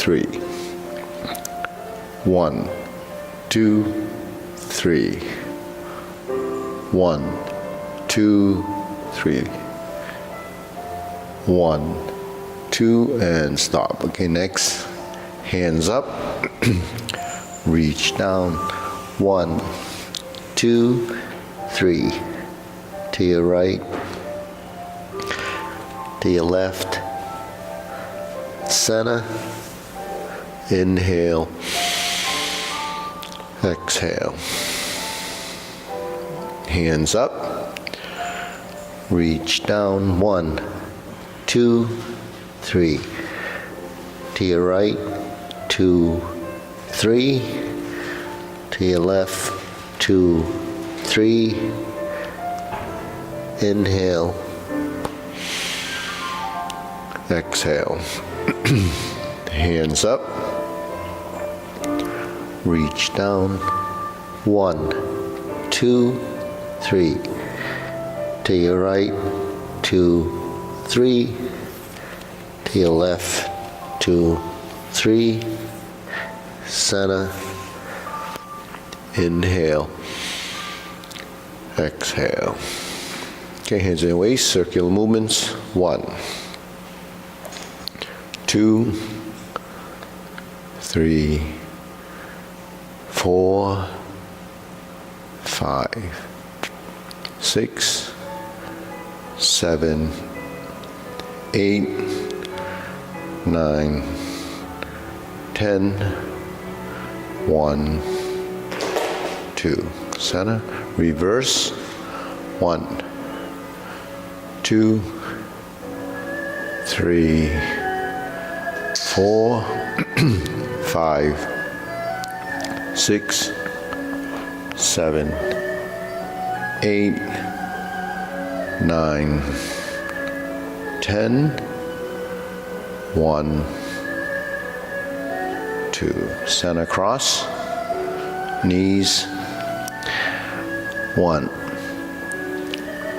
3. 1, 2, 3. 1, 2, 3. 1, 2, and stop. Okay, next, hands up, reach down. 1, 2, 3. To your right, to your left, center, inhale, exhale. Hands up, reach down. 1, 2, 3. To your right, 2, 3. To your left, 2, 3. Inhale, exhale. Hands up, reach down. 1, 2, 3. To your right, 2, 3. To your left, 2, 3. Center, inhale, exhale. Okay, hands in waist, circular movements. 1, 2, 3, 4, 5, 6, 7, 8, 9, 10, 1, 2. Center, reverse. 1, 2, 3, 4, 5, 6, 7, 8, 9, 10, 1, 2. Center cross, knees. 1,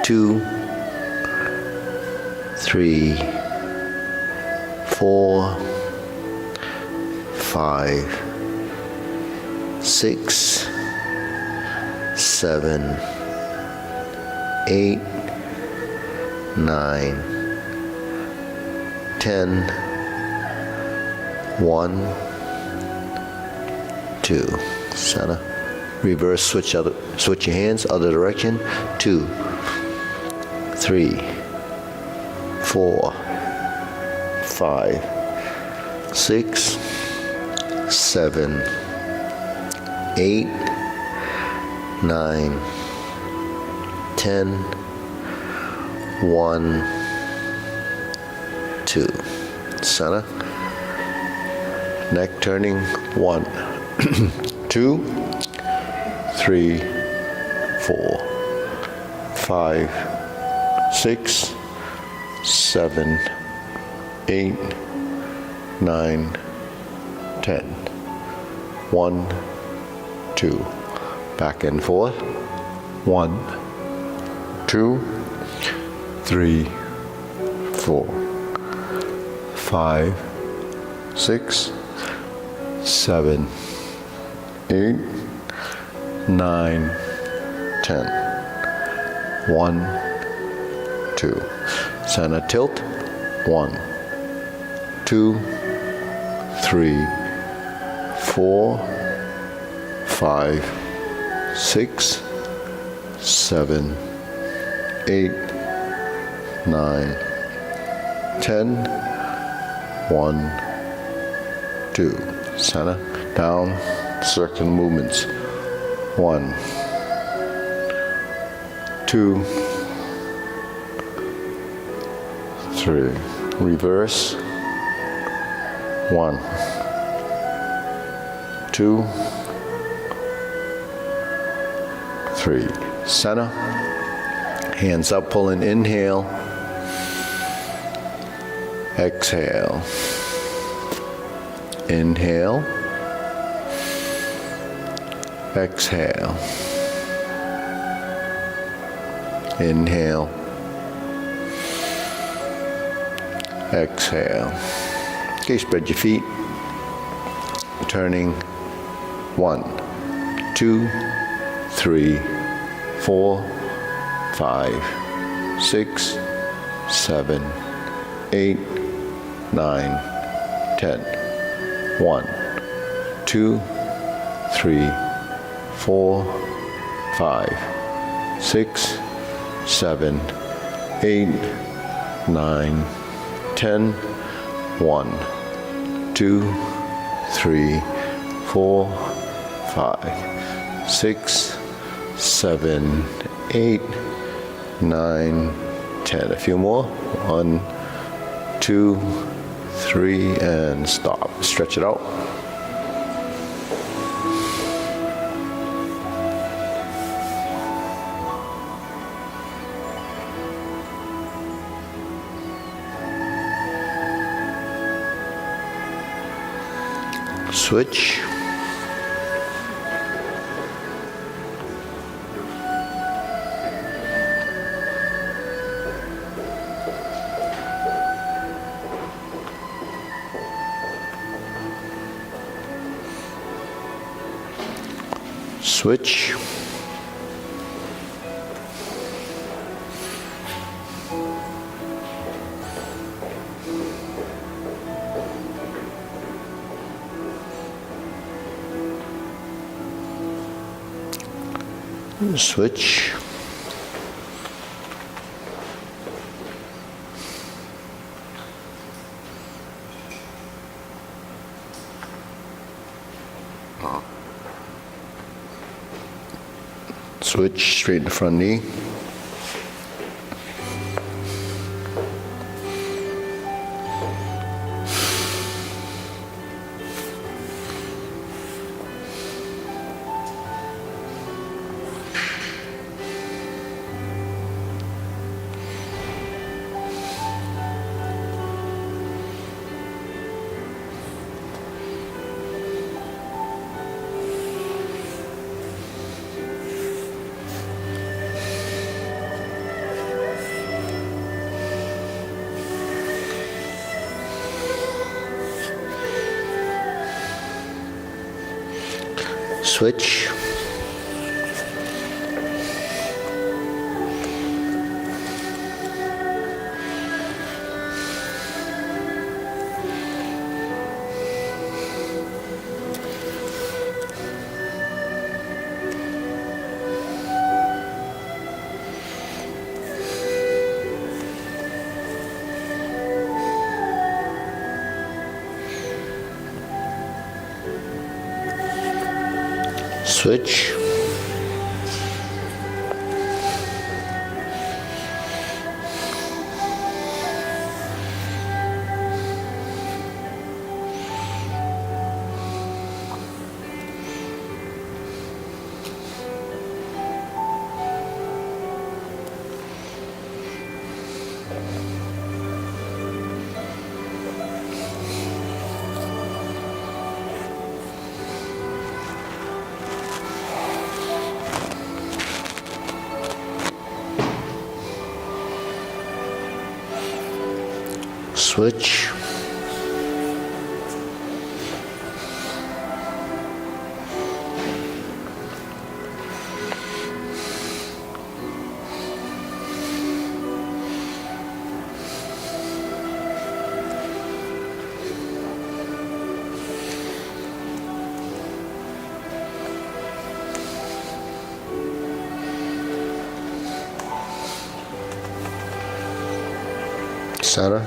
2, 3, 4, 5, 6, 7, 8, 9, 10, 1, 2. Center. Reverse, switch your hands, other direction. 2, 3, 4, 5, 6, 7, 8, 9, 10, 1, 2. Center. Neck turning. 1, 2, 3, 4, 5, 6, 7, 8, 9, 10. 1, 2. Back and forth. 1, 2, 3, 4, 5, 6, 7, 8, 9, 10. 1, 2. Center tilt. 1, 2, 3, 4, 5, 6, 7, 8, 9, 10. 1, 2. Center. Down. Circular movements. 1, 2, 3. Reverse. 1, 2, 3. Center. Hands up, pulling. Inhale. Exhale. Inhale. Exhale. Inhale. Exhale. Okay, spread your feet. turning. 1, 2, 3, 4, 5, 6, 7, 8, 9, 10. 1, 2, 3, 4, 5, 6, 7, 8, 9, 10. 1, 2, 3, 4, 5, 6, 7, 8, 9, 10. A few more. 1, 2, 3, and stop. Stretch it out. Switch. Switch. Switch. Switch, straighten the front knee. Switch. Switch. Switch. Center.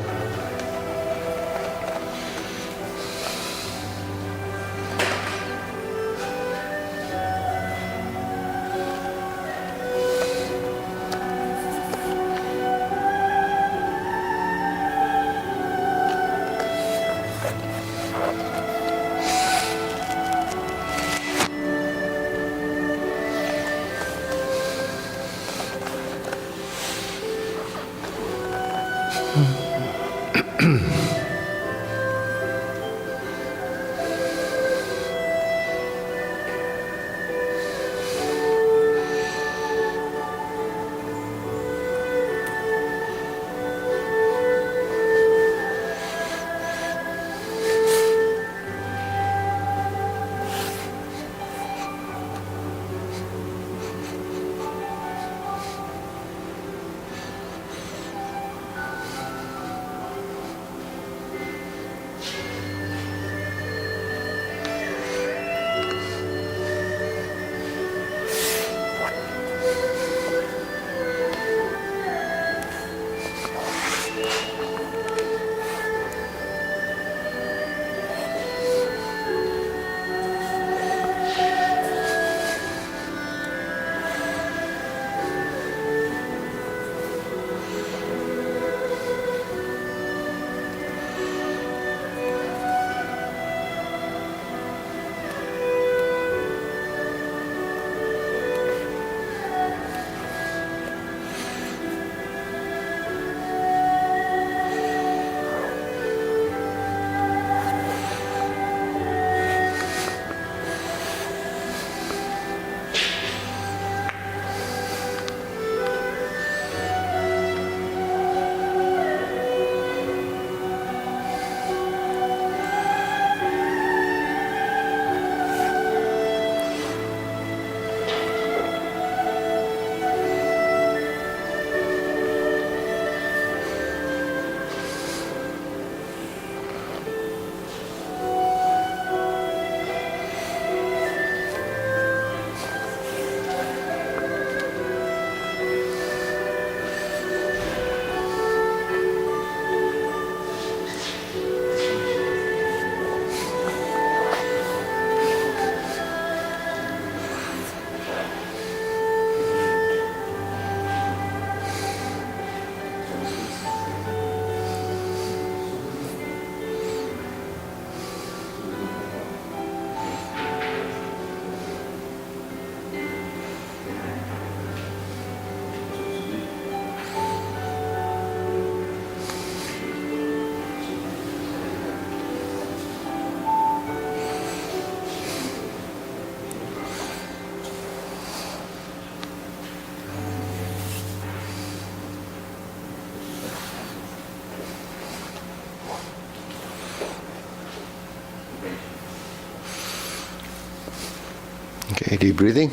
Okay, deep breathing.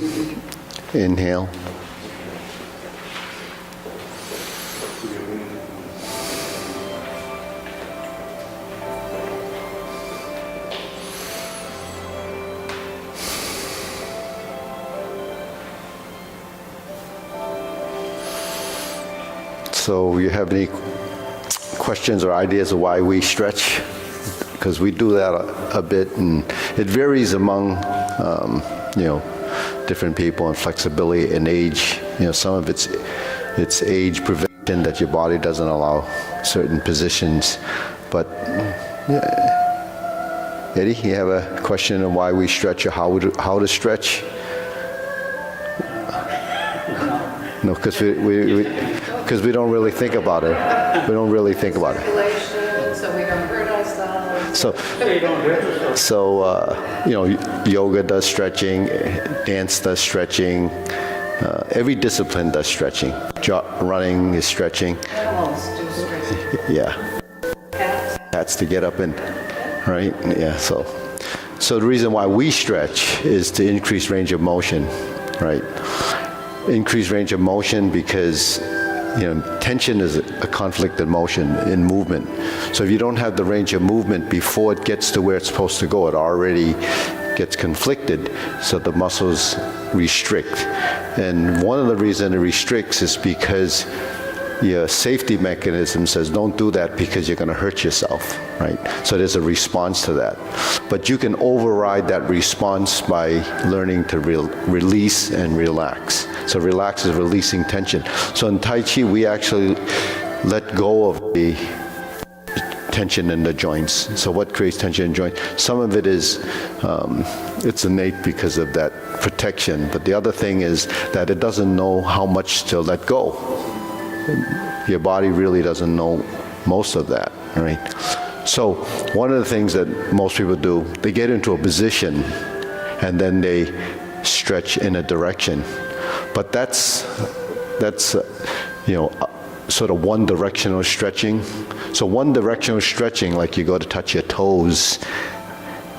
Inhale. So you have any questions or ideas of why we stretch? Because we do that a bit, and it varies among, different people, and flexibility and age. Some of it's age prevention, that your body doesn't allow certain positions. But Eddie, you have a question on why we stretch or how to stretch? No, because we don't really think about it. We don't really think about it. So we don't hurt ourselves. So yoga does stretching, dance does stretching, every discipline does stretching. Running is stretching. Animals do stretching. Yeah. Cats to get up and, right? Yeah, so the reason why we stretch is to increase range of motion, right? Increase range of motion because tension is a conflicted motion in movement. So if you don't have the range of movement before it gets to where it's supposed to go, it already gets conflicted, so the muscles restrict. And one of the reasons it restricts is because your safety mechanism says don't do that because you're going to hurt yourself, right? So there's a response to that. But you can override that response by learning to release and relax. So relax is releasing tension. So in Tai Chi, we actually let go of the tension in the joints. So what creates tension in joints? Some of it is, it's innate because of that protection. But the other thing is that it doesn't know how much to let go. Your body really doesn't know most of that, right? So one of the things that most people do, they get into a position and then they stretch in a direction. But that's sort of one-directional stretching. So one-directional stretching, like you go to touch your toes,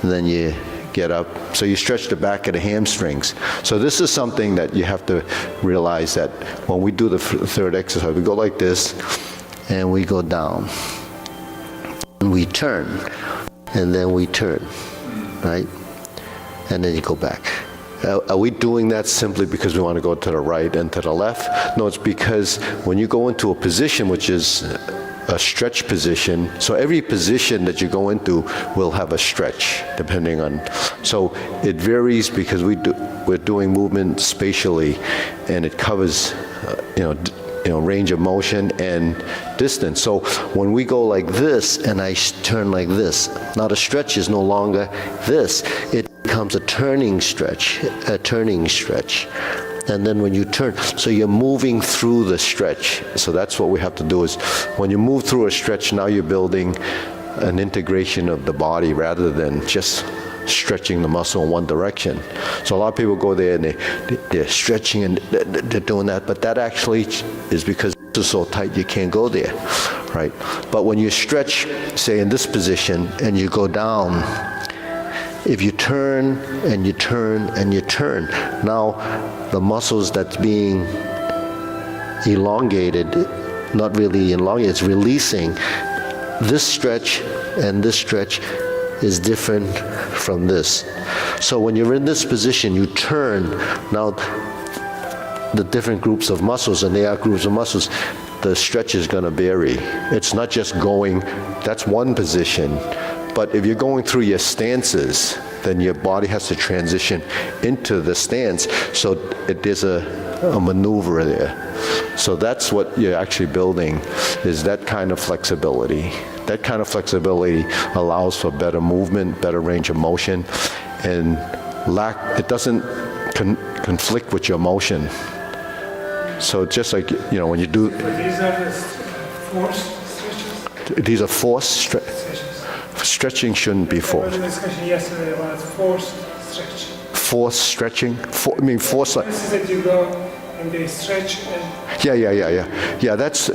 and then you get up. So you stretch the back of the hamstrings. So this is something that you have to realize, that when we do the third exercise, we go like this, and we go down. And we turn, and then we turn, right? And then you go back. Are we doing that simply because we want to go to the right and to the left? No, it's because when you go into a position which is a stretch position, so every position that you go into will have a stretch, depending on, so it varies because we're doing movement spatially, and it covers, range of motion and distance. So when we go like this and I turn like this, now the stretch is no longer this, it becomes a turning stretch. And then when you turn, so you're moving through the stretch. So that's what we have to do, is when you move through a stretch, now you're building an integration of the body rather than just stretching the muscle in one direction. So a lot of people go there and they're stretching and they're doing that, but that actually is because it's so tight you can't go there, right? But when you stretch, say in this position, and you go down, if you turn and you turn and you turn, now the muscles that's being elongated, not really elongated, it's releasing. This stretch and this stretch is different from this. So when you're in this position, you turn, now the different groups of muscles, and they are groups of muscles, the stretch is going to vary. It's not just going, that's one position. But if you're going through your stances, then your body has to transition into the stance, so there's a maneuver there. So that's what you're actually building, is that kind of flexibility. That kind of flexibility allows for better movement, better range of motion, and it doesn't conflict with your motion. So it's just like, when you do... But these are the forced stretches? These are forced stretches. Stretching shouldn't be forced. There was a discussion yesterday about forced stretch. Forced stretching? Forced like... This is that you go and they stretch and... Yeah, that's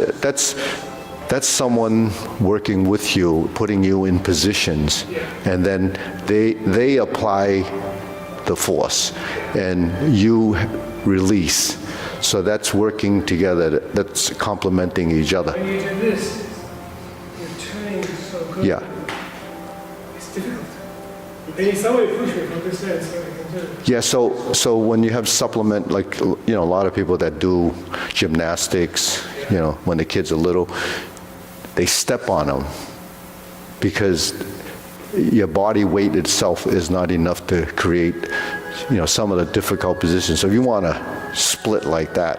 That's someone working with you, putting you in positions, and then they apply the force, and you release. So that's working together. That's complementing each other. When you do this, you're turning so good. Yeah. It's difficult. They need somebody to push me from this side so I can do it. Yeah, so when you have supplement, like, a lot of people that do gymnastics, when the kids are little, they step on them because your body weight itself is not enough to create, some of the difficult positions. So if you want to split like that,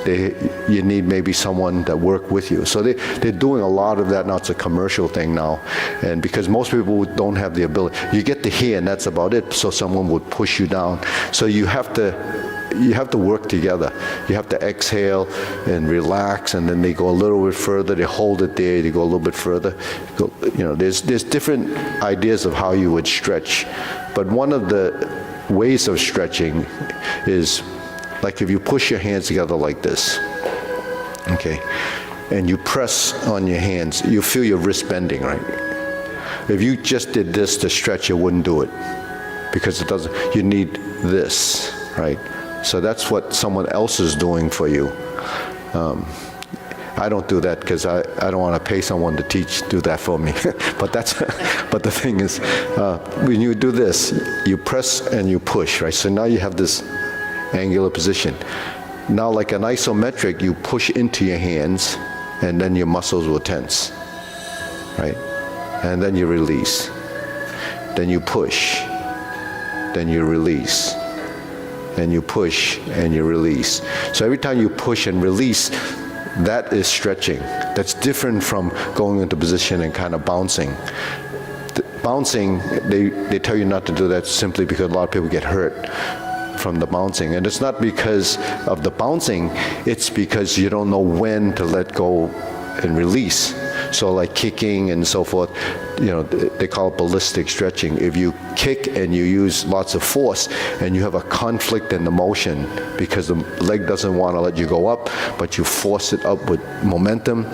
you need maybe someone that work with you. So they're doing a lot of that now. It's a commercial thing now. And because most people don't have the ability, you get to here and that's about it. So someone would push you down. So you have to work together. You have to exhale and relax, and then they go a little bit further. They hold it there. They go a little bit further. There's different ideas of how you would stretch. But one of the ways of stretching is like if you push your hands together like this, okay, and you press on your hands, you feel your wrist bending, right? If you just did this to stretch, you wouldn't do it because it doesn't. You need this, right? So that's what someone else is doing for you. I don't do that because I don't want to pay someone to do that for me. but the thing is, when you do this, you press and you push, right? So now you have this angular position. Now, like an isometric, you push into your hands, and then your muscles will tense, right? And then you release. Then you push. Then you release. And you push and you release. So every time you push and release, that is stretching. That's different from going into position and kind of bouncing. Bouncing, they tell you not to do that simply because a lot of people get hurt from the bouncing. And it's not because of the bouncing, it's because you don't know when to let go and release. So like kicking and so forth, they call it ballistic stretching. If you kick and you use lots of force and you have a conflict in the motion because the leg doesn't want to let you go up, but you force it up with momentum,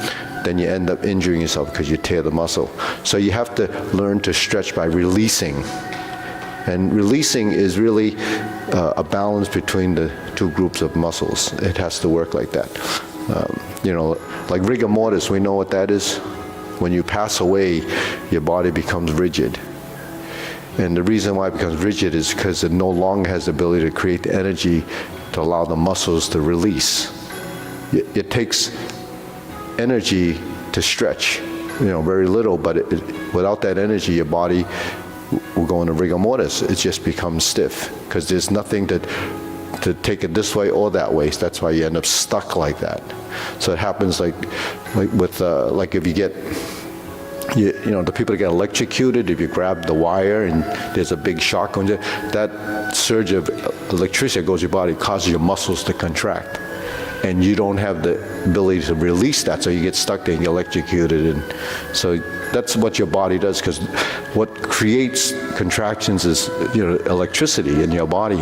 then you end up injuring yourself because you tear the muscle. So you have to learn to stretch by releasing. And releasing is really a balance between the two groups of muscles. It has to work like that. Like rigor mortis, we know what that is. When you pass away, your body becomes rigid. And the reason why it becomes rigid is because it no longer has the ability to create the energy to allow the muscles to release. It takes energy to stretch, very little, but without that energy, your body will go into rigor mortis. It just becomes stiff because there's nothing to take it this way or that way. So that's why you end up stuck like that. So it happens like if you get, the people that get electrocuted, if you grab the wire and there's a big shock on you, that surge of electricity that goes to your body causes your muscles to contract. And you don't have the ability to release that, so you get stuck there and you're electrocuted. And so that's what your body does, because what creates contractions is electricity in your body.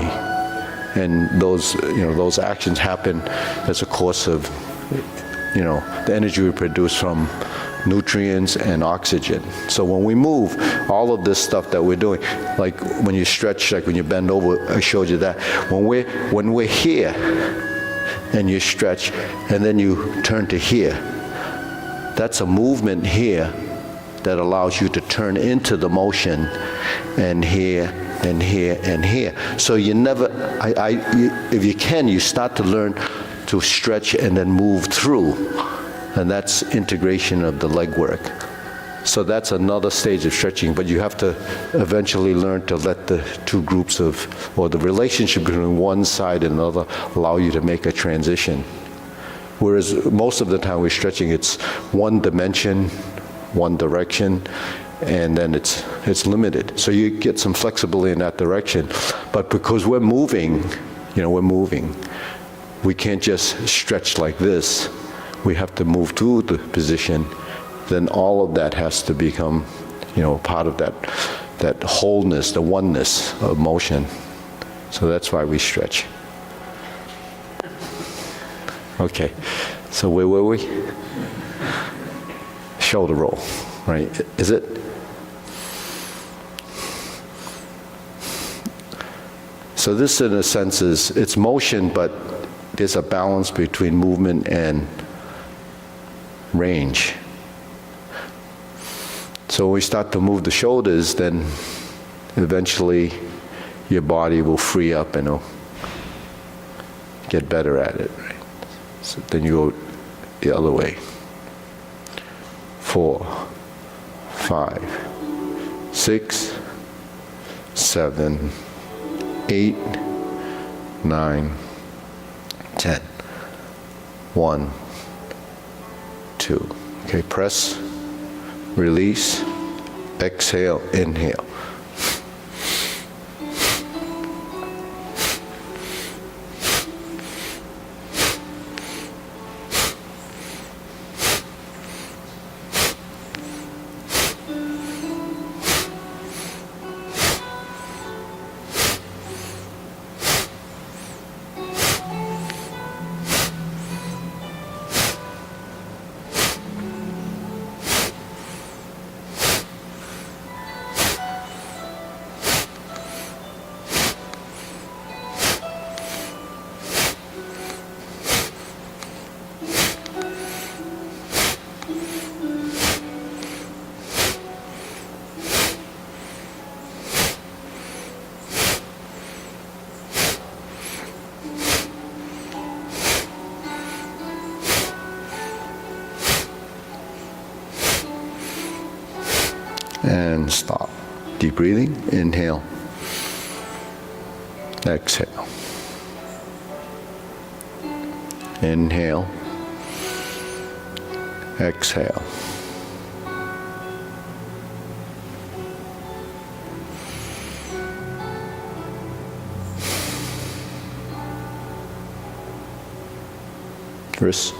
And those actions happen as a course of, the energy we produce from nutrients and oxygen. So when we move, all of this stuff that we're doing, like when you stretch, like when you bend over, I showed you that. When we're here and you stretch and then you turn to here, that's a movement here that allows you to turn into the motion and here and here and here. So you never, if you can, you start to learn to stretch and then move through. And that's integration of the leg work. So that's another stage of stretching, but you have to eventually learn to let the two groups or the relationship between one side and another allow you to make a transition. Whereas most of the time we're stretching, it's one dimension, one direction, and then it's limited. So you get some flexibility in that direction. But because we're moving, we can't just stretch like this. We have to move through the position. Then all of that has to become, part of that wholeness, the oneness of motion. So that's why we stretch. Okay, so where were we? shoulder roll, right? Is it? So this, in a sense, is, it's motion, but there's a balance between movement and range. So when we start to move the shoulders, then eventually your body will free up and it'll get better at it, right? So then you go the other way. 4, 5, 6, 7, 8, 9, 10. 1, 2. Okay, press, release, exhale, inhale. And stop. Deep breathing. Inhale. Exhale. Inhale. Exhale. Wrists.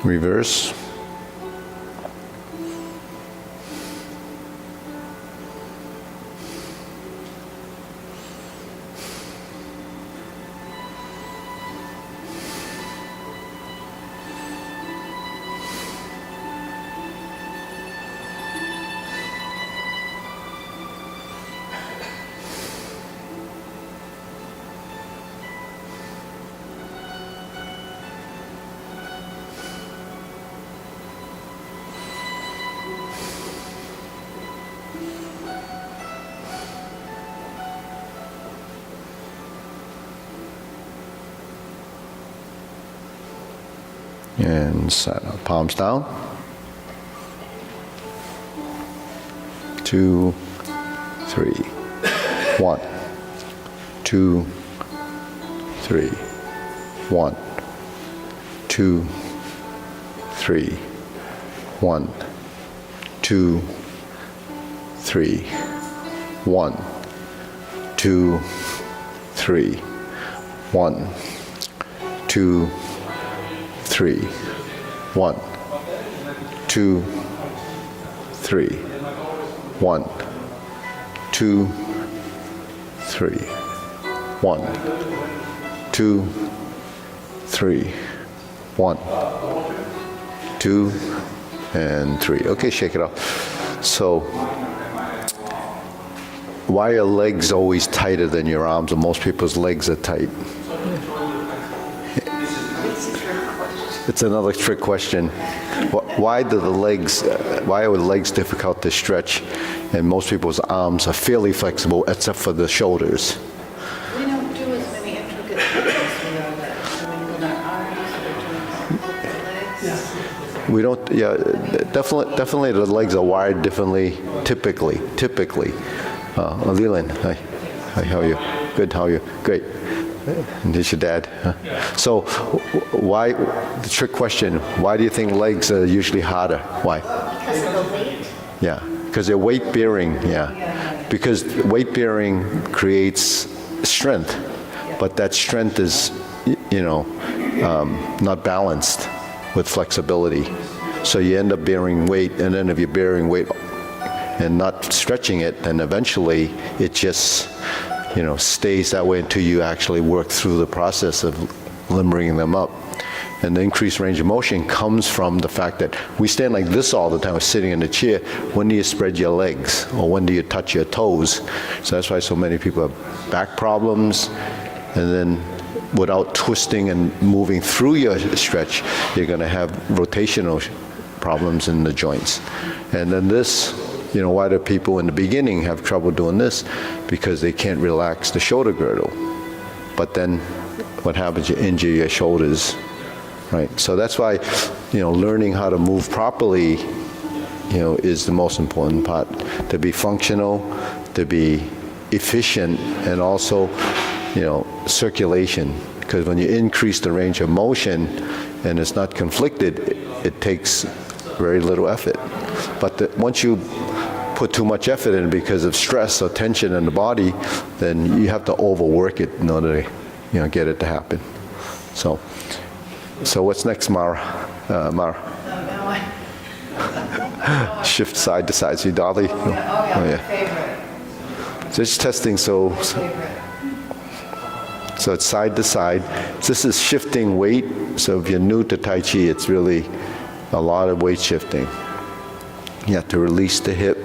Reverse. And set up, palms down. 2, 3. 1, 2, 3. 1, 2, 3. 1, 2, 3. 1, 2, 3. 1, 2, 3. 1, 2, 3. 1, 2, 3. 1, 2, 3. 1, 2, and 3. Okay, shake it off. So, why are your legs always tighter than your arms? And most people's legs are tight. It's another trick question. Why do the legs? Why are the legs difficult to stretch? And most people's arms are fairly flexible, except for the shoulders. We don't do as many intricate movements with our legs. So when you go down arms, we're doing legs. We don't, yeah, definitely the legs are wired differently, typically. Leland, hi, how are you? Good, how are you? Great. And this your dad? Huh? So why, the trick question, why do you think legs are usually harder? Why? Because of the weight? Yeah, because they're weight bearing, yeah. Because weight bearing creates strength, but that strength is, not balanced with flexibility. So you end up bearing weight, and then if you're bearing weight and not stretching it, then eventually it just, stays that way until you actually work through the process of limbering them up. And the increased range of motion comes from the fact that we stand like this all the time, we're sitting in a chair. When do you spread your legs? Or when do you touch your toes? So that's why so many people have back problems. And then without twisting and moving through your stretch, you're going to have rotational problems in the joints. And then this, why do people in the beginning have trouble doing this? Because they can't relax the shoulder girdle. But then what happens, you injure your shoulders, right? So that's why, learning how to move properly, is the most important part. To be functional, to be efficient, and also, circulation. Because when you increase the range of motion and it's not conflicted, it takes very little effort. But once you put too much effort in because of stress or tension in the body, then you have to overwork it in order to, get it to happen. So what's next, Mara? Mara? Shift side to side. See, Dolly? Oh, yeah. Favorite. Just testing, so it's side to side. This is shifting weight. So if you're new to Tai Chi, it's really a lot of weight shifting. You have to release the hip,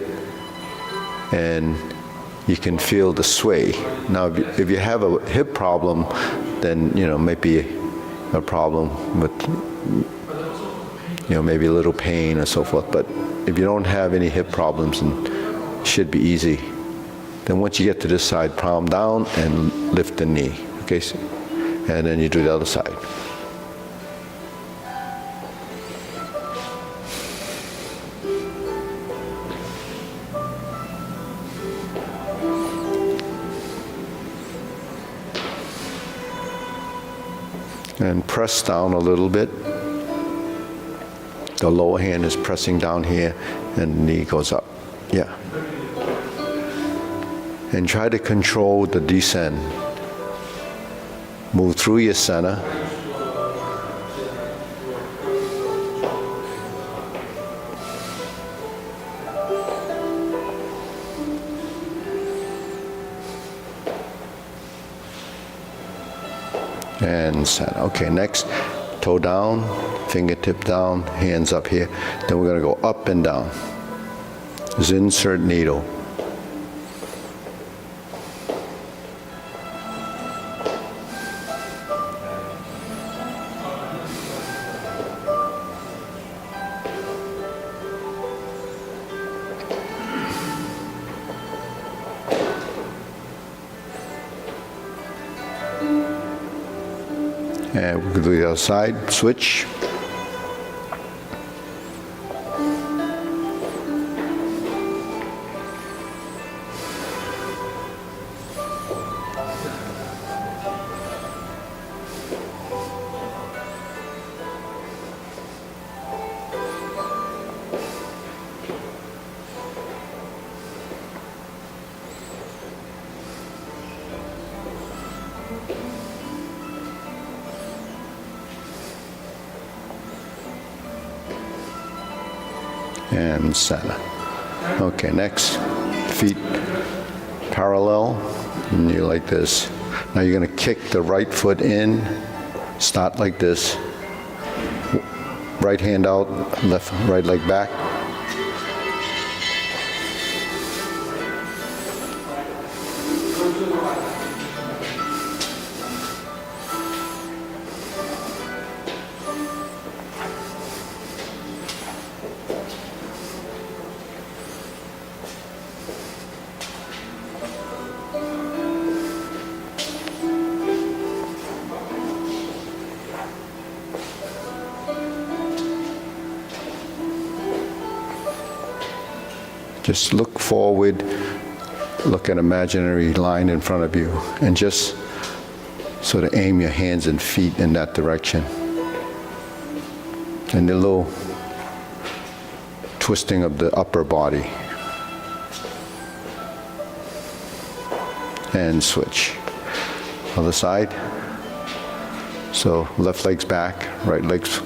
and you can feel the sway. Now, if you have a hip problem, then, maybe a problem with, maybe a little pain or so forth. But if you don't have any hip problems, and it should be easy. Then once you get to this side, palm down and lift the knee. Okay, and then you do the other side. And press down a little bit. The lower hand is pressing down here, and the knee goes up. Yeah. And try to control the descent. Move through your center. And center. Okay, next, toe down, fingertip down, hands up here. Then we're going to go up and down. Just insert needle. And we can do the other side, switch. And center. Okay, next, feet parallel, and you like this. Now you're going to kick the right foot in, start like this, right hand out, right leg back. Just look forward, look at an imaginary line in front of you, and just sort of aim your hands and feet in that direction. And a little twisting of the upper body. And switch. Other side. So left leg's back, right leg's.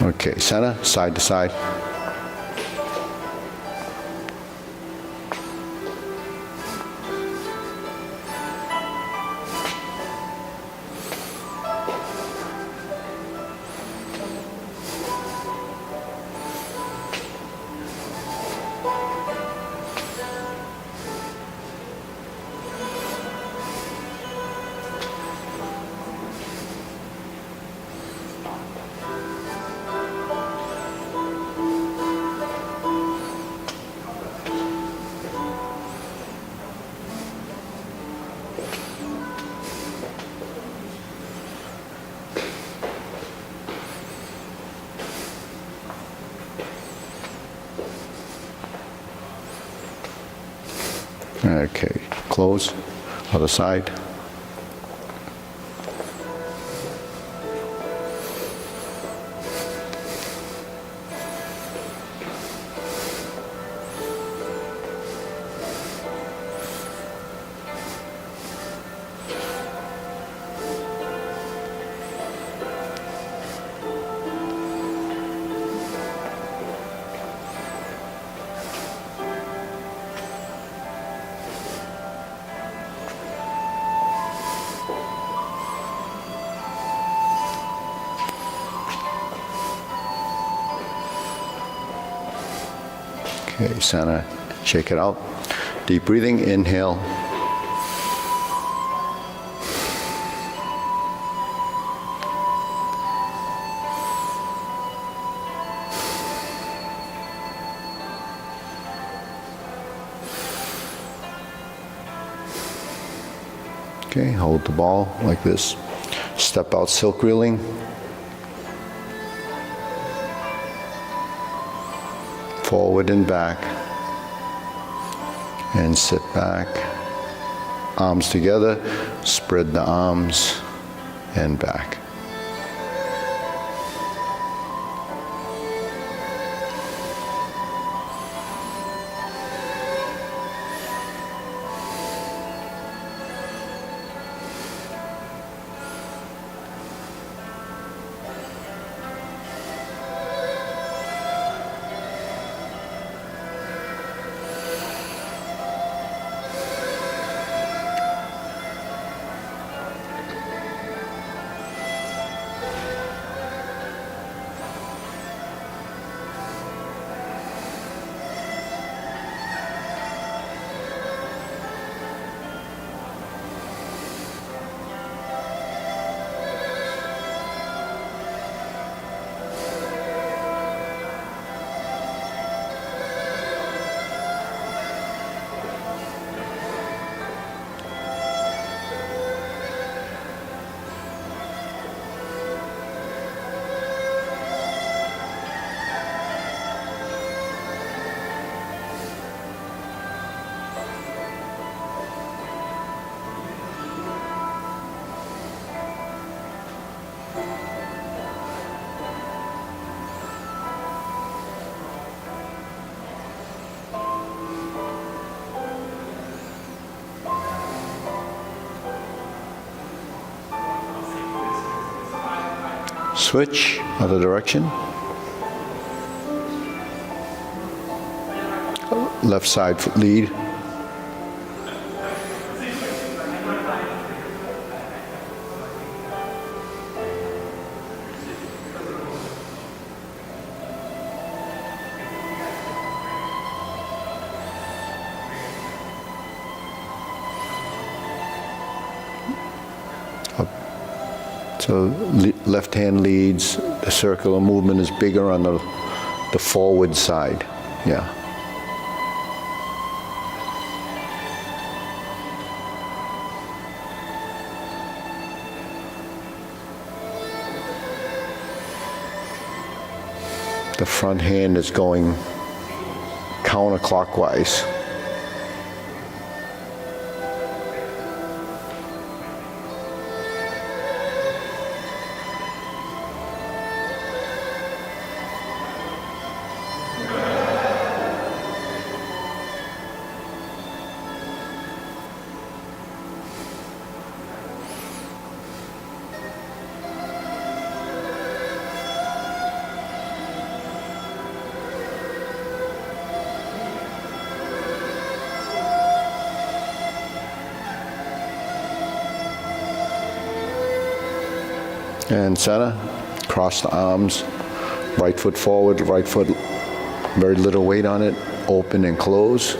Okay, center, side to side. Okay, close, other side. Okay, center, shake it out. Deep breathing, inhale. Okay, hold the ball like this. Step out, silk reeling. Forward and back, and sit back. Arms together, spread the arms, and back. Switch, other direction. left side lead. So left hand leads, the circular movement is bigger on the forward side, yeah. The front hand is going counterclockwise. And center, cross the arms, right foot forward, right foot, very little weight on it, open and close.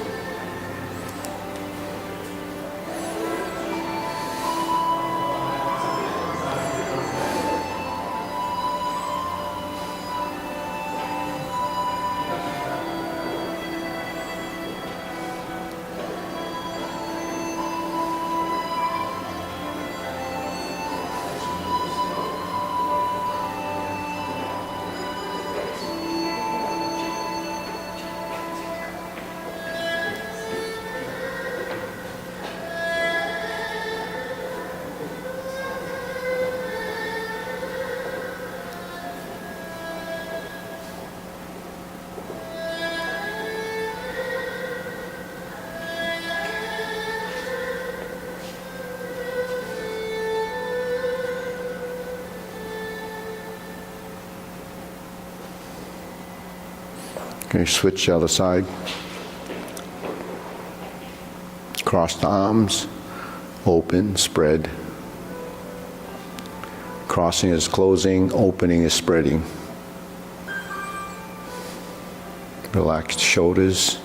Okay, switch the other side. Cross the arms, open, spread. Crossing is closing, opening is spreading. Relaxed shoulders.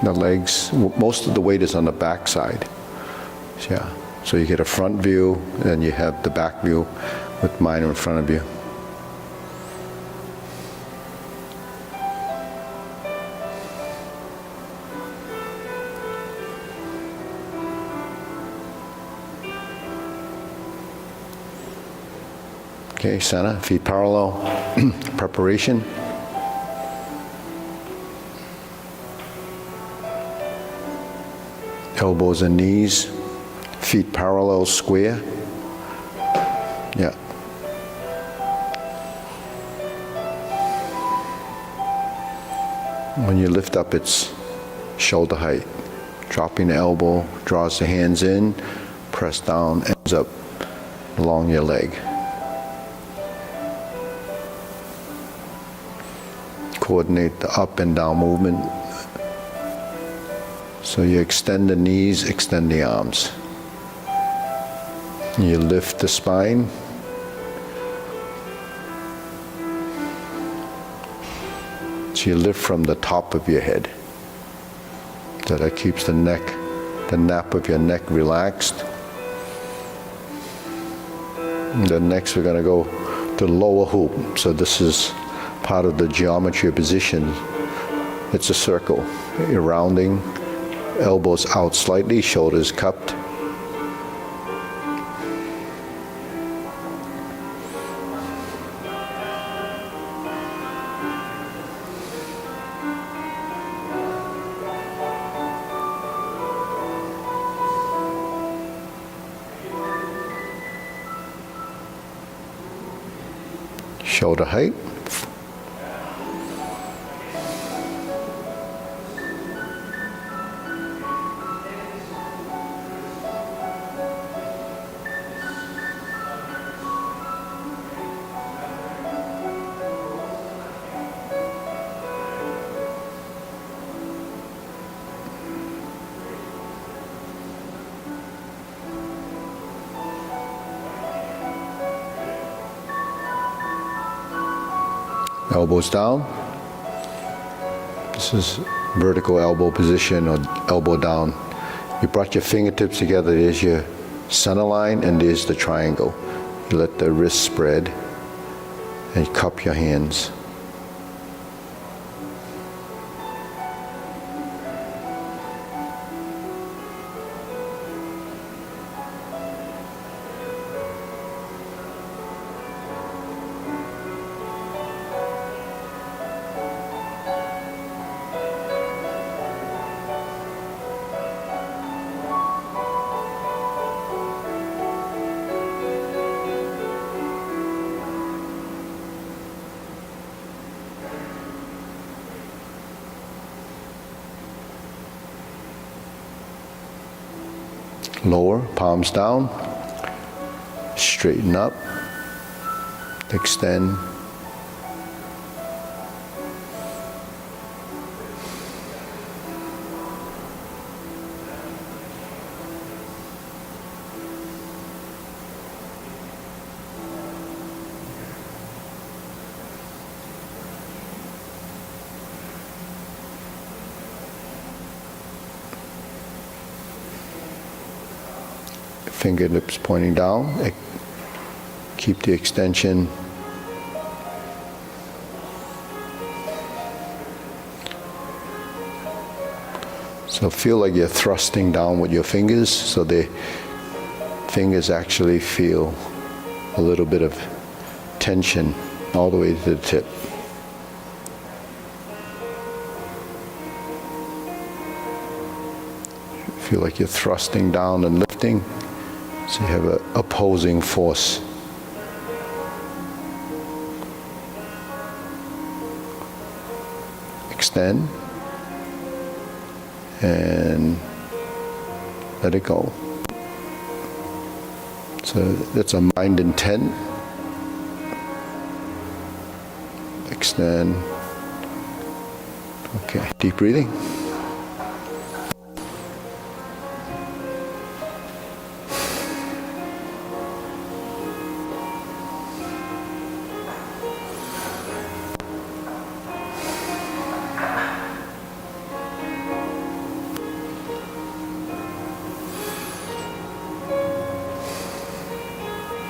The legs, most of the weight is on the back side. Yeah. So you get a front view, and then you have the back view with mine in front of you. Okay, center, feet parallel, preparation. Elbows and knees, feet parallel, square. Yeah. When you lift up, it's shoulder height. Dropping the elbow, draws the hands in, press down, ends up along your leg. Coordinate the up and down movement. So you extend the knees, extend the arms. You lift the spine. So you lift from the top of your head. So that keeps the neck, the nape of your neck relaxed. And then next we're going to go to the lower hoop. So this is part of the geometry of position. It's a circle. You're rounding. Elbows out slightly, shoulders cupped. shoulder height. Elbows down. This is vertical elbow position or elbow down. You brought your fingertips together, there's your center line and there's the triangle. You let the wrist spread and you cup your hands. Lower, palms down, straighten up, extend. Fingertips pointing down. Keep the extension. So feel like you're thrusting down with your fingers, so the fingers actually feel a little bit of tension all the way to the tip. Feel like you're thrusting down and lifting. So you have an opposing force. Extend and let it go. So that's a mind intent. Extend. Okay, deep breathing.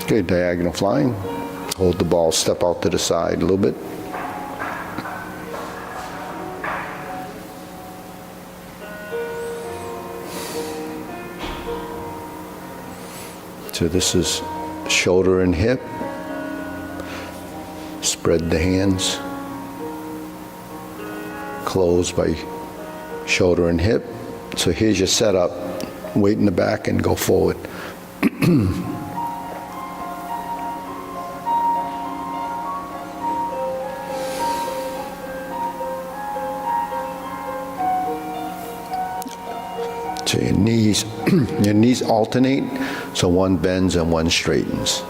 Okay, diagonal flying. Hold the ball, step out to the side a little bit. So this is shoulder and hip. Spread the hands. Close by shoulder and hip. So here's your setup. Weight in the back and go forward. So your knees alternate, so one bends and one straightens.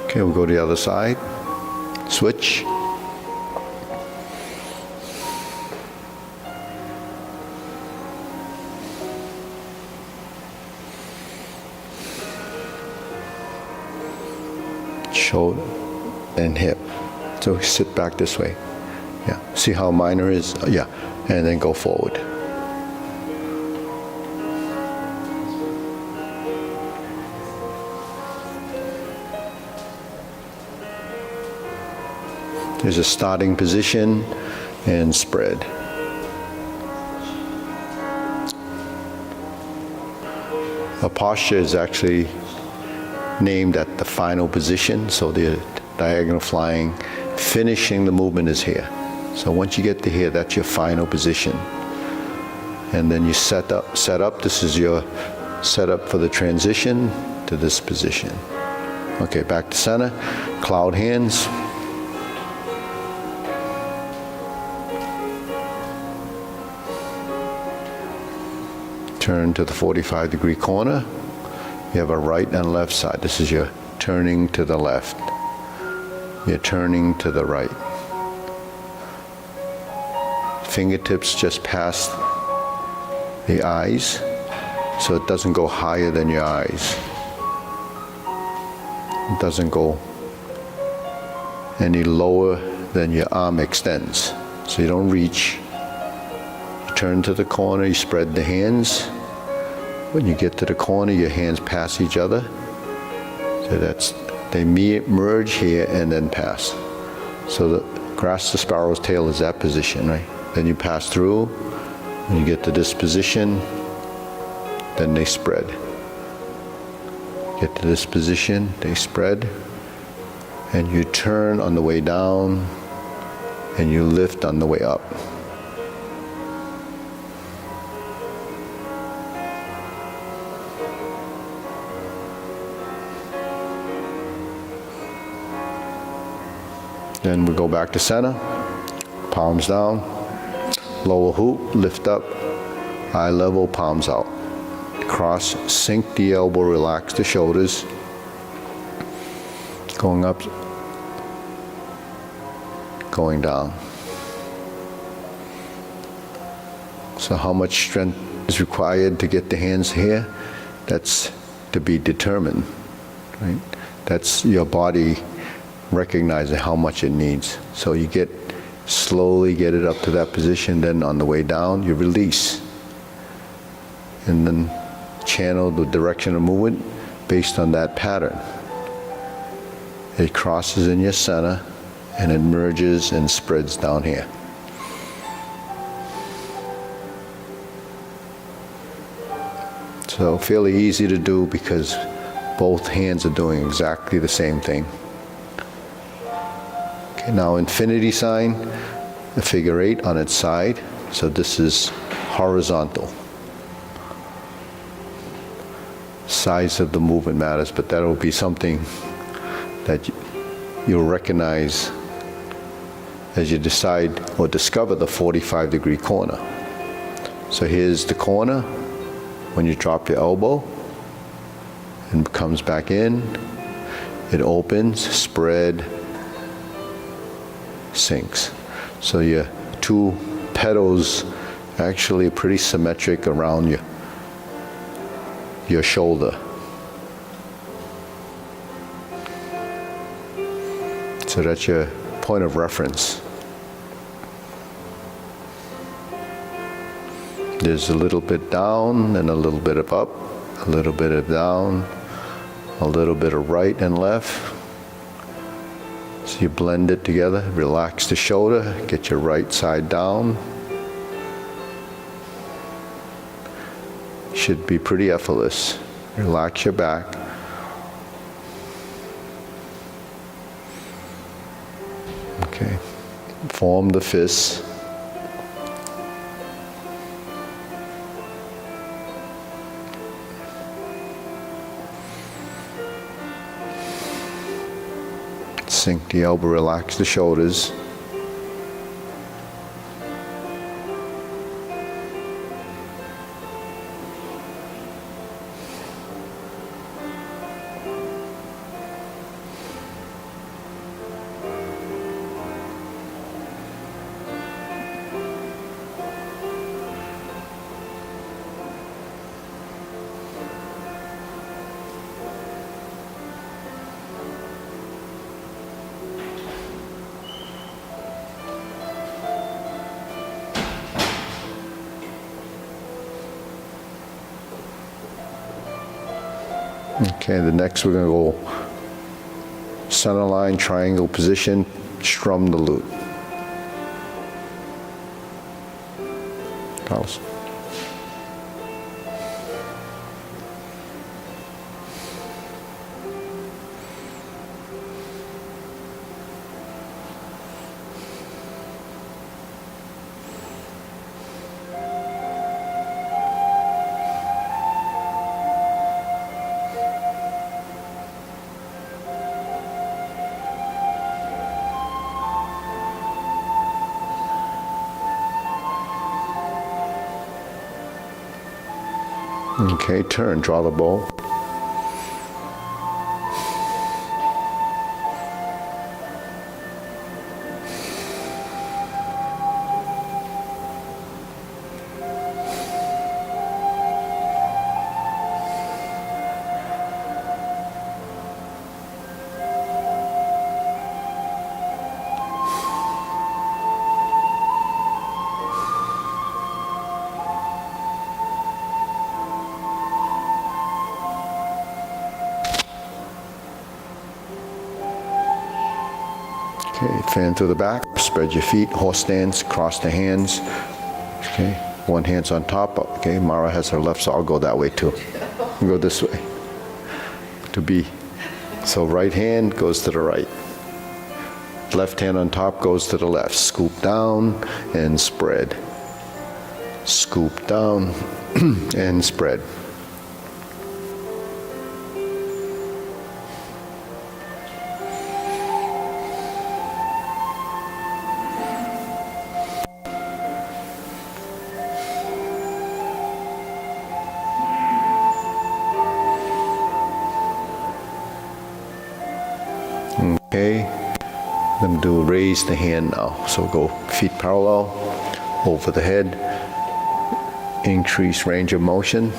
Okay, we'll go to the other side. Switch. Shoulder and hip. So sit back this way. Yeah. See how minor is? Yeah. And then go forward. There's a starting position and spread. A posture is actually named at the final position, so the diagonal flying, finishing the movement is here. So once you get to here, that's your final position. And then you set up. This is your setup for the transition to this position. Okay, back to center. Cloud hands. Turn to the 45-degree corner. You have a right and left side. This is your turning to the left. You're turning to the right. Fingertips just past the eyes, so it doesn't go higher than your eyes. It doesn't go any lower than your arm extends. So you don't reach. You turn to the corner, you spread the hands. When you get to the corner, your hands pass each other. So they merge here and then pass. So the grasp the sparrow's tail is that position, right? Then you pass through. When you get to this position, then they spread. Get to this position, they spread, and you turn on the way down, and you lift on the way up. Then we go back to center, palms down, lower hoop, lift up, eye level, palms out. Cross, sink the elbow, relax the shoulders. Going up, going down. So how much strength is required to get the hands here? That's to be determined, right? That's your body recognizing how much it needs. So you slowly get it up to that position, then on the way down, you release. And then channel the direction of movement based on that pattern. It crosses in your center, and it merges and spreads down here. So fairly easy to do because both hands are doing exactly the same thing. Okay, now infinity sign, the figure 8 on its side. So this is horizontal. Size of the movement matters, but that will be something that you'll recognize as you decide or discover the 45-degree corner. So here's the corner. When you drop your elbow and comes back in, it opens, spread, sinks. So your two petals actually are pretty symmetric around your shoulder. So that's your point of reference. There's a little bit down and a little bit of up, a little bit of down, a little bit of right and left. So you blend it together, relax the shoulder, get your right side down. Should be pretty effortless. Relax your back. Okay. Form the fists. Sink the elbow, relax the shoulders. Okay, the next we're going to go center line, triangle position, strum the lute. Carlos. Okay, turn, draw the bow. Okay, fan to the back, spread your feet, horse stance, cross the hands. Okay, one hand's on top. Okay, Mara has her left, so I'll go that way too. I'll go this way. To be. So right hand goes to the right. Left hand on top goes to the left. Scoop down and spread. Scoop down and spread. Okay, then do raise the hand now. So go feet parallel, over the head, increase range of motion.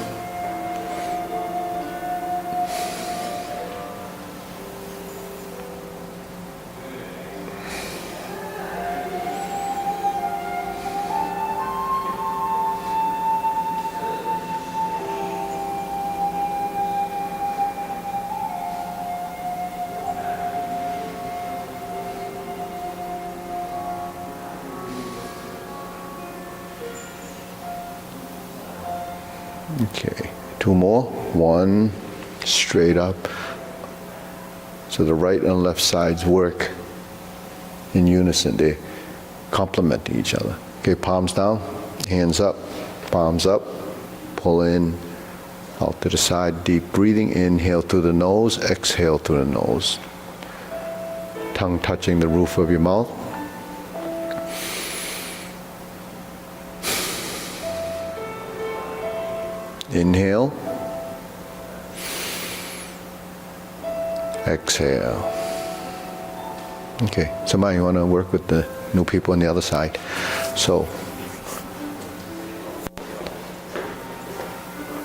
Okay, two more. One, straight up. So the right and left sides work in unison. They complement each other. Okay, palms down, hands up, palms up, pull in, out to the side, deep breathing. Inhale through the nose, exhale through the nose. Tongue touching the roof of your mouth. Inhale. Exhale. Okay, somebody you want to work with the new people on the other side. So,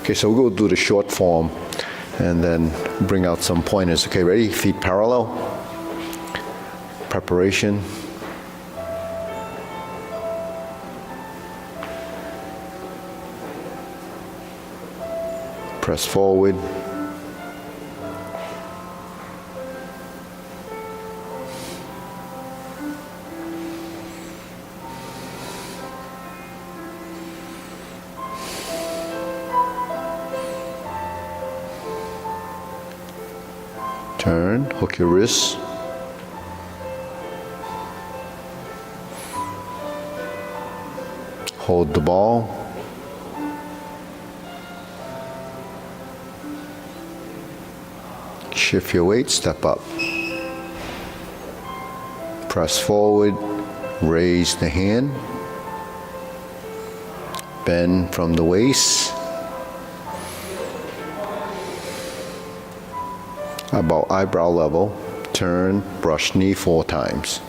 okay, so we'll go do the short form and then bring out some pointers. Okay, ready? Feet parallel. Preparation. Press forward. Turn, hook your wrists. Hold the ball. Shift your weight, step up. Press forward, raise the hand. Bend from the waist. About eyebrow level. Turn, brush knee 4 times.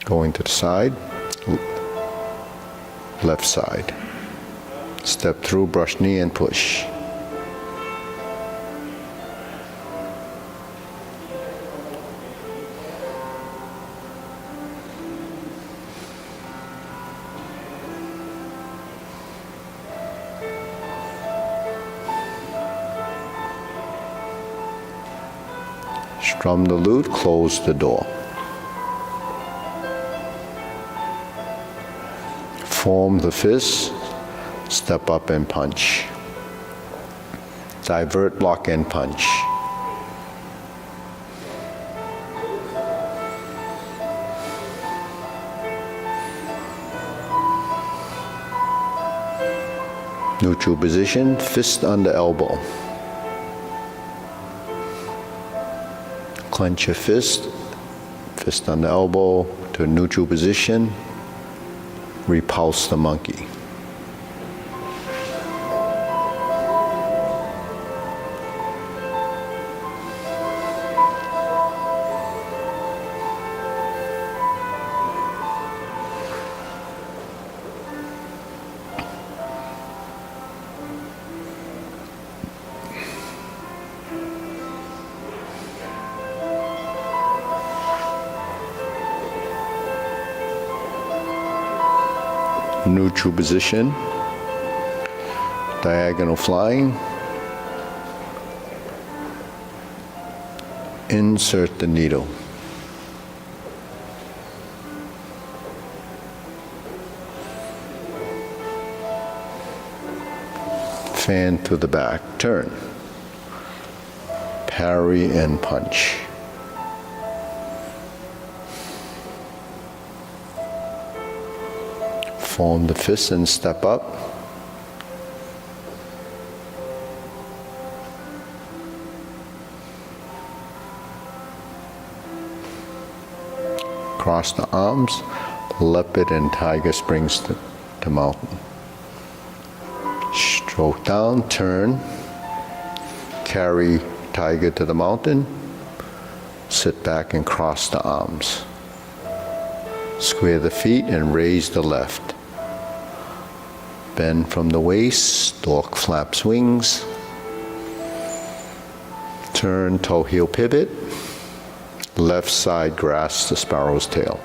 Going to the side, left side. Step through, brush knee and push. Strum the lute, close the door. Form the fist, step up and punch. Divert, block, and punch. Neutral position, fist under elbow. Clench your fist, fist on the elbow to a neutral position. Repulse the monkey. Neutral position, diagonal flying, insert the needle. Fan to the back, turn, parry and punch. Form the fist and step up. Cross the arms, leopard and tiger springs to mountain. Stroke down, turn, carry tiger to the mountain, sit back and cross the arms. Square the feet and raise the left. Bend from the waist, stork flaps wings. Turn toe heel pivot. Left side grasps the sparrow's tail.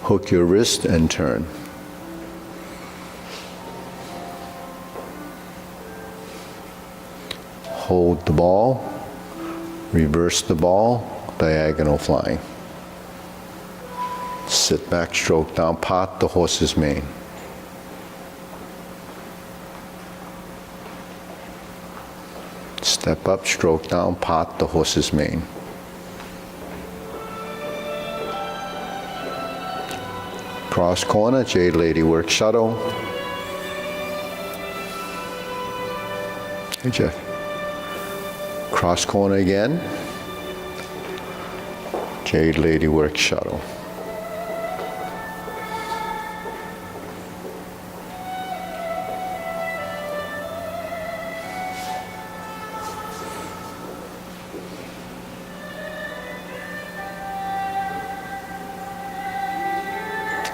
Hook your wrist and turn. Hold the ball. Reverse the ball, diagonal flying. Sit back, stroke down, part the horse's mane. Step up, stroke down, part the horse's mane. Cross corner, Jade Lady work shuttle. Hey Jeff. Cross corner again. Jade Lady work shuttle.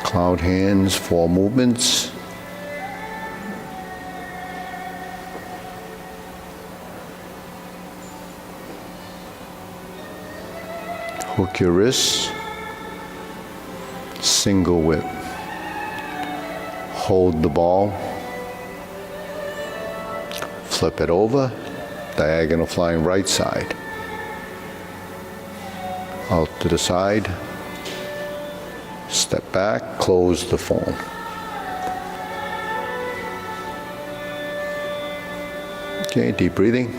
Cloud hands, 4 movements. Hook your wrists, single whip. Hold the ball, flip it over, diagonal flying right side. Out to the side, step back, close the form. Okay, deep breathing.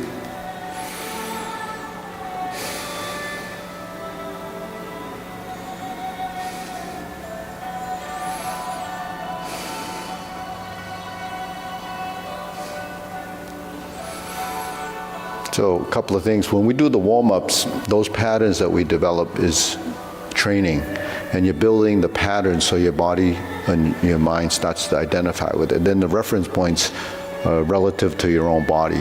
So a couple of things. When we do the warm-ups, those patterns that we develop is training. And you're building the pattern so your body and your mind starts to identify with it. Then the reference points are relative to your own body.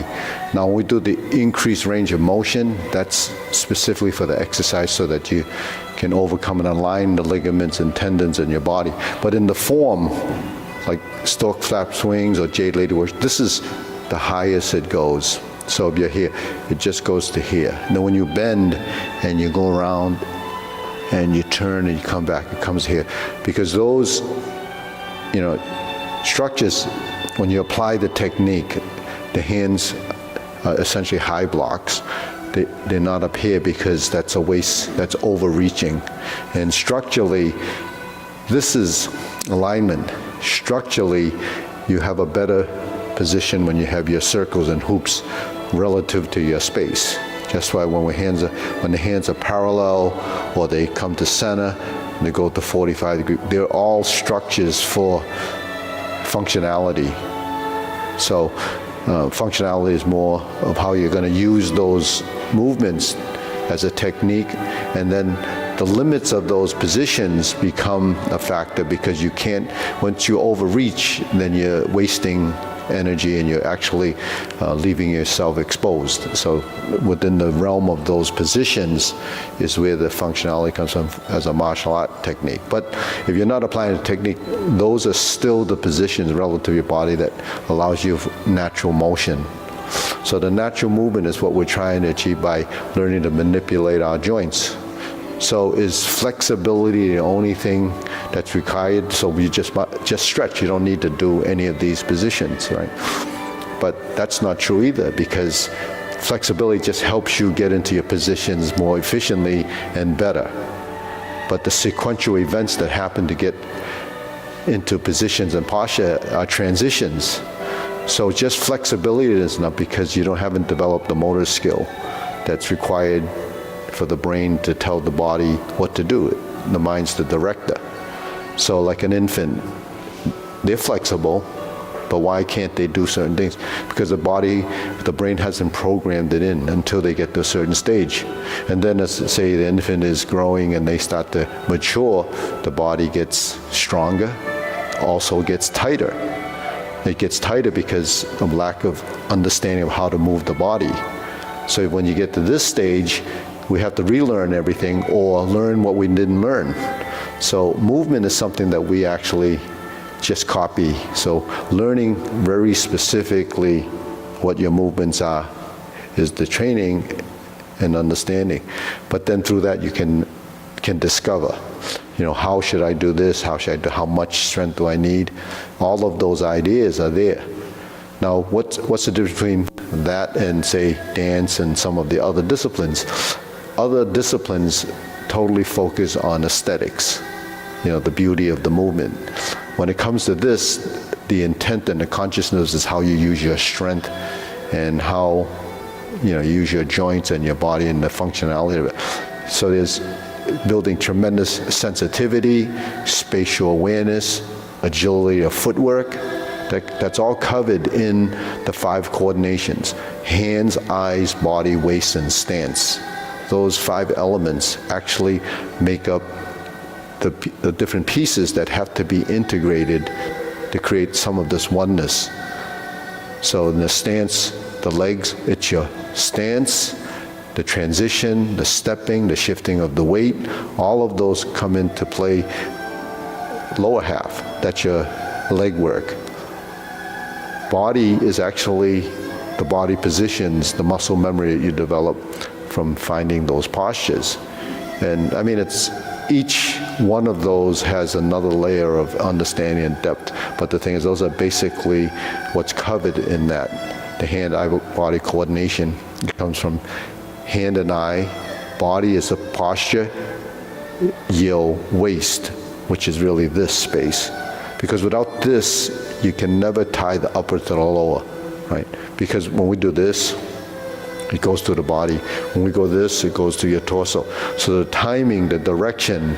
Now when we do the increased range of motion, that's specifically for the exercise so that you can overcome and align the ligaments and tendons in your body. But in the form, like stork flap swings or Jade Lady works, this is the highest it goes. So if you're here, it just goes to here. And then when you bend and you go around and you turn and you come back, it comes here. Because those, structures, when you apply the technique, the hands are essentially high blocks. They're not up here because that's a waist, that's overreaching. And structurally, this is alignment. Structurally, you have a better position when you have your circles and hoops relative to your space. That's why when the hands are parallel or they come to center, they go to 45 degrees, they're all structures for functionality. So Functionality is more of how you're going to use those movements as a technique, and then the limits of those positions become a factor, because you can't, once you overreach, then you're wasting energy and you're actually leaving yourself exposed. So within the realm of those positions is where the functionality comes from as a martial art technique. But if you're not applying a technique, those are still the positions relative to your body that allows you natural motion. So the natural movement is what we're trying to achieve by learning to manipulate our joints. So is flexibility the only thing that's required? So you just stretch. You don't need to do any of these positions, right? But that's not true either, because flexibility just helps you get into your positions more efficiently and better. But the sequential events that happen to get into positions and posture are transitions. So just flexibility is not, because you haven't developed the motor skill that's required for the brain to tell the body what to do. The mind's the director. So like an infant, they're flexible, but why can't they do certain things? Because the brain hasn't programmed it in until they get to a certain stage. And then as say the infant is growing and they start to mature, the body gets stronger, also gets tighter. It gets tighter because of lack of understanding of how to move the body. So when you get to this stage, we have to relearn everything or learn what we didn't learn. So movement is something that we actually just copy. So learning very specifically what your movements are is the training and understanding. But then through that you can discover, how should I do this? How should I do? How much strength do I need? All of those ideas are there. Now, what's the difference between that and, say, dance and some of the other disciplines? Other disciplines totally focus on aesthetics, the beauty of the movement. When it comes to this, the intent and the consciousness is how you use your strength and how you use your joints and your body and the functionality of it. So there's building tremendous sensitivity, spatial awareness, agility of footwork. That's all covered in the 5 coordinations: hands, eyes, body, waist, and stance. Those 5 elements actually make up the different pieces that have to be integrated to create some of this oneness. So in the stance, the legs, it's your stance, the transition, the stepping, the shifting of the weight, all of those come into play. Lower half, that's your leg work. Body is actually the body positions, the muscle memory that you develop from finding those postures. And I mean, it's each one of those has another layer of understanding and depth. But the thing is, those are basically what's covered in that. The hand-eye body coordination comes from hand and eye. Body is a posture. Waist, which is really this space. Because without this, you can never tie the upper to the lower, right? Because when we do this, it goes to the body. When we go this, it goes to your torso. So the timing, the direction,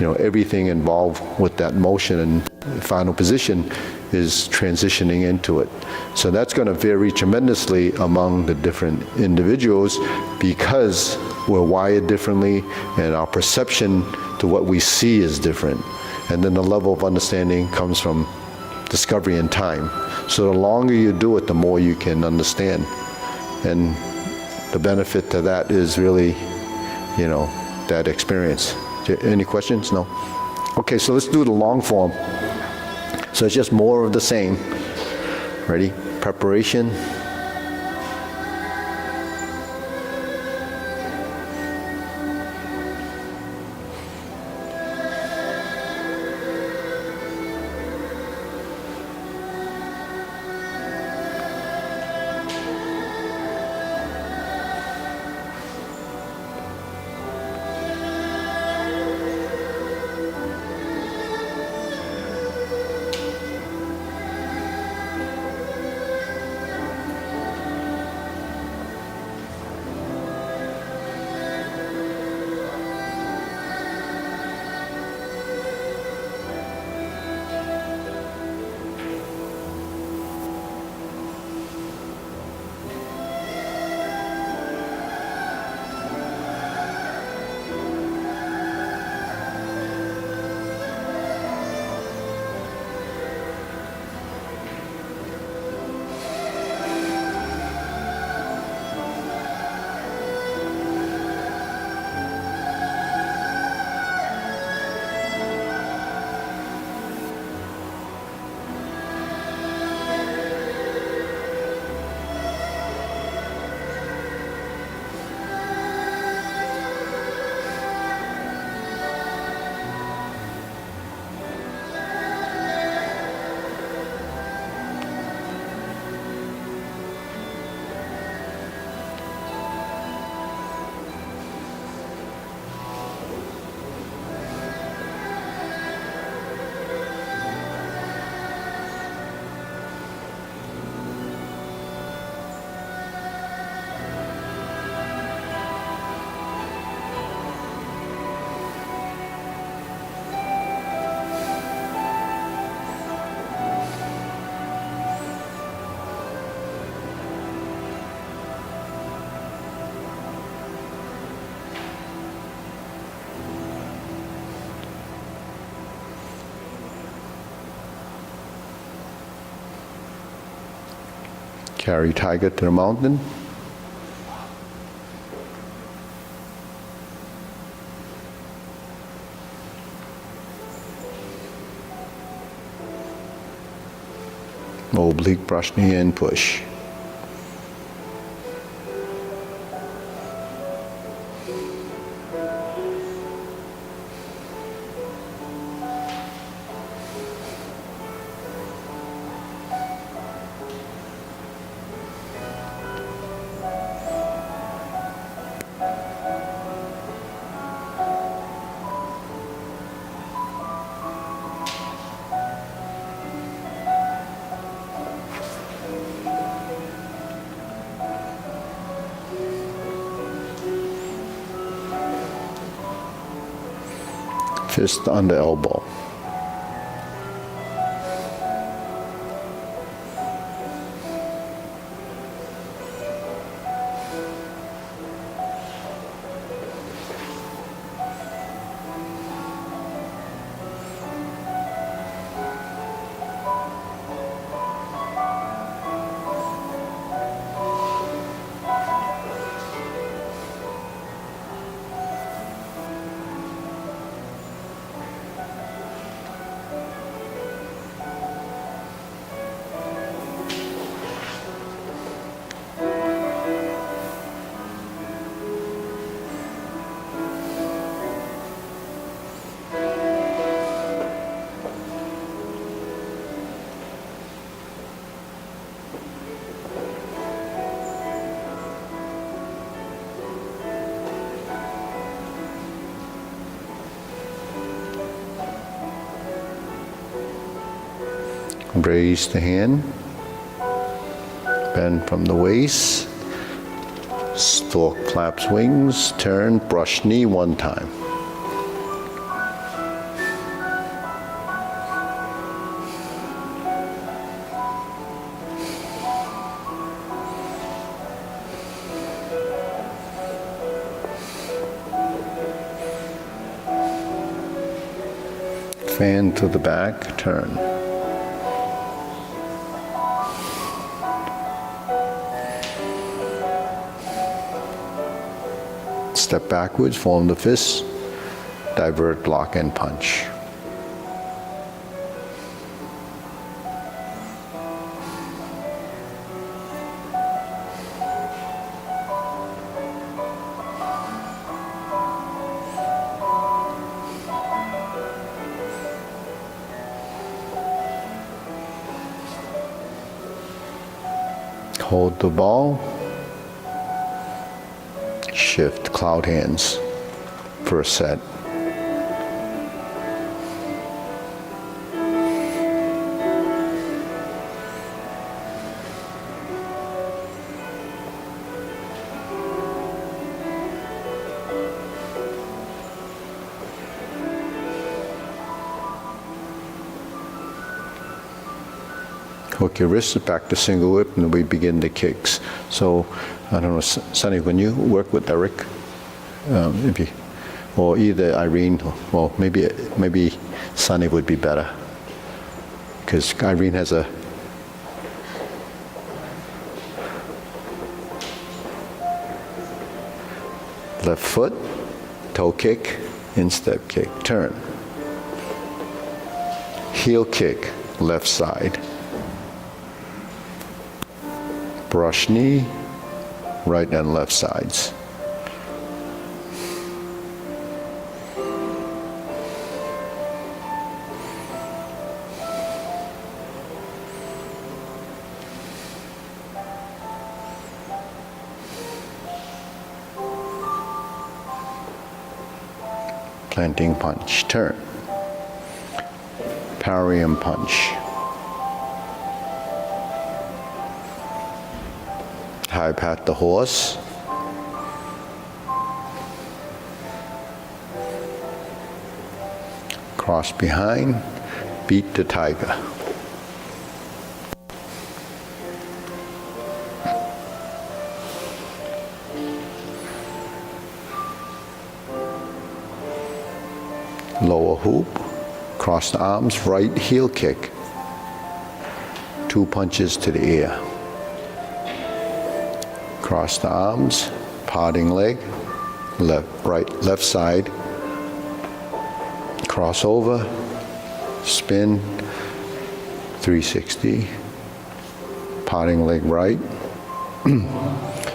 everything involved with that motion and final position is transitioning into it. So that's going to vary tremendously among the different individuals because we're wired differently and our perception to what we see is different. And then the level of understanding comes from discovery and time. So the longer you do it, the more you can understand. And the benefit to that is really, that experience. Any questions? No? Okay, so let's do the long form. So it's just more of the same. Ready? Preparation. Carry tiger to the mountain. Oblique brush knee in, push. Fist on the elbow. Raise the hand, bend from the waist, stork claps wings, turn, brush knee one time. Fan to the back, turn. Step backwards, form the fist, divert, block, and punch. Hold the ball. Shift cloud hands for a set. Hook your wrists back to single whip, and we begin the kicks. So, I don't know, Sonny, when you work with Eric, if you, or either Irene, well, maybe Sonny would be better, because Irene has a left foot, toe kick, instep kick, turn. Heel kick, left side. Brush knee, right and left sides. Planting punch, turn. Parry and punch. High pat the horse. Cross behind, beat the tiger. Lower hoop, cross the arms, right heel kick. 2 punches to the ear. Cross the arms, parting leg, left side, cross over, spin, 360, parting leg right,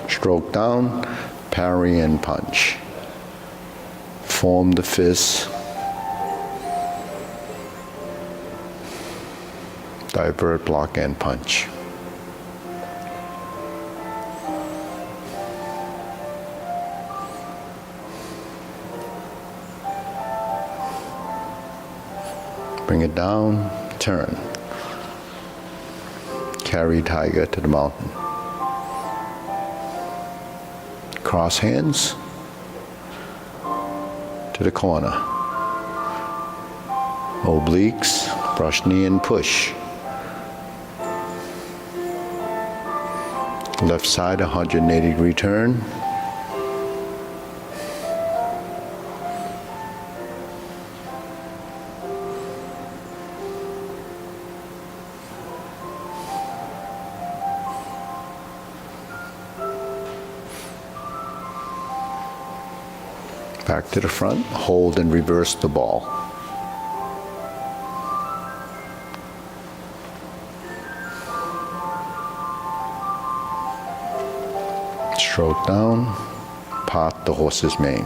stroke down, parry and punch. Form the fist, divert, block, and punch. Bring it down, turn. Carry tiger to the mountain. Cross hands to the corner. Obliques, brush knee and push. Left side 180-degree turn. Back to the front, hold and reverse the ball. Stroke down, part the horse's mane.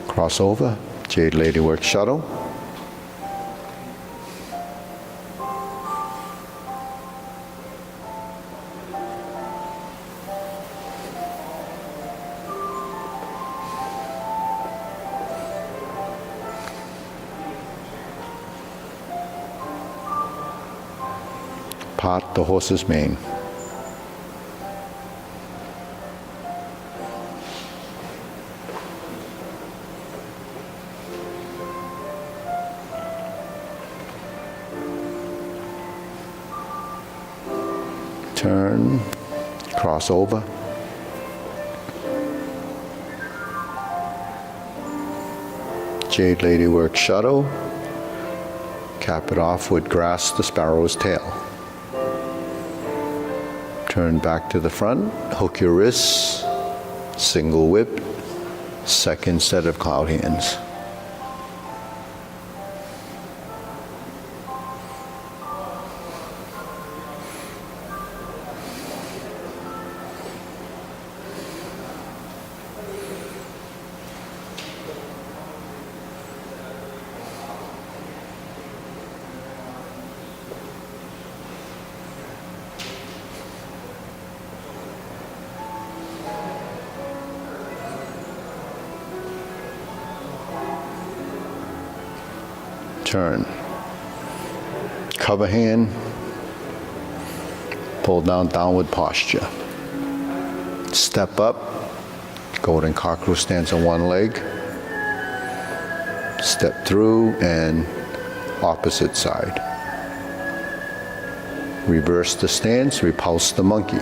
Crossover, Jade Lady Work Shuttle. Part the horse's mane. Turn, cross over. Jade Lady Work Shuttle. Cap it off with Grass the Sparrow's Tail. Turn back to the front, hook your wrists, single whip, second set of cloud hands. Turn. Cover hand. Pull down, downward posture. Step up. Golden cockroach stance on one leg. Step through and opposite side. Reverse the stance, repulse the monkey.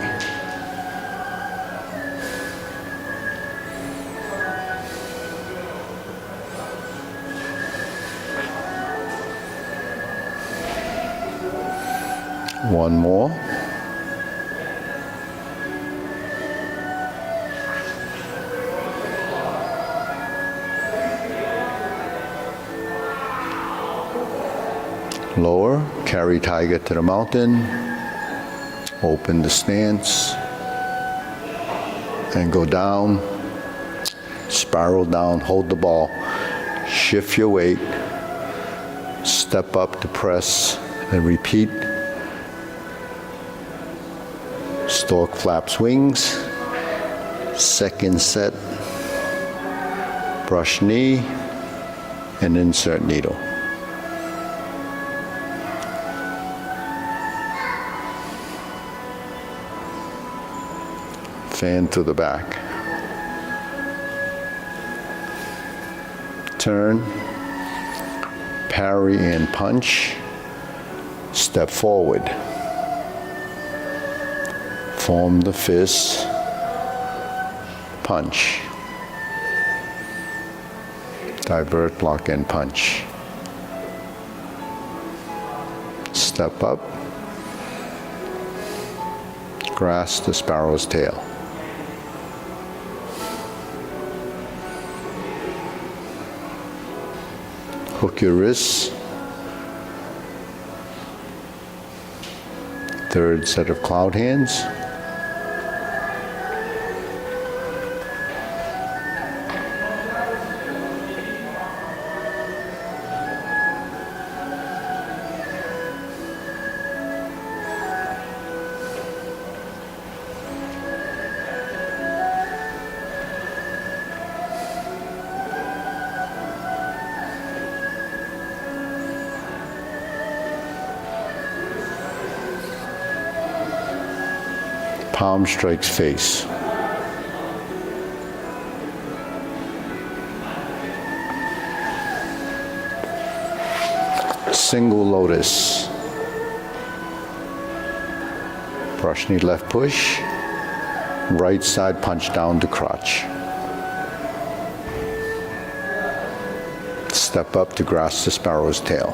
One more. Lower, carry tiger to the mountain, open the stance, and go down, spiral down, hold the ball, shift your weight, step up to press, and repeat. Stork flaps wings, second set, brush knee, and insert needle. Fan to the back. Turn, parry and punch, step forward. Form the fist, punch. Divert, block, and punch. Step up, grasp the sparrow's tail. Hook your wrists. Third set of cloud hands. Palm strikes face. Single lotus. Brush knee left push. Right side punch down to crotch. Step up to grasp the sparrow's tail.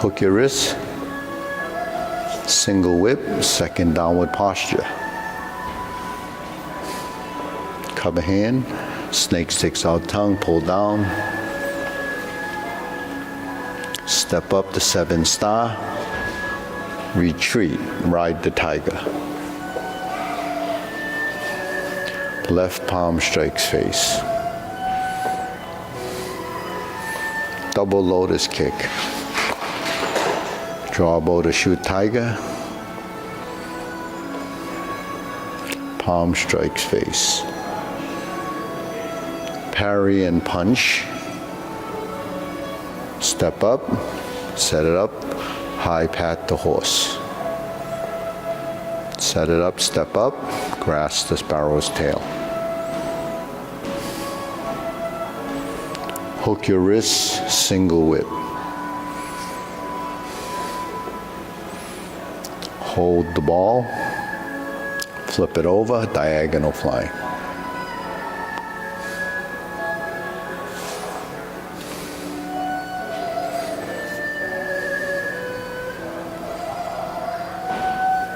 Hook your wrist, single whip, second downward posture. Cover hand, snake sticks out tongue, pull down. Step up to 7 star, retreat, ride the tiger. Left palm strikes face. Double lotus kick. Draw bow to shoot tiger. Palm strikes face. Parry and punch. Step up, set it up, high pat the horse. Set it up, step up, grasp the sparrow's tail. Hook your wrists, single whip. Hold the ball, flip it over, diagonal flying.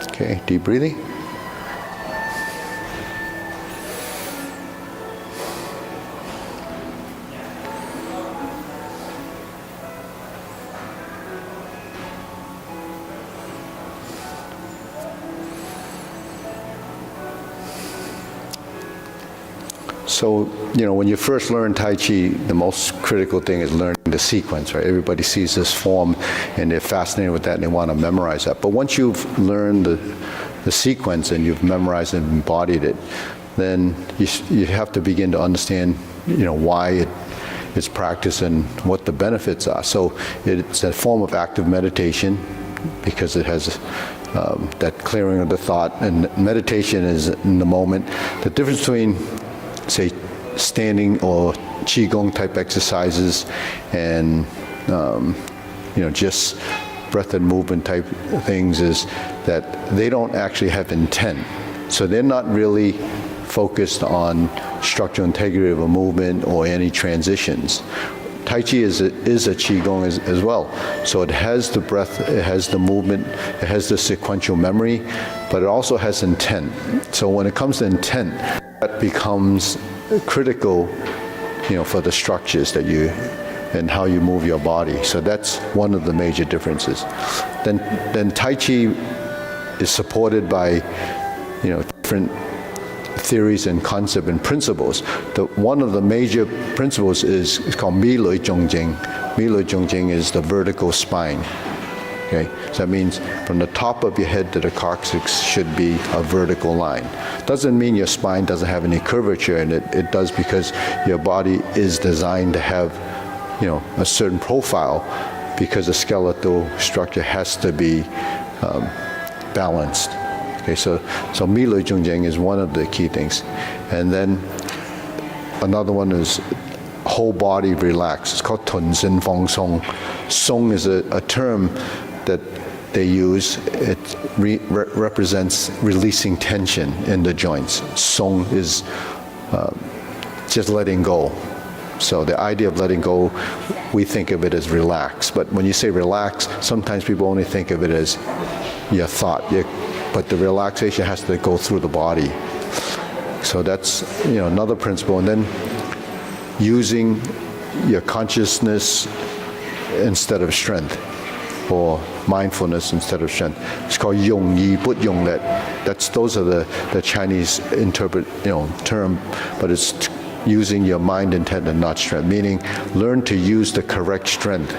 Okay, deep breathing. So, when you first learn Tai Chi, the most critical thing is learning the sequence, right? Everybody sees this form and they're fascinated with that and they want to memorize that. But once you've learned the sequence and you've memorized and embodied it, then you have to begin to understand, why it's practiced and what the benefits are. So it's a form of active meditation because it has that clearing of the thought, and meditation is in the moment. The difference between, say, standing or qigong type exercises and just breath and movement type things is that they don't actually have intent. So they're not really focused on structural integrity of a movement or any transitions. Tai Chi is a qigong as well. So it has the breath, it has the movement, it has the sequential memory, but it also has intent. So when it comes to intent, that becomes critical, for the structures that and how you move your body. So that's one of the major differences. Then Tai Chi is supported by, different theories and concepts and principles. One of the major principles is called Mi Lui Zhong Jing. Mi Lui Zhong Jing is the vertical spine. Okay, so that means from the top of your head to the coccyx should be a vertical line. Doesn't mean your spine doesn't have any curvature in it. It does because your body is designed to have, a certain profile, because the skeletal structure has to be balanced. Okay, so Mi Lui Zhong Jiang is one of the key things. And then another one is whole body relax. It's called Tun Sin Feng Song. Song is a term that they use. It represents releasing tension in the joints. Song is just letting go. So the idea of letting go, we think of it as relax. But when you say relax, sometimes people only think of it as your thought. But the relaxation has to go through the body. So that's another principle. And then using your consciousness instead of strength, or mindfulness instead of strength. It's called Yong Yi But Yong Let. Those are the Chinese term, but it's using your mind, intent, and not strength, meaning learn to use the correct strength.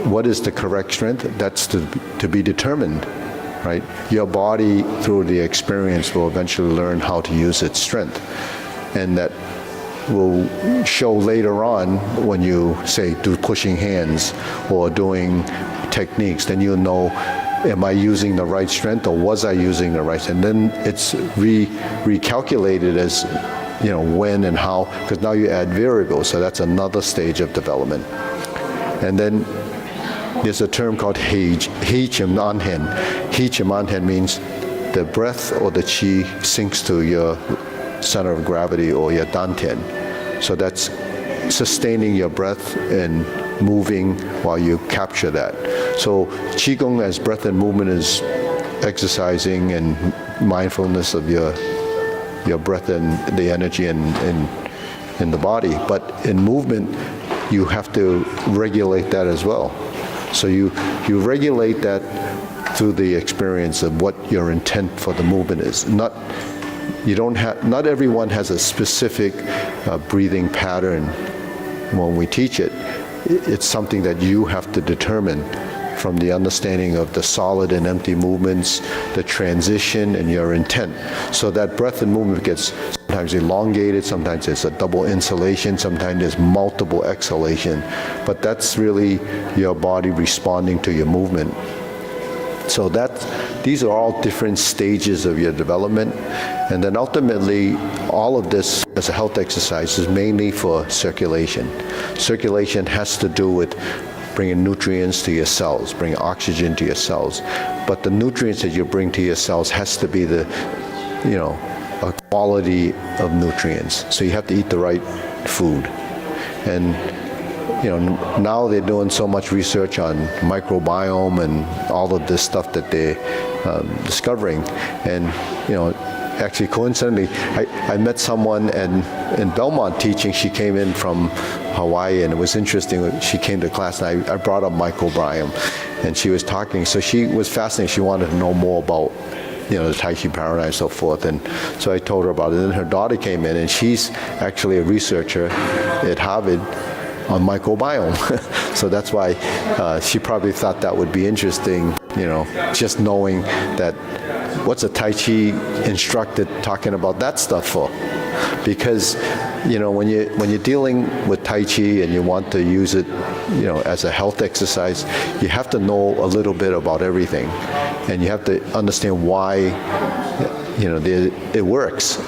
What is the correct strength? That's to be determined, right? Your body, through the experience, will eventually learn how to use its strength. And that will show later on when you, say, do pushing hands or doing techniques, then you'll know, am I using the right strength or was I using the right strength? And then it's recalculated as when and how, because now you add variables, so that's another stage of development. And then there's a term called Hei Chim An Hen. Hei Chim An Hen means the breath or the qi sinks to your center of gravity or your dantian. So that's sustaining your breath and moving while you capture that. So Qigong as breath and movement is exercising and mindfulness of your breath and the energy in the body. But in movement, you have to regulate that as well. So you regulate that through the experience of what your intent for the movement is. Not everyone has a specific breathing pattern when we teach it. It's something that you have to determine from the understanding of the solid and empty movements, the transition, and your intent. So that breath and movement gets sometimes elongated, sometimes it's a double inhalation, sometimes there's multiple exhalation. But that's really your body responding to your movement. So these are all different stages of your development. And then ultimately, all of this as a health exercise is mainly for circulation. Circulation has to do with bringing nutrients to your cells, bringing oxygen to your cells. But the nutrients that you bring to your cells has to be a quality of nutrients. So you have to eat the right food. And now they're doing so much research on microbiome and all of this stuff that they're discovering. And actually coincidentally, I met someone in Belmont teaching. She came in from Hawaii, and it was interesting. She came to class, and I brought up microbiome, and she was talking. So she was fascinated. She wanted to know more about the Tai Chi Paradigm and so forth. And so I told her about it. And then her daughter came in, and she's actually a researcher at Harvard on microbiome. So that's why she probably thought that would be interesting, just knowing that what's a Tai Chi instructor talking about that stuff for? Because when you're dealing with Tai Chi and you want to use it as a health exercise, you have to know a little bit about everything, and you have to understand why it works.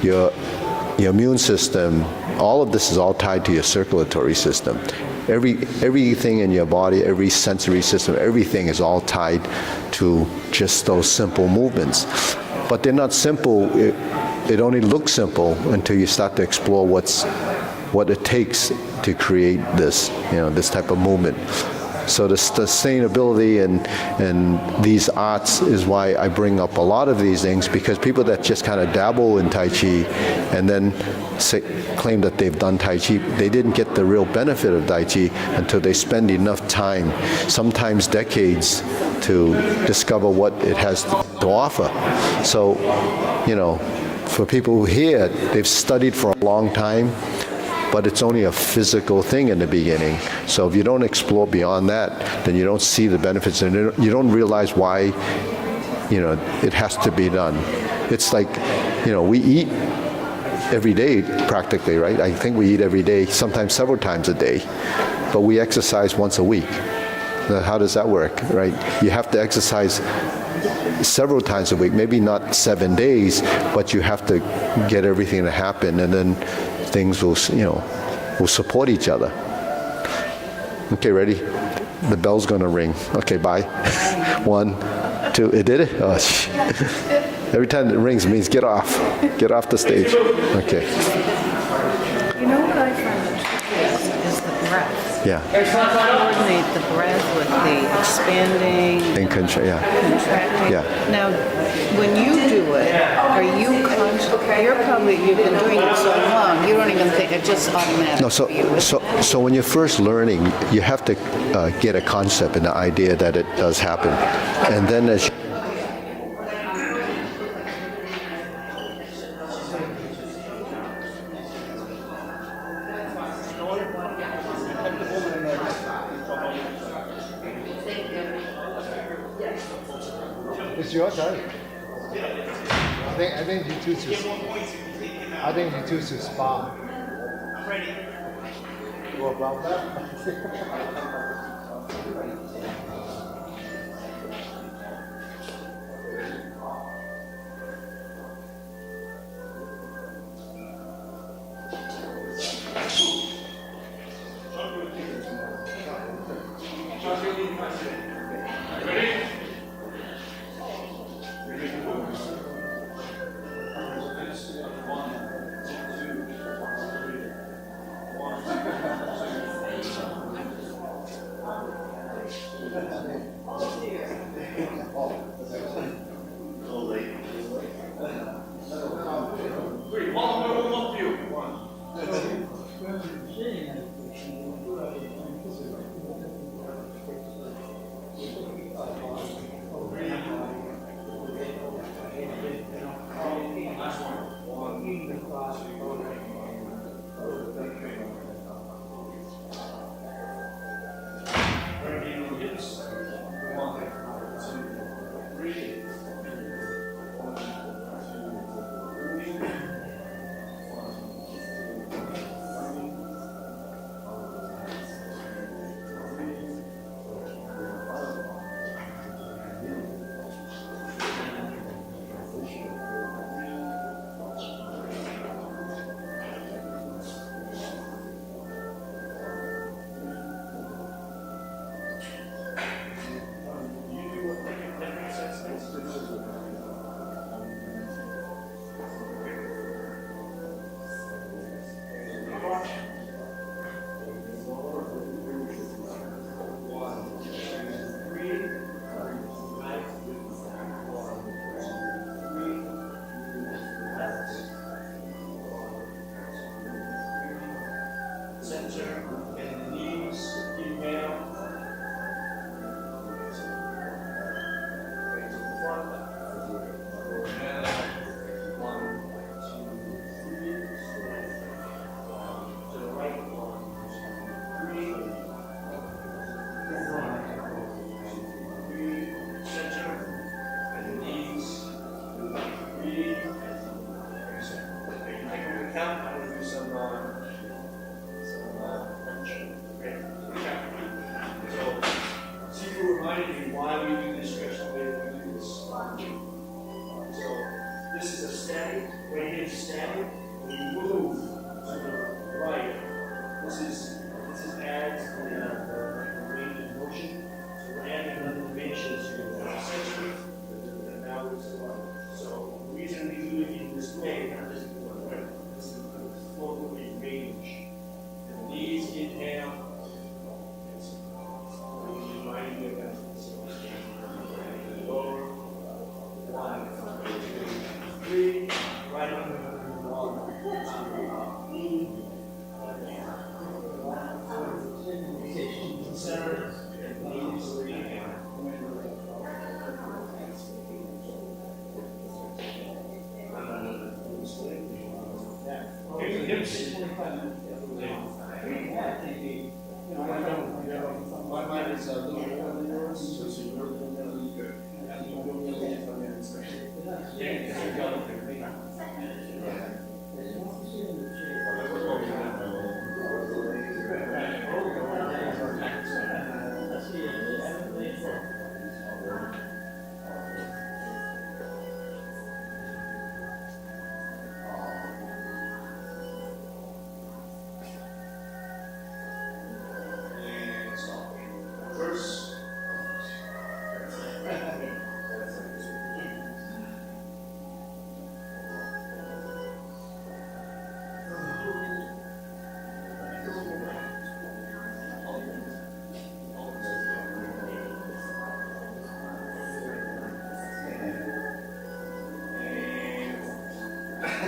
Your immune system, all of this is all tied to your circulatory system. Everything in your body, every sensory system, everything is all tied to just those simple movements. But they're not simple. It only looks simple until you start to explore what it takes to create this, this type of movement. So the sustainability and these arts is why I bring up a lot of these things, because people that just kind of dabble in Tai Chi and then claim that they've done Tai Chi, they didn't get the real benefit of Tai Chi until they spend enough time, sometimes decades, to discover what it has to offer. So, for people who hear, they've studied for a long time, but it's only a physical thing in the beginning. So if you don't explore beyond that, then you don't see the benefits, and you don't realize why, it has to be done. It's like, we eat every day practically, right? I think we eat every day, sometimes several times a day. but we exercise once a week. Now, how does that work, right? You have to exercise several times a week, maybe not 7 days, but you have to get everything to happen, and then things will, will support each other. Okay, ready? The bell's gonna ring. Okay, bye. 1, 2, it did it? Oh, every time it rings, it means get off. Get off the stage. Okay. You know what I find the trickiest is the breath. Yeah. Coordinate the breath with the expanding, And contracting. Yeah. Now, when you do it, are you conscious? You've been doing it so long, you don't even think it just automatic. No, so when you're first learning, you have to get a concept and the idea that it does happen, and then as It's your turn. I think you choose to spar. I'm ready. What about that?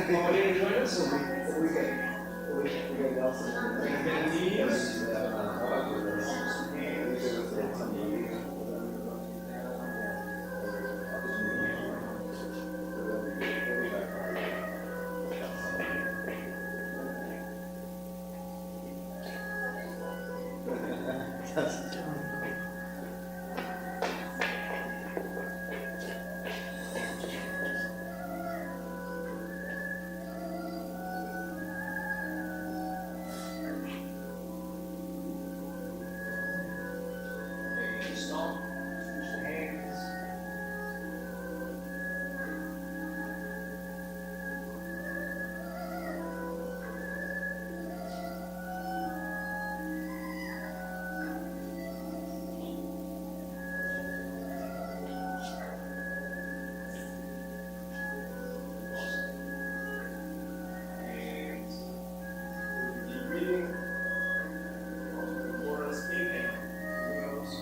Over here, join us. Bend knees. Stop. Switch the hands. Hands. Deep breathing. For us, inhale. Nose.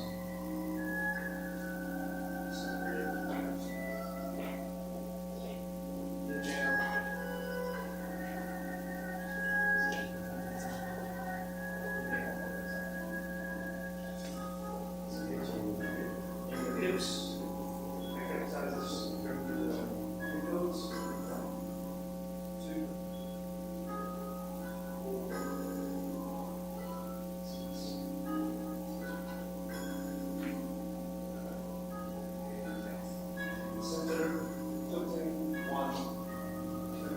Hips, exercises, glutes, 2, 4, 6, center, tilting, 1, 2,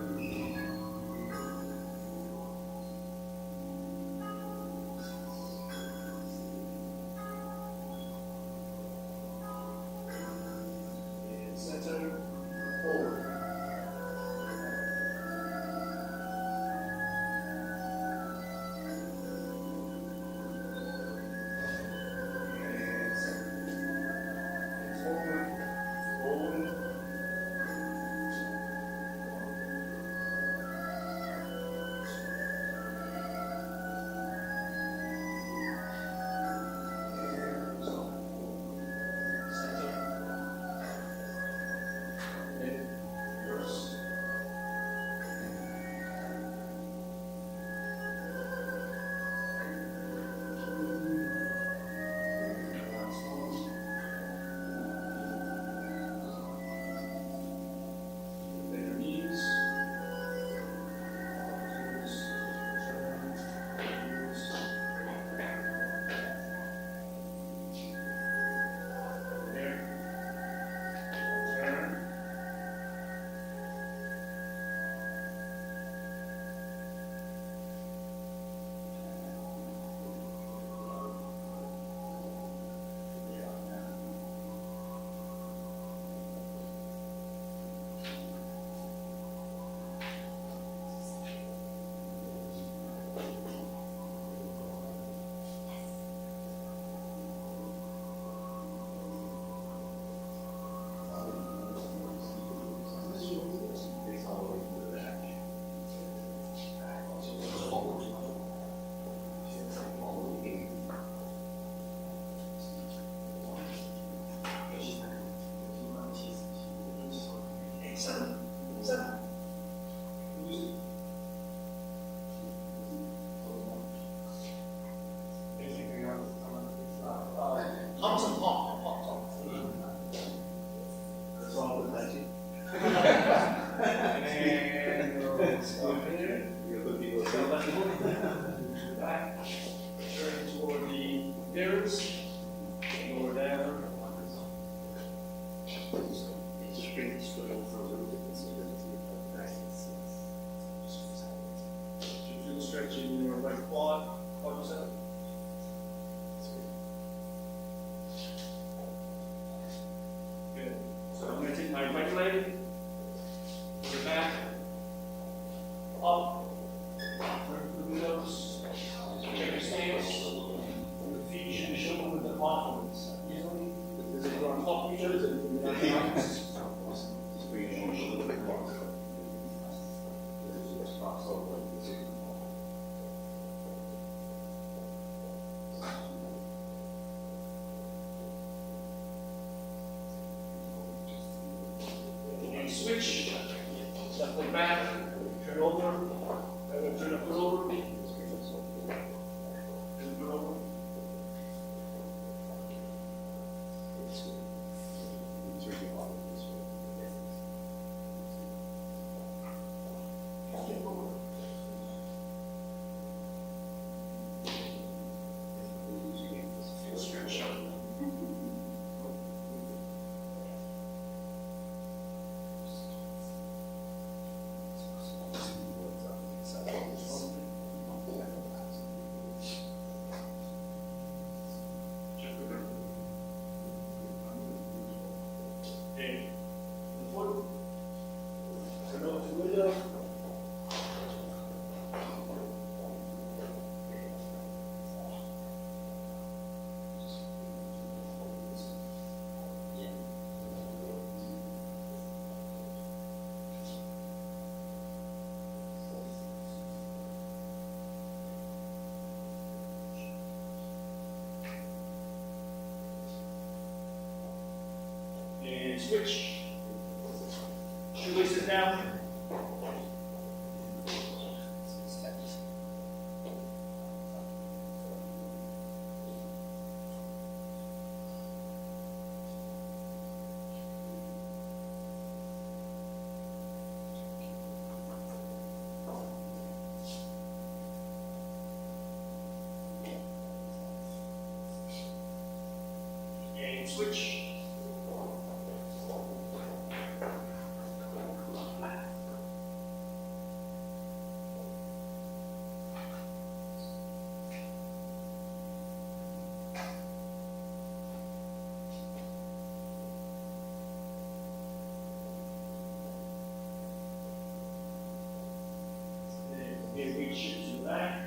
center, forward. And center. Forward, forward. And stop. Center. Mid, reverse. Last one. Bend your knees. Turn, use. There. Turn. Seven. Anything else? Pump some pump. That's all with Tai Chi. And stop here. So let's move back. Turn toward the mirrors. Lower down. Just bring this foot over a little bit so that it's you feel stretch in your right quadricep. Good. So I'm going to take my right leg, put it back, up, turn the nose, check your stance. The feet should be shown with the confidence. Easily. Is it on top of each other? Switch, left foot back, Turn over. Turn up, over. Turn over. Okay. The foot. Turn over to the window. And switch. Shoelaces down. And switch. Then reach it to the back.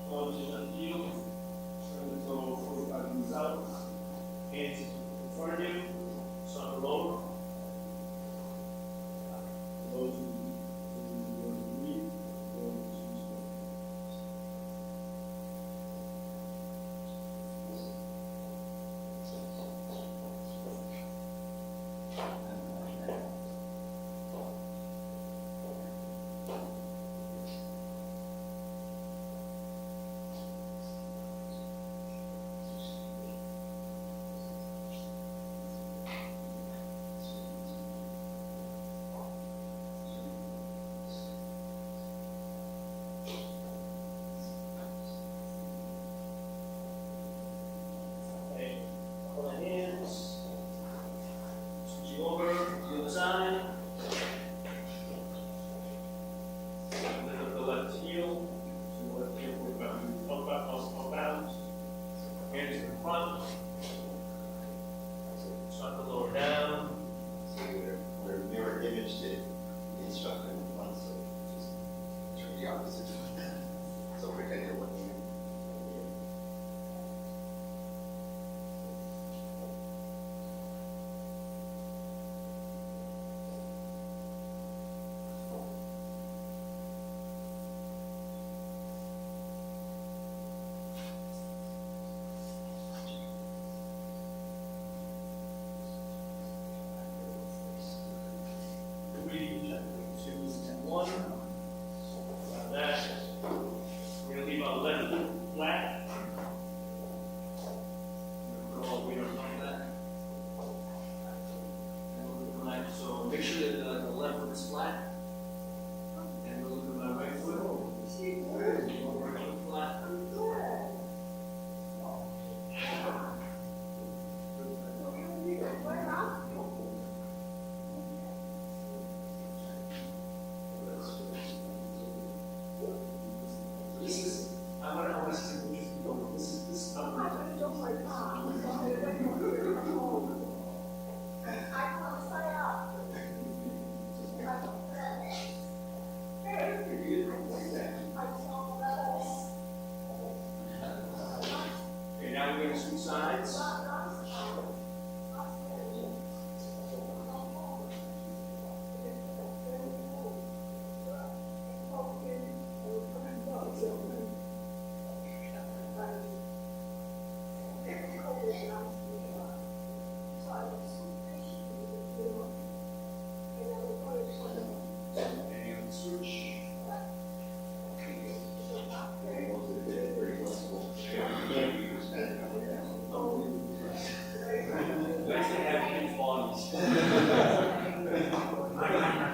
Close your left heel. Turn the toe 45 degrees out. Hands in front of you. Start to lower. Lower to the knee. Okay, couple of hands. Switching over to the other side. Lift up the left heel. So the left heel 45 degrees up bounce. Hands in front. Start to lower down. So we're mirror image the instructor in front, so just turn the opposite. So we're kind of looking at. Three, two, one. Like that. We're gonna leave our left foot flat. We're gonna put all the weight on top of that. And we're looking like, so make sure that the left foot is flat. And we're looking at my right foot. Right foot flat. This is, I want to see what you know. This is number.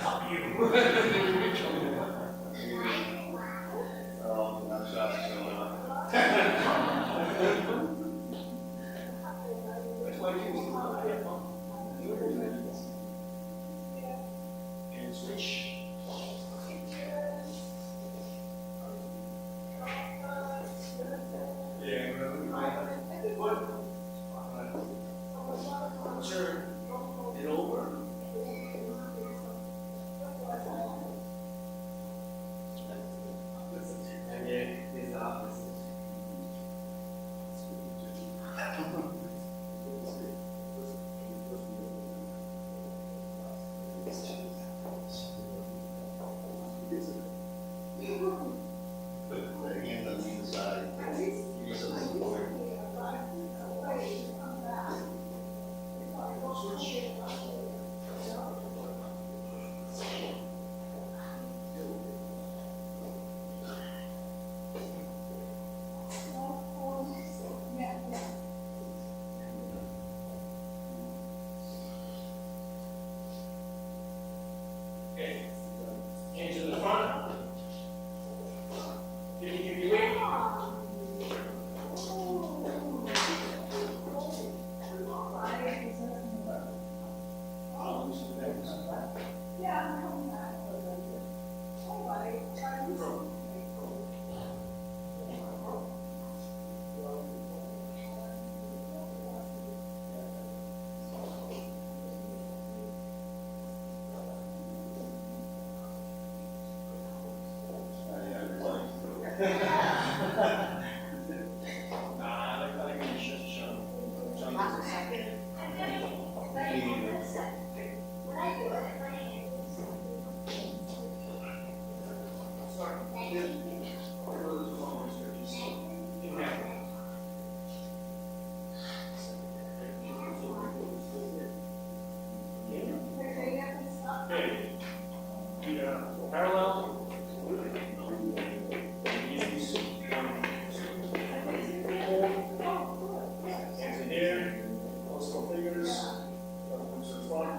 top of you. Not shots, so, That's why you have fun. And switch. Yeah, turn it over. And then it's the opposite. put the hands on either side, give yourself support. Okay. Hands to the front. Give you weight. Okay. Feet are parallel. Knees, 1, 2, 4. Hands in here. Close four fingers. Comes to the front.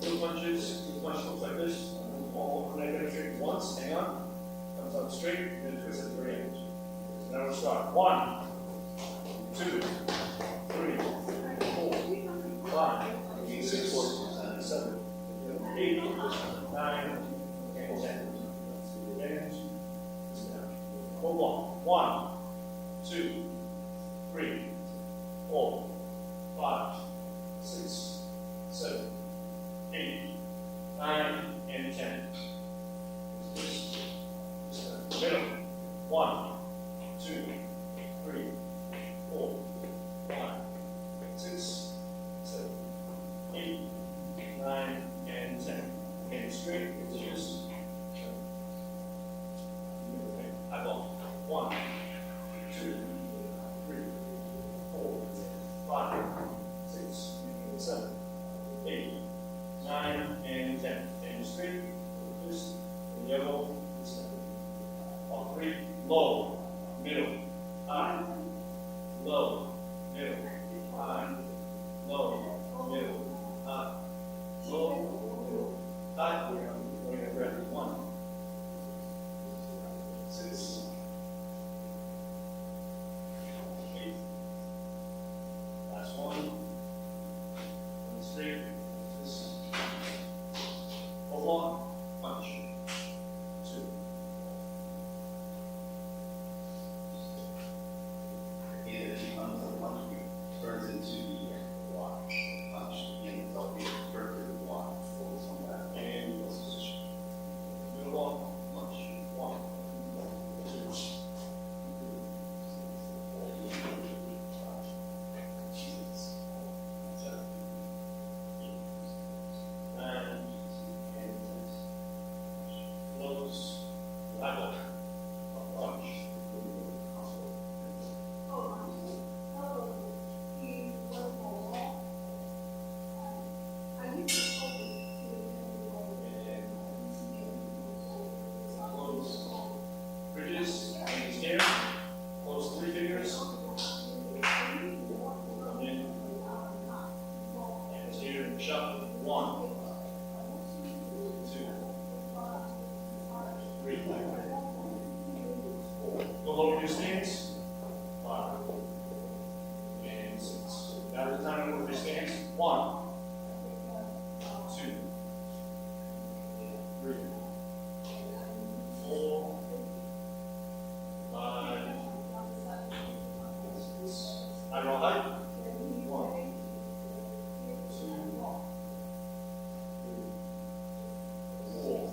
Two punches. Two punches looks like this. All connected straight once. Hang on. Comes up straight. Then twist at the very end. So now we start. 1, 2, 3, 4, 5, 6, 7, 8, 9, and 10. And hold on. 1, 2, 3, 4, 5, 6, 7, 8, 9, and 10. This middle. 1, 2, 3, 4, 5, 6, 7, 8, 9, and 10. Again, straight, continuous. Eyeball. 1, 2, 3, 4, 5, 6, 7, 8, 9, and 10. And straight, twist, and yellow, step. All three, low, middle, high, low, middle, high, low, middle, high, low, middle, high. Going to breath. 1, 6, 8. Last one. One straight. This. Hold on. Punch. 2. Again, if you punch the punch, it turns into the block. Punch, and it's all being turned into the block. Full on that. And position. Middle ball. Punch. 1, 2. Jesus. 7, 8, 9, and 10. Close. Level. Punch. Close. Bridges, hands here. Close 3 fingers. Come in. Hands here and shuffle. 1, lower your stance. 5. And 6. Now the time with your stance. 1, 2, 3, 4, 5, 6. Eyebrow height. 1, 2, 4,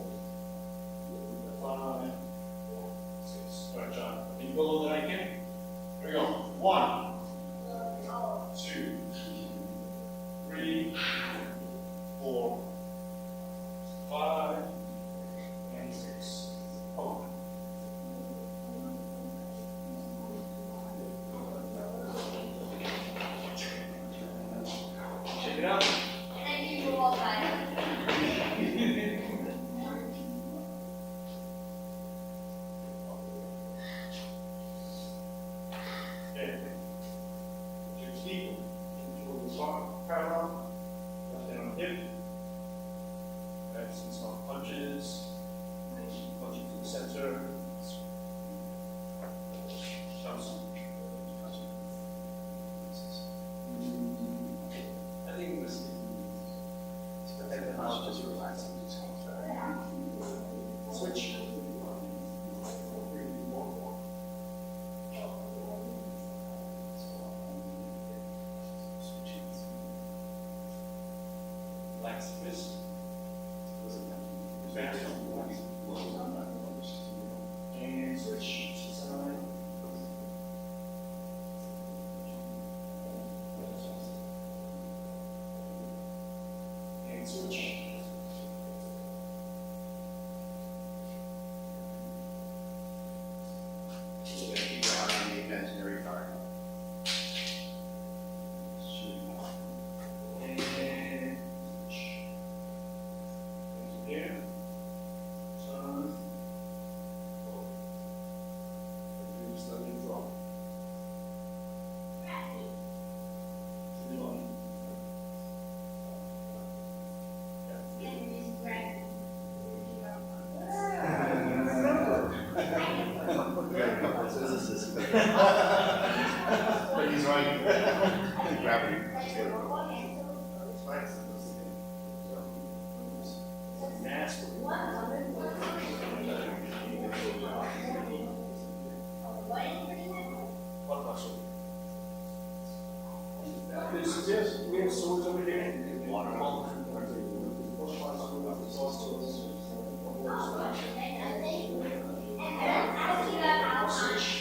5, 6. All right, John. Can you go lower than I can? Here we go. 1, 2, 3, 4, 5, and 6. Hold. Check it out. Okay. Put your feet into the sock parallel. Left hand on hip. Back some small punches. Punch into the center. Jumps. I think it was. I'll just relax and just Switch. Relax the fist. Back. And switch. Side. And switch. keep your eye on the imaginary card. And switch. Here. Turn. Just let it drop. To the bottom. But he's right. Gravity. Master. What muscle? Yes, we have swords over here. Waterfall. Switch.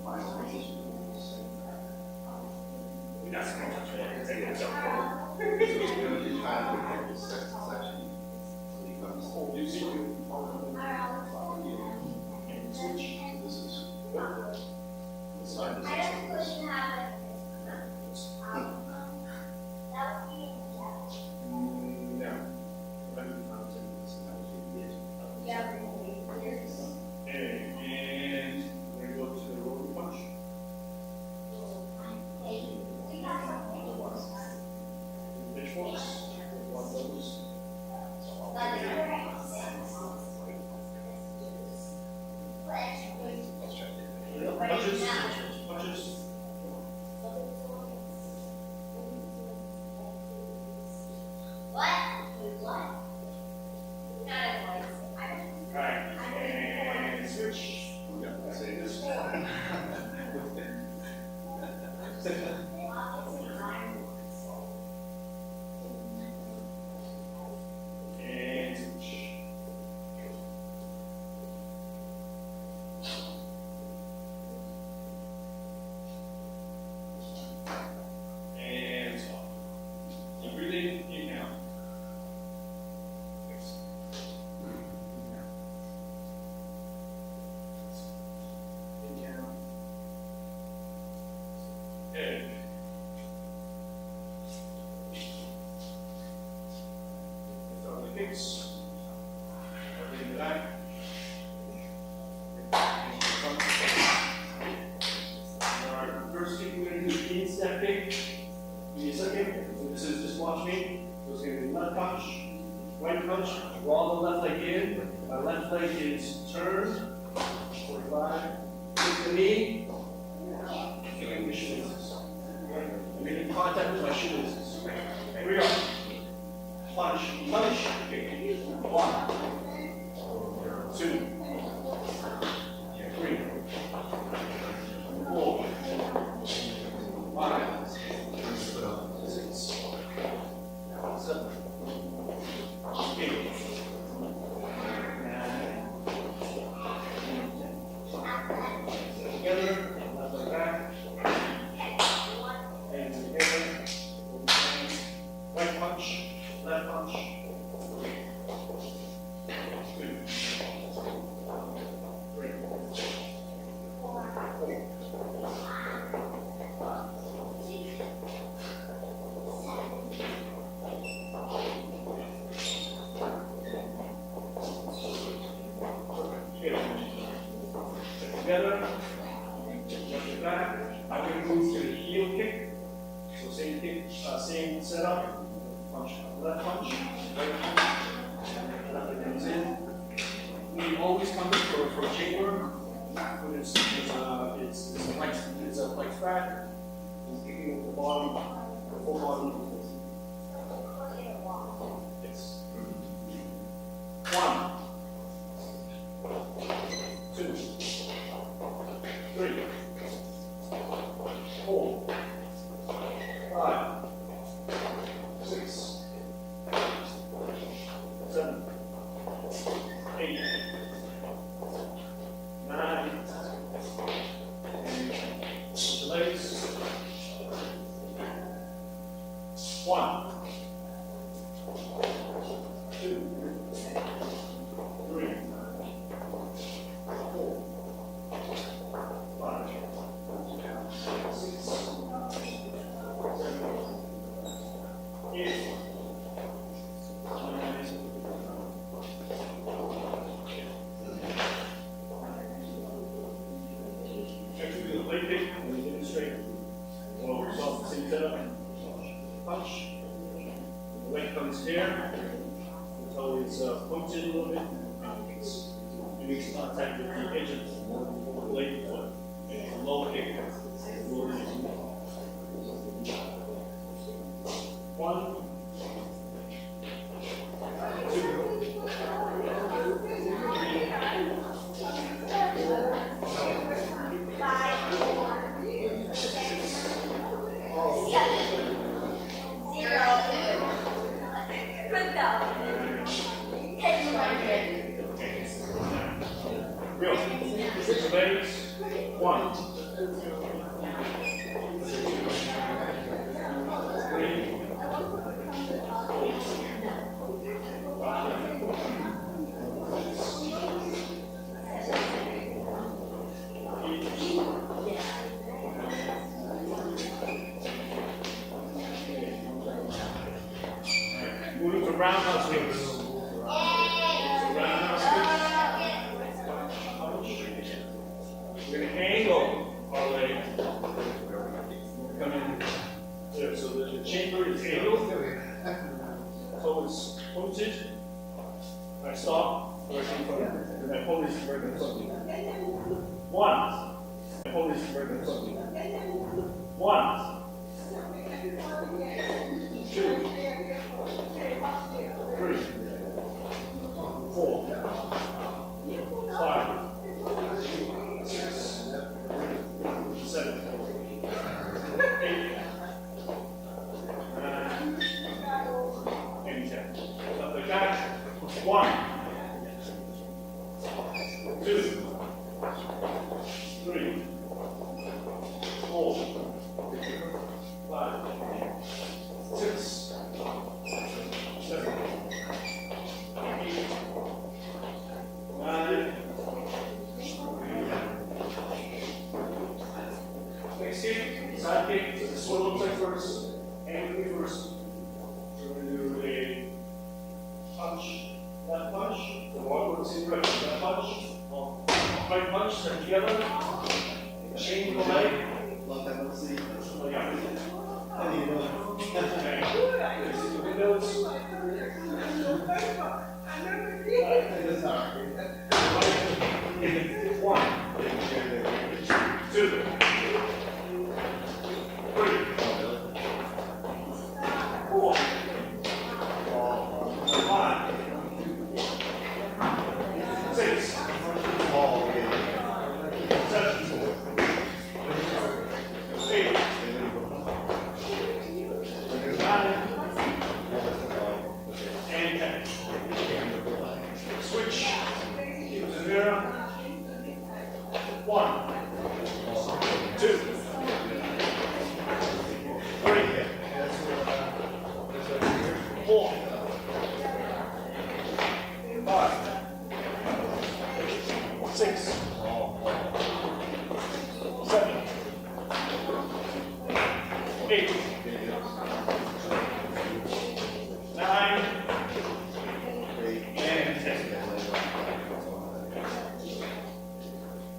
Final position. We're not supposed to touch it. Take it yourself. He's going to try to protect his section. So he comes. Oh, you see. And switch. This is the side of the No. Okay, and we're going to go to the rolling punch. Pitchforks. One of those. Punches. Punches. Alright, and switch. I say this. And switch. And stop. Keep breathing, inhale. Inhale. Okay. Lift up the kicks. Everything in the back. Alright, first kick we're going to do in-step kick. Give me a second. So this is just watch me. So it's going to be left punch, right punch, draw the left leg in. My left leg is turn. in contact with my shoelaces. Here we go. Punch, punch, kick. 1, 2, 3, 4, 5, 6, 7, 8, 9, 10. Together, left leg back. Hands together. Right punch, left punch. 2, 3, 4, 5, 6. Together, jump it back. I'm going to move to the heel kick. So same kick, same setup. Punch, left punch, right punch. Left leg comes in. We always come in for a chamber. When it's like back. He's kicking with the bottom, the full bottom. Yes. 1, 2, 3, 4, 5, 6, 7, 8, 9, and the legs. 1, 2, 3, 4, 5, 6, 7, 8, 9, Check to the leg kick and we demonstrate. Well, we saw the same setup. Punch. The leg comes here. The toe is pointed a little bit. It makes contact with the edge of the leg foot. And the lower kick. 1, 1, 3, 'Moving to roundhouse kicks. Roundhouse kicks. We're going to angle our leg. Come in there. So the chamber is angled. Toe is pointed. I stop. And I pull this vertical something. 1. I pull this vertical something. 1, 2, 3, 4, 5, 6, 7, 8, 9, and 10. Up like that. 1, 2, 3, 4, 5, 6, 7, 8, 9. Next kick, side kick, so the swivel looks like first, and reverse. So we're going to do a punch, left punch. 9, and 10.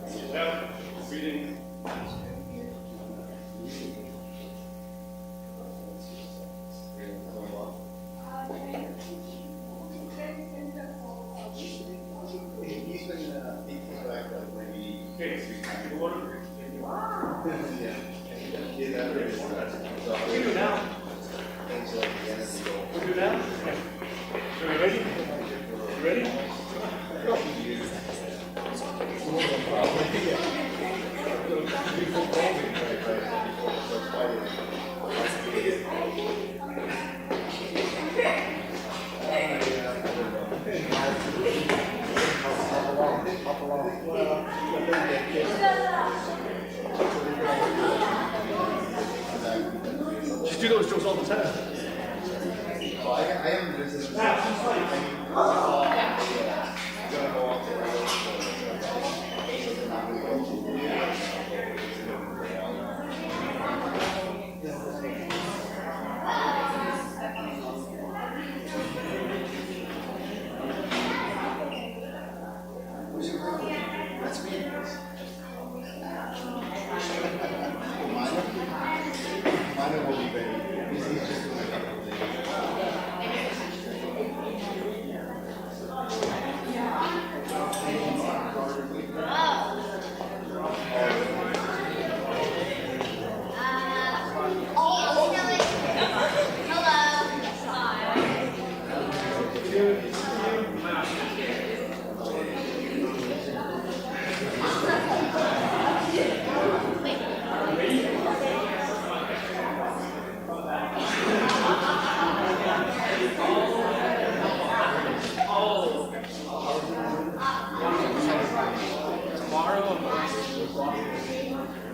Sit down, breathing. He's been, he came back like maybe Okay, 3 times. you want to? Yeah. Yeah, that is, What do we do now? things like the end of the goal. What do we do now? Are we ready? Ready? Go. Just do those drills all the time. Well, I haven't visited. Now, she's like, Gonna go up That's me. Mine will be ready. He's just doing a couple of things.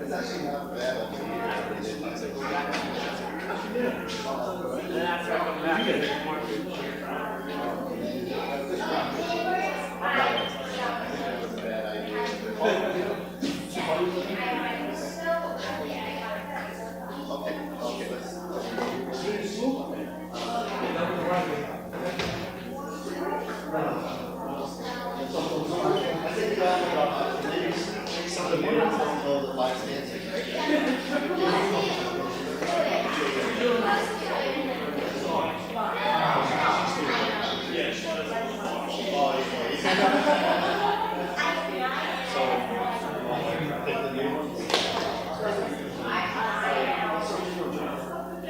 It's actually not bad.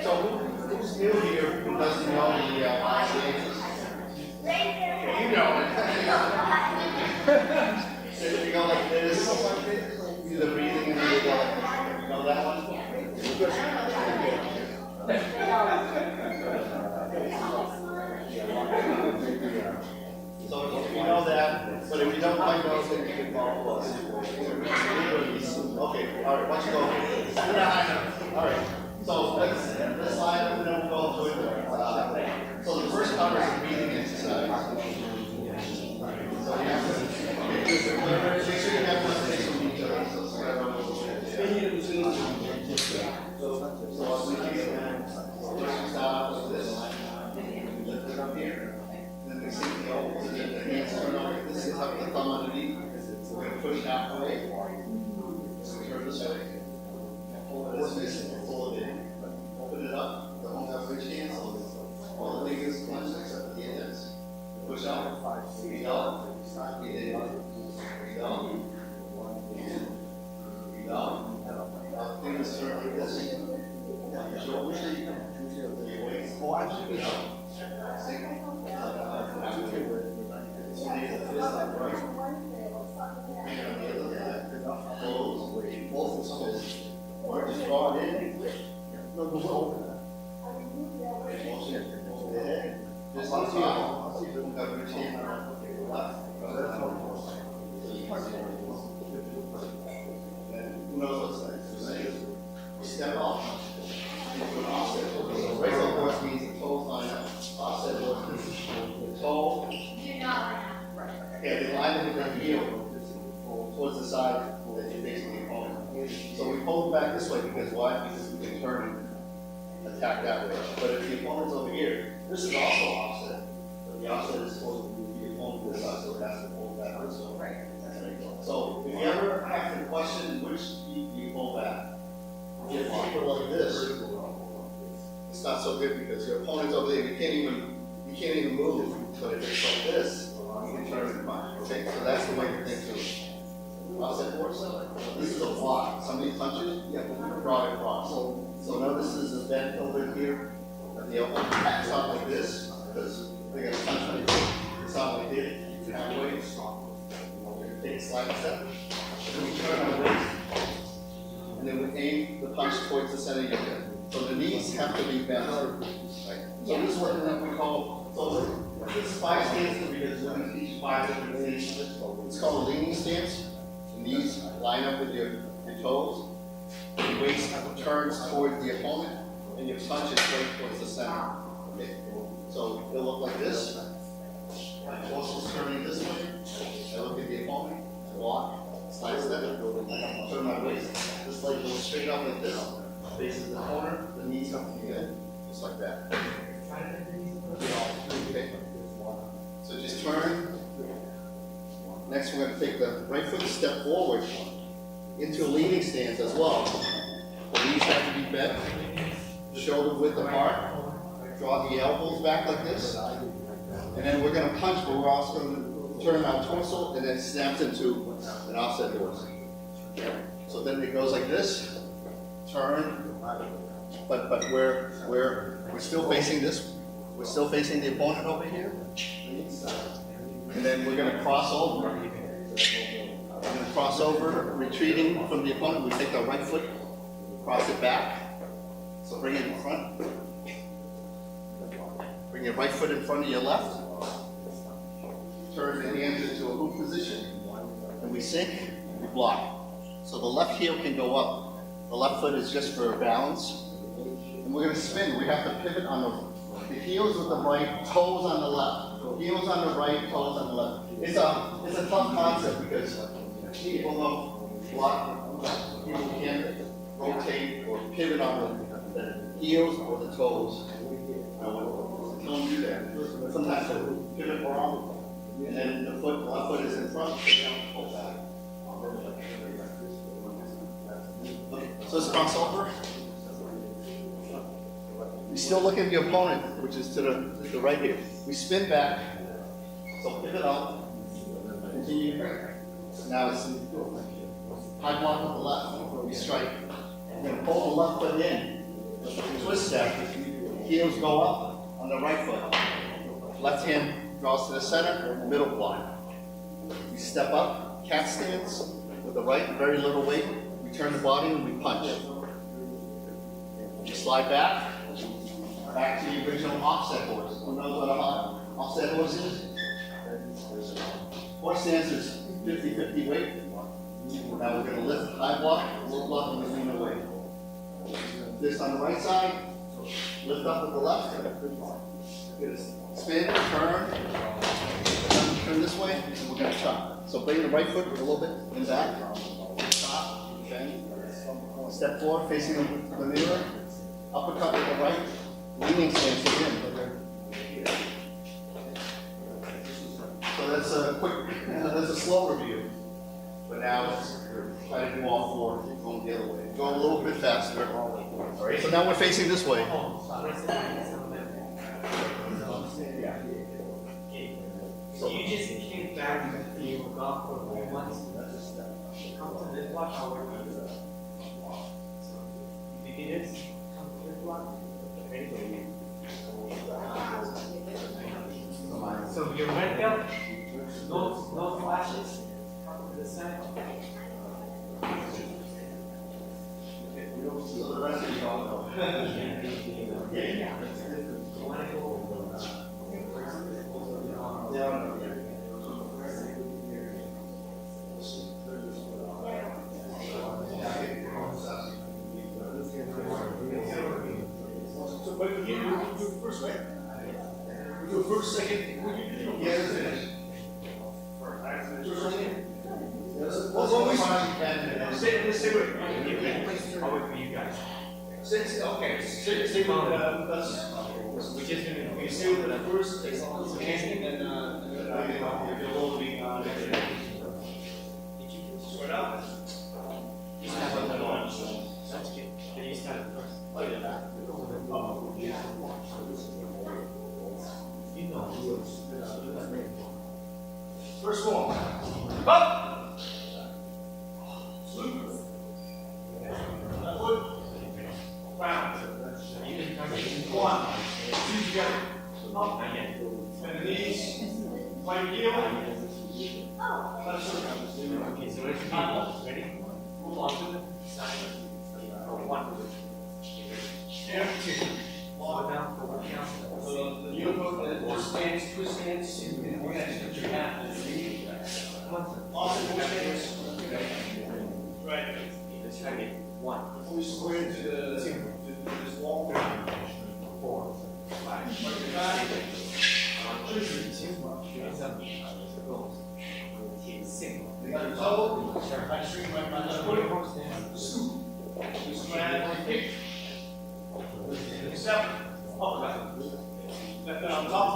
So who's new here who doesn't know the exercises? You know it. So if you go like this, do the breathing and then you go like, you know that one? So if you know that, but if you don't quite know, then you can follow us. Okay, all right, once you go. All right, so let's slide and then we'll go to it. So the first part is a breathing exercise. So you have to, make sure you have to take some each other. So I'll switch you and start with this. Lift it up here. Then we see the elbows and then the hands turn over. This is how the thumb underneath. We're going to push halfway. So turn this way. Pull it in. Open it up. Don't have rich hands. All the fingers clench except the ends. Push out. Breathe out. Breathe in. Breathe out. Breathe out. Fingers turn like this. Your shoulders. Your waist. Oh, actually, breathe out. Sink. So these are fist like right. Hand on the other side. Close. Both of fists. Or just draw it in. No, go open that. Motion. Just like that. Have your chin left. Who knows what's next? Step off. So raise up horse means the toes line up. attack that way. But if the opponent's over here, this is also offset. But the offset is supposed to be the opponent this side, so it has to pull back this way. Right. So if you ever have to question which feet you pull back, if you keep it like this, it's not so good because your opponent's over there, you can't even move. But if it's like this, you can turn and punch. Okay, so that's the way to think through it. Offset force. This is a block. Somebody punches, you have to draw it across. So now this is a bend over here, and the elbow backs out like this because they got to punch me. It's not like this. Halfway. Take a slide step, and then we turn our waist, and then we aim the punch towards the center of your hip. So the knees have to be bent. Right? So this is what we call, so this is 5 stances because we're going to teach 5 different stances. It's called a leaning stance. The knees line up with your toes. The waist turns towards the opponent, and your punch is straight towards the center. Okay? So it'll look like this. My torso is turning this way. I look at the opponent, block, slide step, turn my waist. This leg goes straight up like this, faces the corner, the knees come to the head, just like that. Okay. So just turn. Next, we're going to take the right foot, step forward into a leaning stance as well. The knees have to be bent, shoulder width apart. Draw the elbows back like this. And then we're going to punch, but we're also going to turn our torso and then snaps into an offset horse. So then it goes like this, turn, but we're still facing this. We're still facing the opponent over here. And then we're going to cross over. We're going to cross over, retreating from the opponent. We take our right foot, cross it back. So bring it in front. Bring your right foot in front of your left. Turn the hands into a hoop position. And we sink, we block. So the left heel can go up. The left foot is just for balance. And we're going to spin. We have to pivot on the heels with the right, toes on the left. Heels on the right, toes on the left. It's a tough concept because people don't block. People can't rotate or pivot on the heels or the toes. Don't do that. Sometimes they pivot wrong. And then the left foot is in front, so you don't pull back. So let's cross over. We still look at the opponent, which is to the right here. We spin back, so pivot out, continue. Now it's high block with the left, we strike. We're going to pull the left foot in, twist step, heels go up on the right foot. Left hand draws to the center, middle block. We step up, cat stance with the right, very little weight. We turn the body and we punch. We slide back to the original offset horse. Who knows what an offset horse is? Horse stance is 50-50 weight. Now we're going to lift high block, low block, and we lean away. This on the right side, lift up with the left. Spin, turn this way, and we're going to chop. So bring the right foot a little bit in back. Chop, bend. Step forward, facing the mirror. Uppercut with the right. Leaning stance again. So that's a quick, that's a slow review. But now let's try to do all 4 going the other way. Go a little bit faster. All right, so now we're facing this way. So you just came back and you forgot for 3 months. Come to this block, I'll work on it. So, beginners, come to this block. So your red belt, no flashes, come to this side. So the rest of you all know. Yeah. You want to go? So, but you do it first, right? We do it first, second. Yeah, finish. First, second. Stay with me. I'll wait for you guys. Okay, stay with, We're just gonna. we stay with the first, and then, you'll all be, sort out. You start with the launch. That's good. Then you start first. You know. First one. Up. Salute. Foot. Round. One. Two together. Up. And the knees. Right heel. Left circle. Okay, so ready? Move on to the Side. One. here. Slow down for one count. So the heel hook, twist stance, and we're gonna put your hat. Awesome, twist stance. Right. Let's try it. One. Before we square into the, to this wall. 4. 5. Right your back. 6. You got your toe. Right string, right foot. Scoop. Twist around, kick. Step. Uppercut. Left foot on top.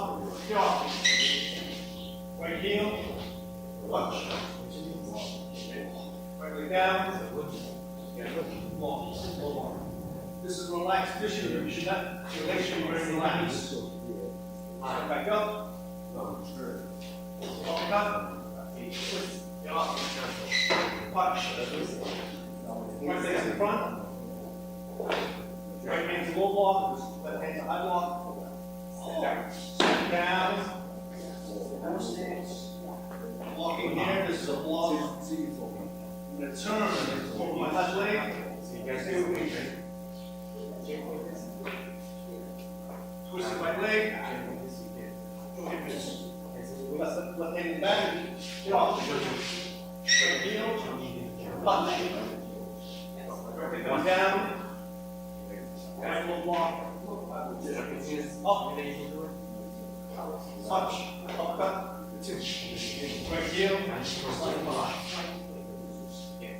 Get off. Right heel. Punch. Right leg down. Long. This is a relaxed position. You should not, your legs should be very relaxed. Step back up. Uppercut. Get off. Punch. Right leg in front. Right hand to low block. Left hand to high block. Step down. Walking here. This is a block. I'm going to turn over my left leg. So you guys Stay with me. Twisted right leg. Left hand in the back. Get off. Right heel. Punch. Right leg comes down. Right low block. Up. Punch. Uppercut. Right heel.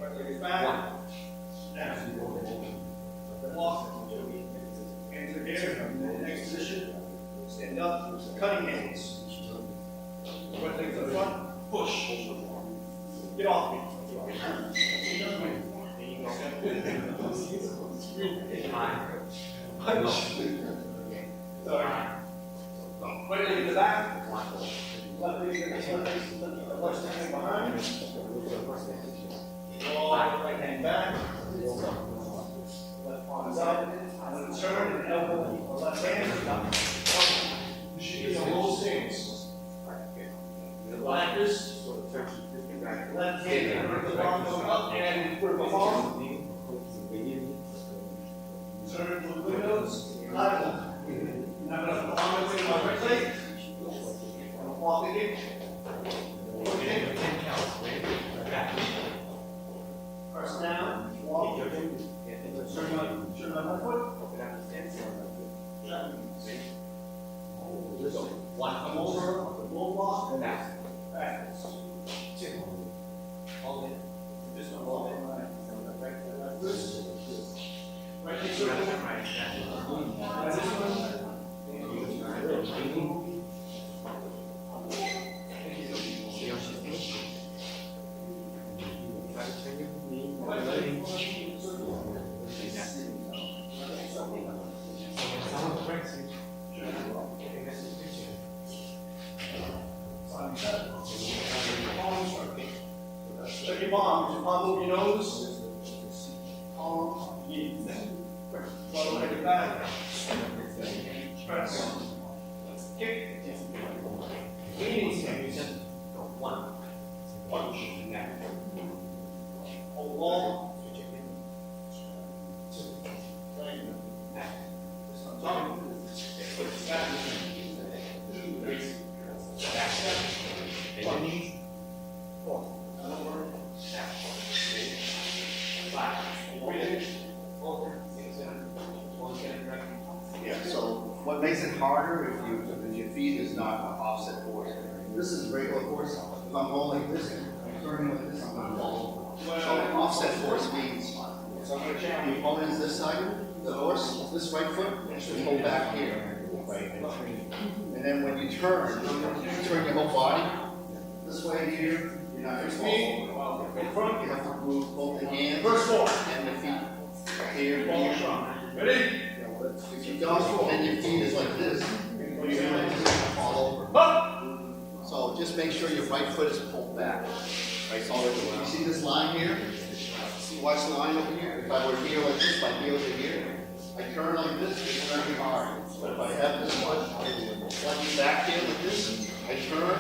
Right leg is back. Down. Walk. Hands are here. Next position. Stand up. Cutting hands. Right leg to the front. Push. Get off. Punch. Sorry. Right leg in the back. Left leg behind. Right hand back. Left arm is up. I'm going to turn and elbow the left hand. You should get a low stance. The black wrist. Left hand, vertical arm going up and vertical arm. Turn to the windows. Lateral. I'm going to arm away my right leg. I'm going to walk again. Okay. Press down. Walk. Turn my left foot. One. Come over. Low block. Back. Two. Hold it. This one. Hold it. Right wrist. Right knee circle. Right this one. Right leg. Someone breaks you. Check your palm. Your palm over your nose. Palm. Follow right back. Press. Kick. Leaning stance. One. Punch. Hold long. Two. Right. This on top. Back. Back step. Punch. 4. Over. Snap. 5. Finish. Over. 6. 1. Yeah, so what makes it harder if your feet is not an offset force? This is regular force. If I'm rolling this, I'm turning like this, I'm going to roll. So offset force means So I'm going to the challenge you. opponent is this side, the horse, this right foot should pull back here. And then when you turn your whole body this way here, you're not going to fall over. In front, you have to move both the hands and the feet. Here, here. Ready? If you don't, then your feet is like this. You're going to fall over. So just make sure your right foot is pulled back. Right, so you see this line here? See, watch the line over here. If I were here like this, my heels are here. I turn like this, it's very hard. But if I have this one, like back here like this, I turn,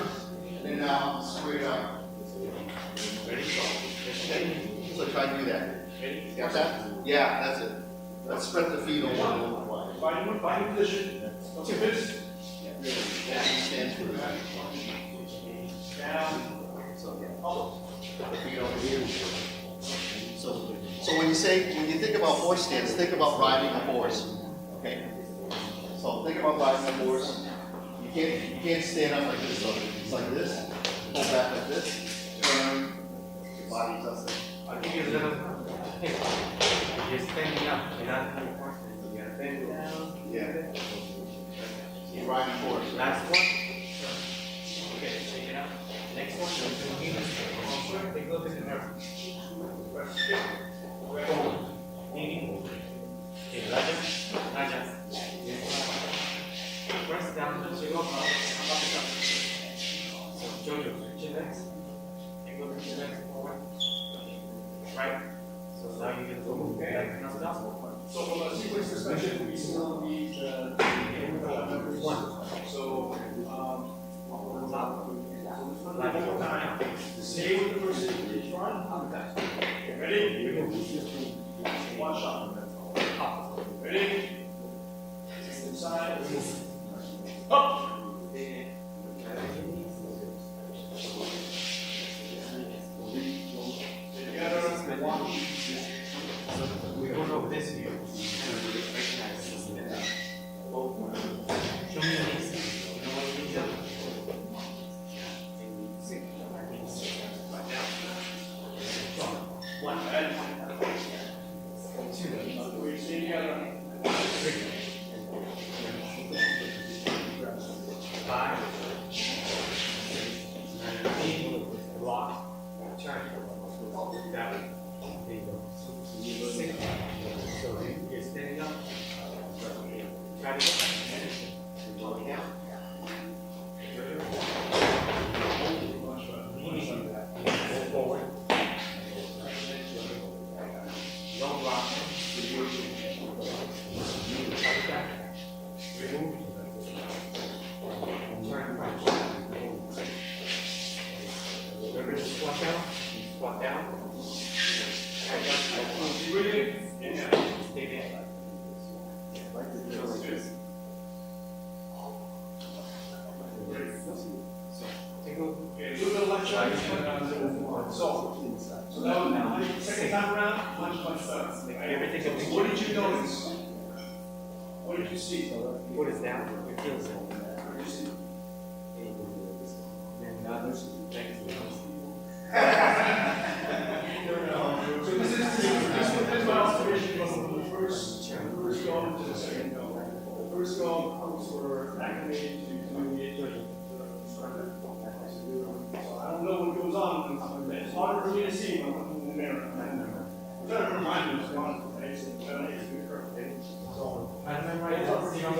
and now I'm straight up. Ready? Okay. So try to do that. Got that? Yeah, that's it. Let's spread the feet over a little wide. Find position. Don't get this. Yeah, he stands for that. Down. The feet over here. So when you think about horse stance, think about riding a horse. Okay? So think about riding a horse. You can't stand up like this. So it's like this. Pull back like this. Turn. Your body does it. I'll give you a little hint. You're standing up, you're not having horse, you gotta bend down. Yeah. You're riding a horse. Last one. Okay, shake it out. Next one, they go to the nerve. Forward. Leaning. Okay, Raja. Press down, shake off, up and up. So, Jojo, chin legs. And go to chin legs forward. Right? So now you can go back and up. So for the sequence suspension, we still need number one. So, Top. one more time. Stay with the person in front. Okay, ready? One shot. Up. Ready? Inside. Up. Together. One. We don't know this view. And we recognize this. Show me your knees. You know what your knees are? Right down. One. Two. We stay together. Three. 5. 8. Block. Turn. 7. There you go. 6. So you're standing up. Try to go. Going down. Go forward. Long rock. Back. Remove. Turn right. Remember to squat down. Squat down. Breathing. Inhale. Stay there. So, take a Okay, a little bit of left side. So that was now, second time around, much better. everything up. What did you notice? What did you see? What is down? Your heels down. What did you see? And others, thank you. So this is my observation from the first go to the second go. The first go comes for acclimated to doing the instructor. So I don't know what goes on. It's harder for me to see when I'm in the mirror. I'm trying to remind you, it's gone. Right? So I'm trying to be perfect. So I remember I look see on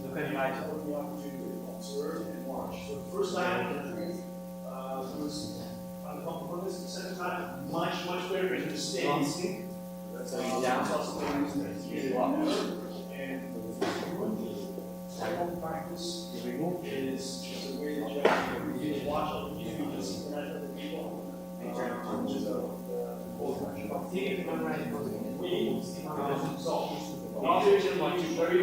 the penny light. the opportunity to observe and watch. So the first time, was uncomfortableness. The second time, much better in the stance. So you down. And home practice is a way that you can watch other people, you can synchronize other people. See if you can write it. So, observation very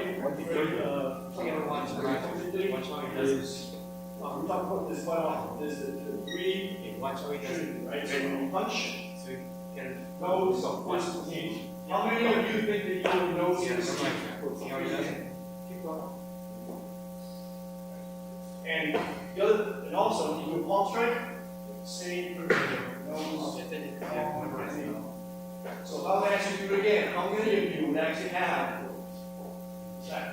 Together, watch the right. Watch how he does it. we talk about this quite often. There's the three Okay, watch how he does it. trinity, right? So when you punch, So you can. nose, watch the team. How many of you think that you know See this? how he does it? Keep going. And the other, and also, you do a palm strike, same for the nose, palm, and So if I'm asking you again, how many of you would actually have that?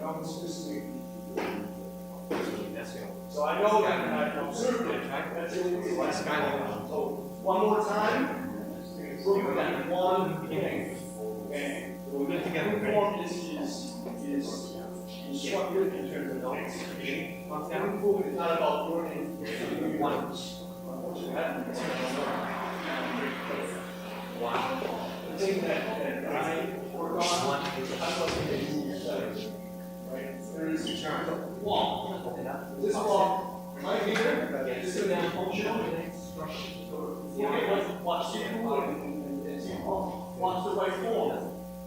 Numbers specific. So I know that, and I've observed it, that's the only reason why it's kind of, so one more time, prove that one thing. Okay, so we're going to get form is instructed in terms of execution. Proof is not about learning once. The thing that I work on, that's what they do studies. Right? There is a wall. This wall, right here, is going to be functional. Okay, watch the form and see what's the right form.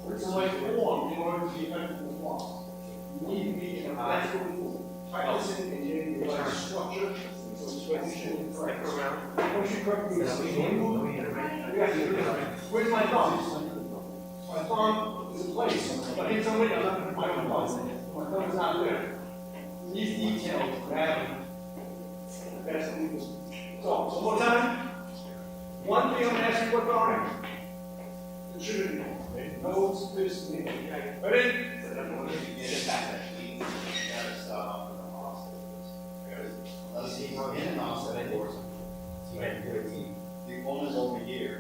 What's the right form in order to be effective with one? You need to be in a practical practicing and getting the right structure. So it's what you should correct around. Once you correct the where's my thumb? My thumb is in place, but in some way I'm not going to put my thumb. My thumb is not there. These details matter. Best thing. So, one more time. One thing I'm going to ask you to work on. Contributing. Notes, this, ready? Let's see how in and offset it works. The opponent is over here.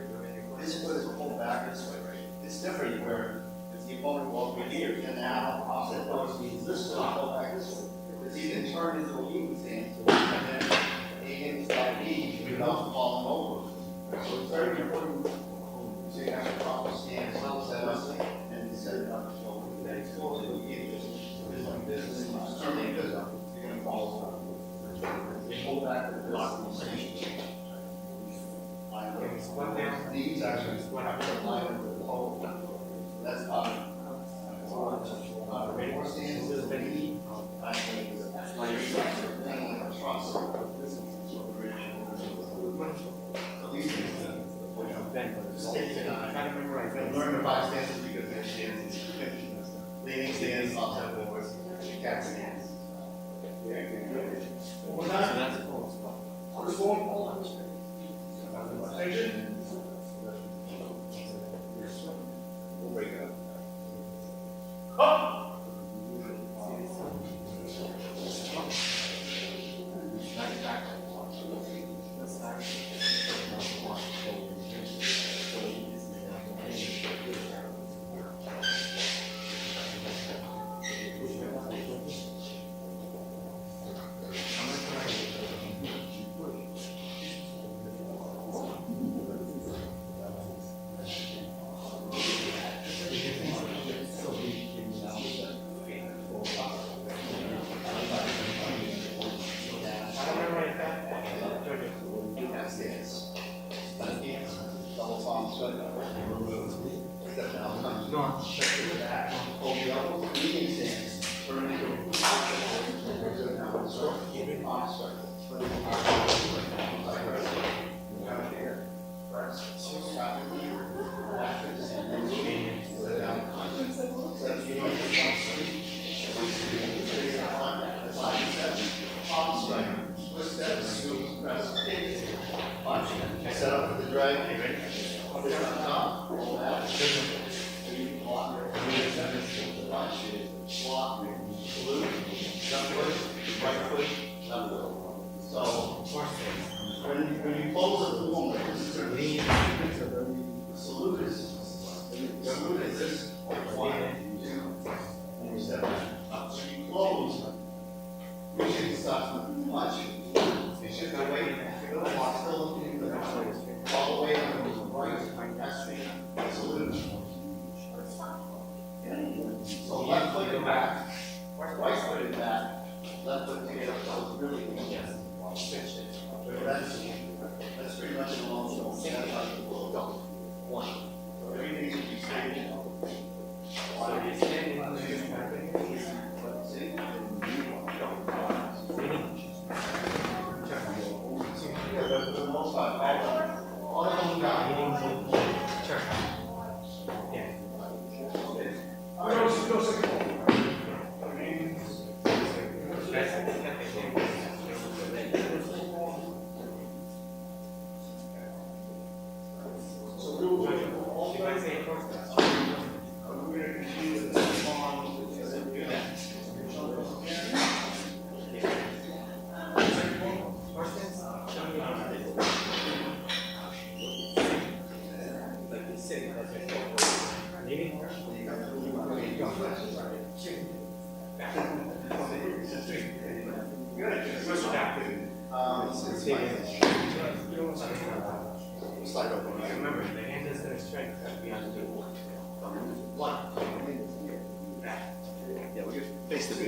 This foot is pulled back this way, right? It's different where if the opponent will over here, and now offset force means this foot will pull back this way. It's even turned into a Wu stance, and then he hits that knee without falling over. So it's very important to have a proper stance, set up, and set it up. So that's cool. If you get this like this, and you turn like this, you're going to fall over. They pull back the block. These actually what happens in line with the whole. That's more stance is the knee. Trust. These things. Learn the five stances because they're stances. Leaning stance, offset forwards, cat stance. One more time. First form. Attention. We'll break it up. Up. Double palm shut. Step down. No. Hold the elbow. Leaning stance. Turn into a circle. Arm circle. Press. Stop it here. Back to the center. Put it down. Palm strike. Twist step. Scoop. Press. Punch. Set up with the drag. Put it on top. Roll out. Block. Punch. Block. Salute. Left foot. Right foot. Left foot. So when you close the form, this is a lean. Salute is this. 1, 2, and you step back. So you close. Usually it starts with punch. It's just the way the block still looking in the all the way on the right. That's the salute. So left foot in back, right foot in back, left foot together. So it's really that's pretty much an all. That's how you will go. One. So everything should be standing. So you're standing on the see? The most part, all of them got sure. Yeah. No second. So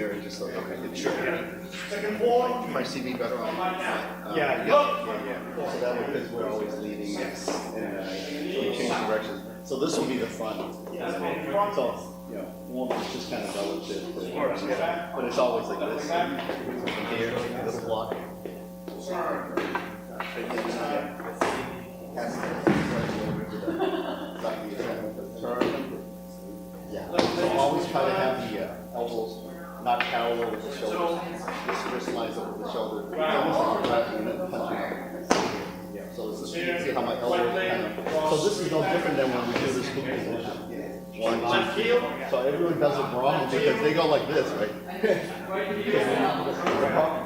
there and just like, okay, sure. Second floor. You might see me better on. Yeah. So that way, because we're always leading, and so we change directions. So this will be the front. So, warm is just kind of relative, but it's always like this. Here, little block. Yeah. So always try to have the elbows not parallel with the shoulders. This wrist lines up with the shoulder. It's almost like you're grabbing and then punching out. So this is, you can see how my elbow kind of. So this is no different than when we do this hook position. 1, 2. So everyone does it wrong because they go like this, right?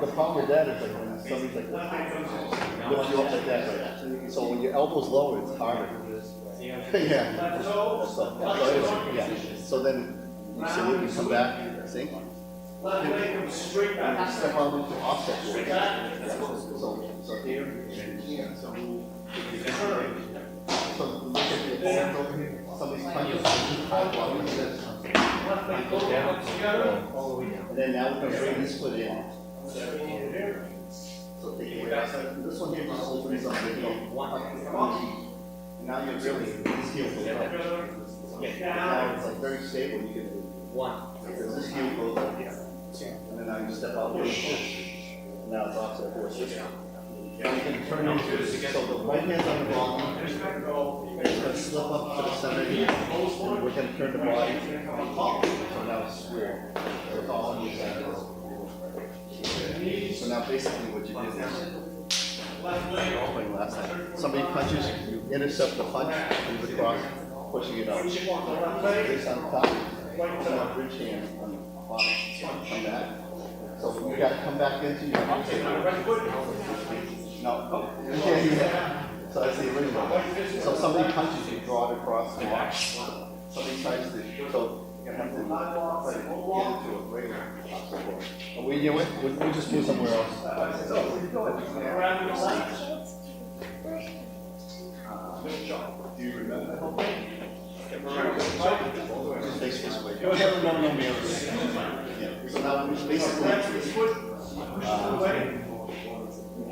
The problem with that is like when somebody's like this, lift you up like that, right? So when your elbow's lower, it's harder. Yeah. So then you see you come back, see? Step on into offset. So here, so look at the somebody's punching high block like this. And then now we can bring this foot in. So take it away. This one here just opens up the heel. And now you're really, this heel goes up. Now it's like very stable. You can do because this heel goes up here. And then now you step out with push. Now it's offset force. Now you can turn into it. So the right hand's on the bottom. It's going to slip up to the center here. And we're going to turn the body. So now it's square. So it's all on your center. So now basically what you do is, last time. Somebody punches, you intercept the punch, move across, pushing it up. This on top, and bridge hand on the bottom. Come back. So you got to come back into your offset. No. So that's the original. So somebody punches you, draw it across the box. Somebody tries to, so you're going to have to get into a regular offset. We just move somewhere else. Do you remember that whole thing? Just face this way. No mirrors. Yeah. So now we basically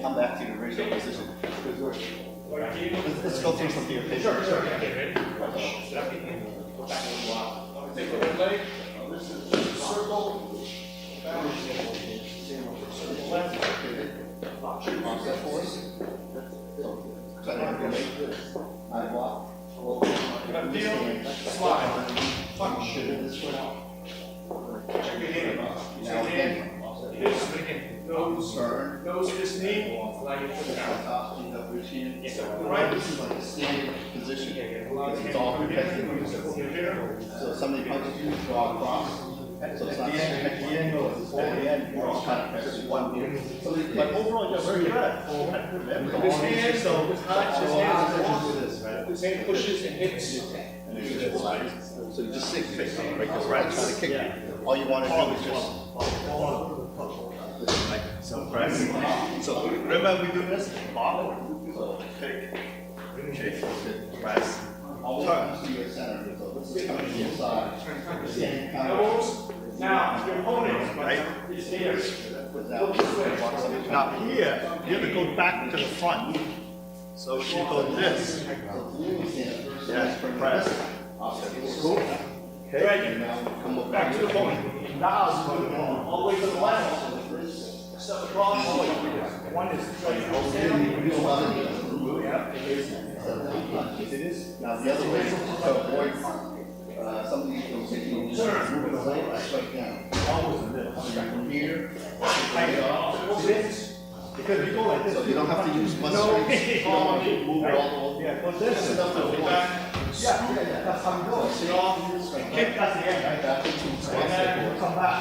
come back to the original position. Let's go through some of your patients. Take the right leg. This is circle. Offset force. Try to have your leg good. I block. Feel, slide, punch. This way. Check your hand. Now again. Nose to this knee. Top, you have your chin. So this is like a standing position. It's all protected. So somebody punches you, draw across. So it's not at the end, it's at the end, you're all kind of pressing one here. But overall, you're very good. His hand, so his hand pushes and hits. And then you just slide. So you just sink face, right? Because we're not trying to kick you. All you want to do is just. So press. So remember we do this? So kick, press. Turn to your center. So this is coming to your side. Elbows. Now, your opponent is here. Now here, you have to go back to the front. So you go this. Yes, press. Okay. Now come Back to the opponent. Now All the way to the left. Step across. one is Now the other way to avoid somebody from taking moving away, straight down. From here, take it off. because you go like this. So you don't have to use much strength. You don't have to move it all the way. Yeah, but this is Enough to avoid. that's how it goes. Kick. That's the end, right? Back into offset force. Come back.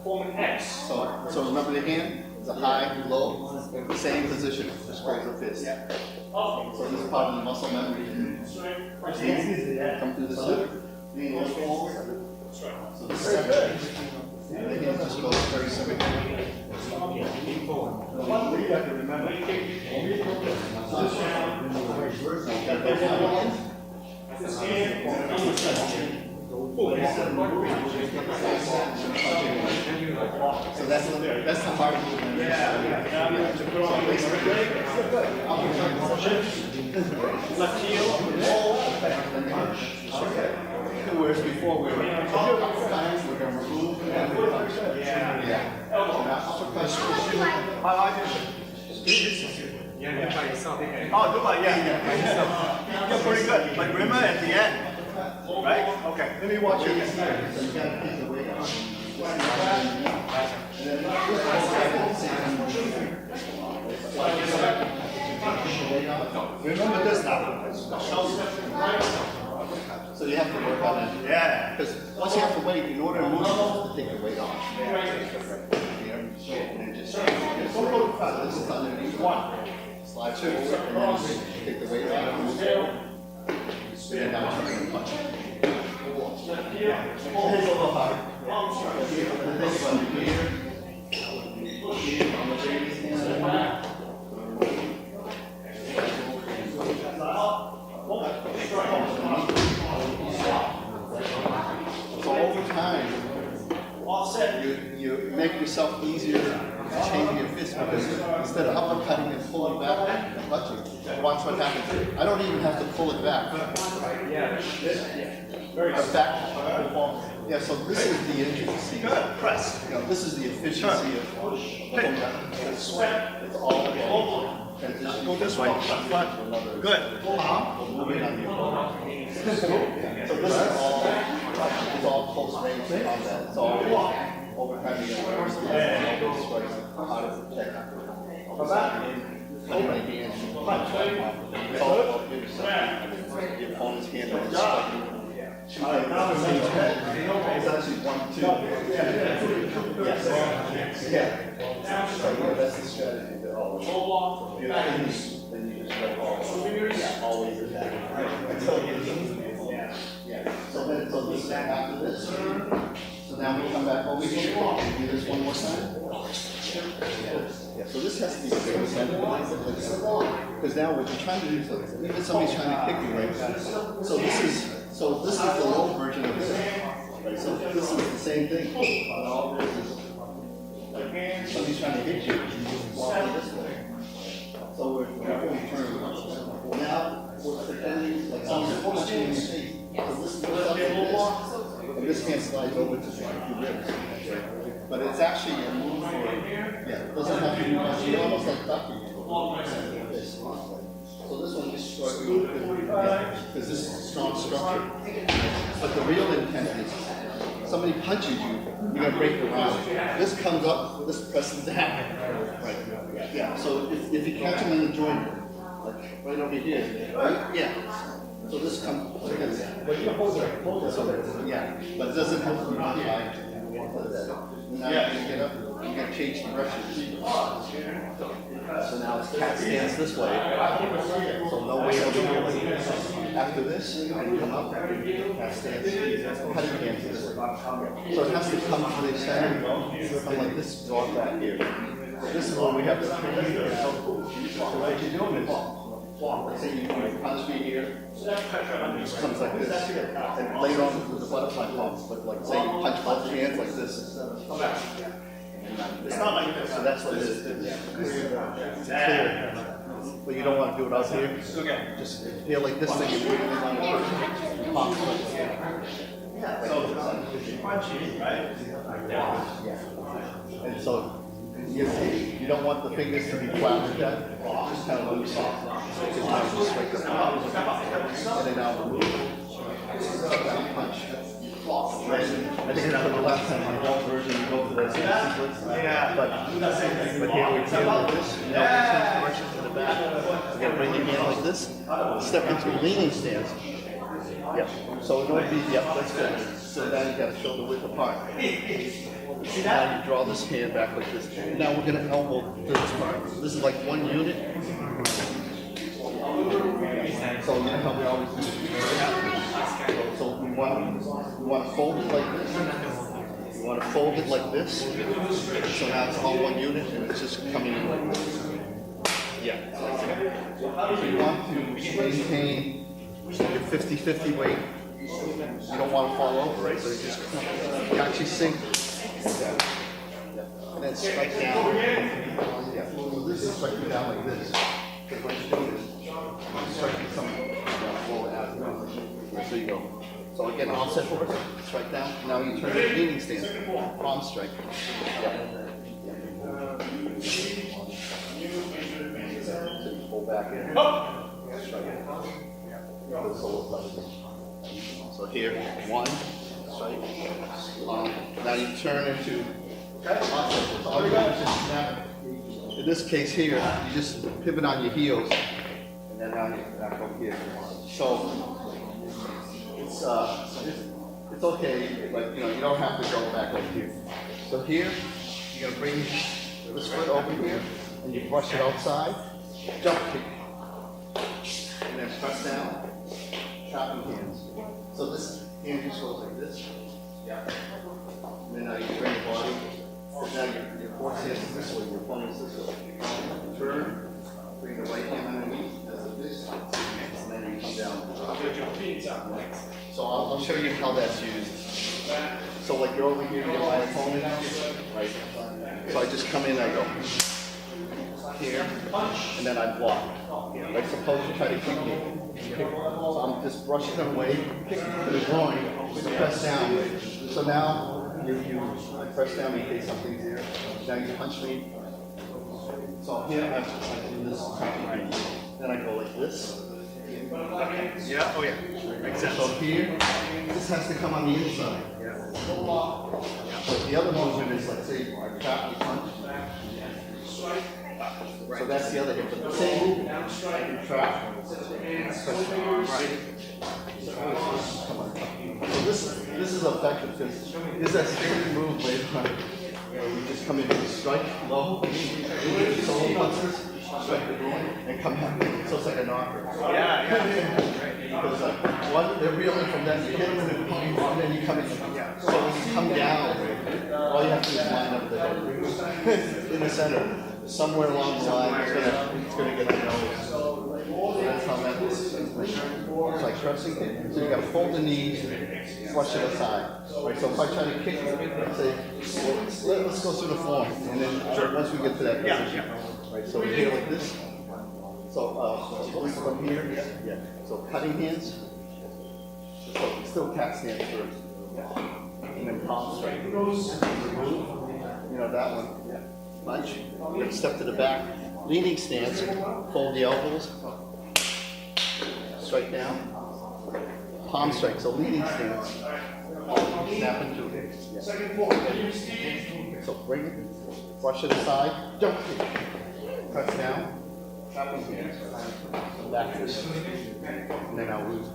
Form an X. So remember the hand, it's a high, low, same position, just raise the fist. So this is part of the muscle memory. Come through the center. So this is and the hand just goes very simple. What do you have to remember? This hand. So that's the hard movement. So basically, Left heel, roll. whereas before we were upper times, we're going to remove and then punch. Yeah. Upper punch. Yeah, do by yourself. Oh, do by, yeah. You're pretty good. But remember at the end, right? Okay, let me watch you. So you got to keep the weight on. Remember this now. So you have to work on it. Yeah. Because once you have to wait, in order to move, you have to take the weight off. And just this is underneath one. Slide two, and then you take the weight off and move forward. And now turn and punch. So over time, you make yourself easier to change your fist because instead of uppercutting and pulling back and punching, watch what happens. I don't even have to pull it back. Back. Yeah, so this is the intricacy. Good, press. You know, this is the efficiency of the whole method. It's all about transition. Go this way, front. Good. Moving on the opponent. So this is all close range combat. It's all over time you get how to protect. How many hands you punch. It's all about yourself. The opponent's hand and striking. It's actually 1, 2. Yes. Yeah. So that's the strategy that always. Then you just go always attack. Until you yeah. So this is after this. So now we come back over here and do this one more time. Yeah, so this has to be because now what you're trying to do is even somebody's trying to kick you right. So this is the low version of this. Right? So this is the same thing. On all this is somebody's trying to hit you, you just walk this way. So we're turn. Now we're pretending like someone's punching in your face. So this is what's up like this. And this hand slides over to the ribs. But it's actually a move for, it doesn't have to be much. You're almost like ducking. So this one just short because this is strong structure. But the real intent is somebody punches you, you're going to break the round. This comes up, this presses down. Right. Yeah. So if you catch them in the joint, like right over here, right? Yeah. So this comes like this. But you hold it. Yeah. But it doesn't have to be much like now you get up, you can change the direction. So now it's cat stance this way. So no way over here like this. After this, you come up, cat stance, cutting hands this way. So it has to come to the center, come like this, draw back here. This is where we have to so what you're doing is, let's say you punch me here, it just comes like this, and later on with the butterfly pumps, but like say you punch both hands like this. It's not like this. So that's what it is. It's clear. But you don't want to do it out here. Okay. Just feel like this thing, you really want to pop. So, punching, right? And so you don't want the fingers to be flat like that. Just kind of loose off. Just kind of just straight the top. And then now move. Punch. I think for the last time, the whole version, you go for the same sequence. Yeah. But here we do like this. You know, change direction to the back. You gotta bring your hand like this. Step into a leaning stance. Yep. So it would be, yep, that's good. So now you gotta shoulder width apart. Now you draw this hand back like this. Now we're gonna elbow to this part. This is like one unit. So you know how we always do it. So we want to fold it like this. You want to fold it like this. So now it's all one unit and it's just coming in like this. Yeah. So you want to maintain your 50-50 weight. You don't want to fall over, right? So you just you actually sink. then strike down. Yeah, so this is striking down like this. Because what you do is, you strike something, roll it out. So you go. So again, offset forward, strike down. Now you turn to leaning stance, palm strike. Pull back in. Strike it. So here, one, strike. Now you turn into offset. All you got is just snap. In this case here, you just pivot on your heels, and then now you back over here. So it's okay, like, you don't have to go back over here. So here, you're gonna bring this foot over here, and you brush it outside, jump kick, and then press down, trapping hands. So this hand just goes like this. Yeah. And then now you turn your body. So now your force hand is this way, your opponent is this way. Turn, bring the right hand underneath as a fist, and then you come down. So I'll show you how that's used. So like you're over here, you get my opponent now, right? So I just come in, I go here, and then I block. Like suppose you try to kick me. So I'm just brushing them away, kick to the groin, press down. So now I press down in case something's here. Now you punch me. So here I do this. Then I go like this. Yeah, oh yeah. Makes sense. So here, this has to come on the inside. Yeah. So the other movement is, let's say, I trap, you punch. So that's the other hip. But the same movement, I can trap, press down. So this is effective because it's that standard move later on. You just come in and strike low, solo punches, strike the groin, and come back. So it's like a knocker. Because one, they're reeling from that, you hit them in the palm, and then you come in. So when you come down, all you have to do is line up the head in the center. Somewhere along the line, it's gonna get the nose. So that's how that is. It's like pressing it. So you gotta fold the knees, flush it aside. Right, so if I try to kick, let's say, well, let's go through the form, and then once we get to that position. Right, so here like this. So this from here, yeah. So cutting hands. So still cat stance first. And then palm strike. That one. Yeah. Punch. Then step to the back. Leaning stance. Fold the elbows. Strike down. Palm strike. So leaning stance. Snap into it. Yeah. So bring it. Brush it aside. Jump kick. Press down. Trapping hands. Back this. And then I'll move.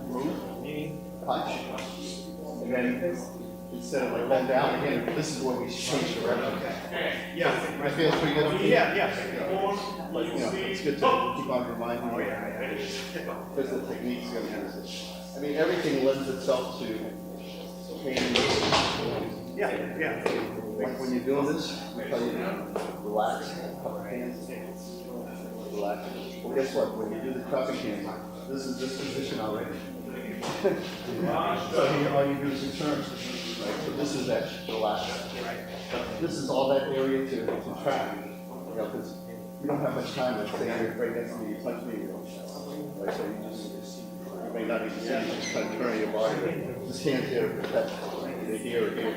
Punch. And then instead of like bend down again, this is where we change direction. Yeah. I feel pretty good. Yeah. But it's good to keep on reminding you because the technique's going to use it. I mean, everything lends itself to pain. Yeah. Like when you're doing this, we tell you to relax, cup hands, relax. Well, guess what? When you do the cupping hands, this is this position already. So here, all you do is you turn. Right? So this is that relax. But this is all that area to track. Because you don't have much time. Let's say you're right next to me, you punch me, right? So you may not even see, you just kind of turn your body. This hand here to protect the here or here.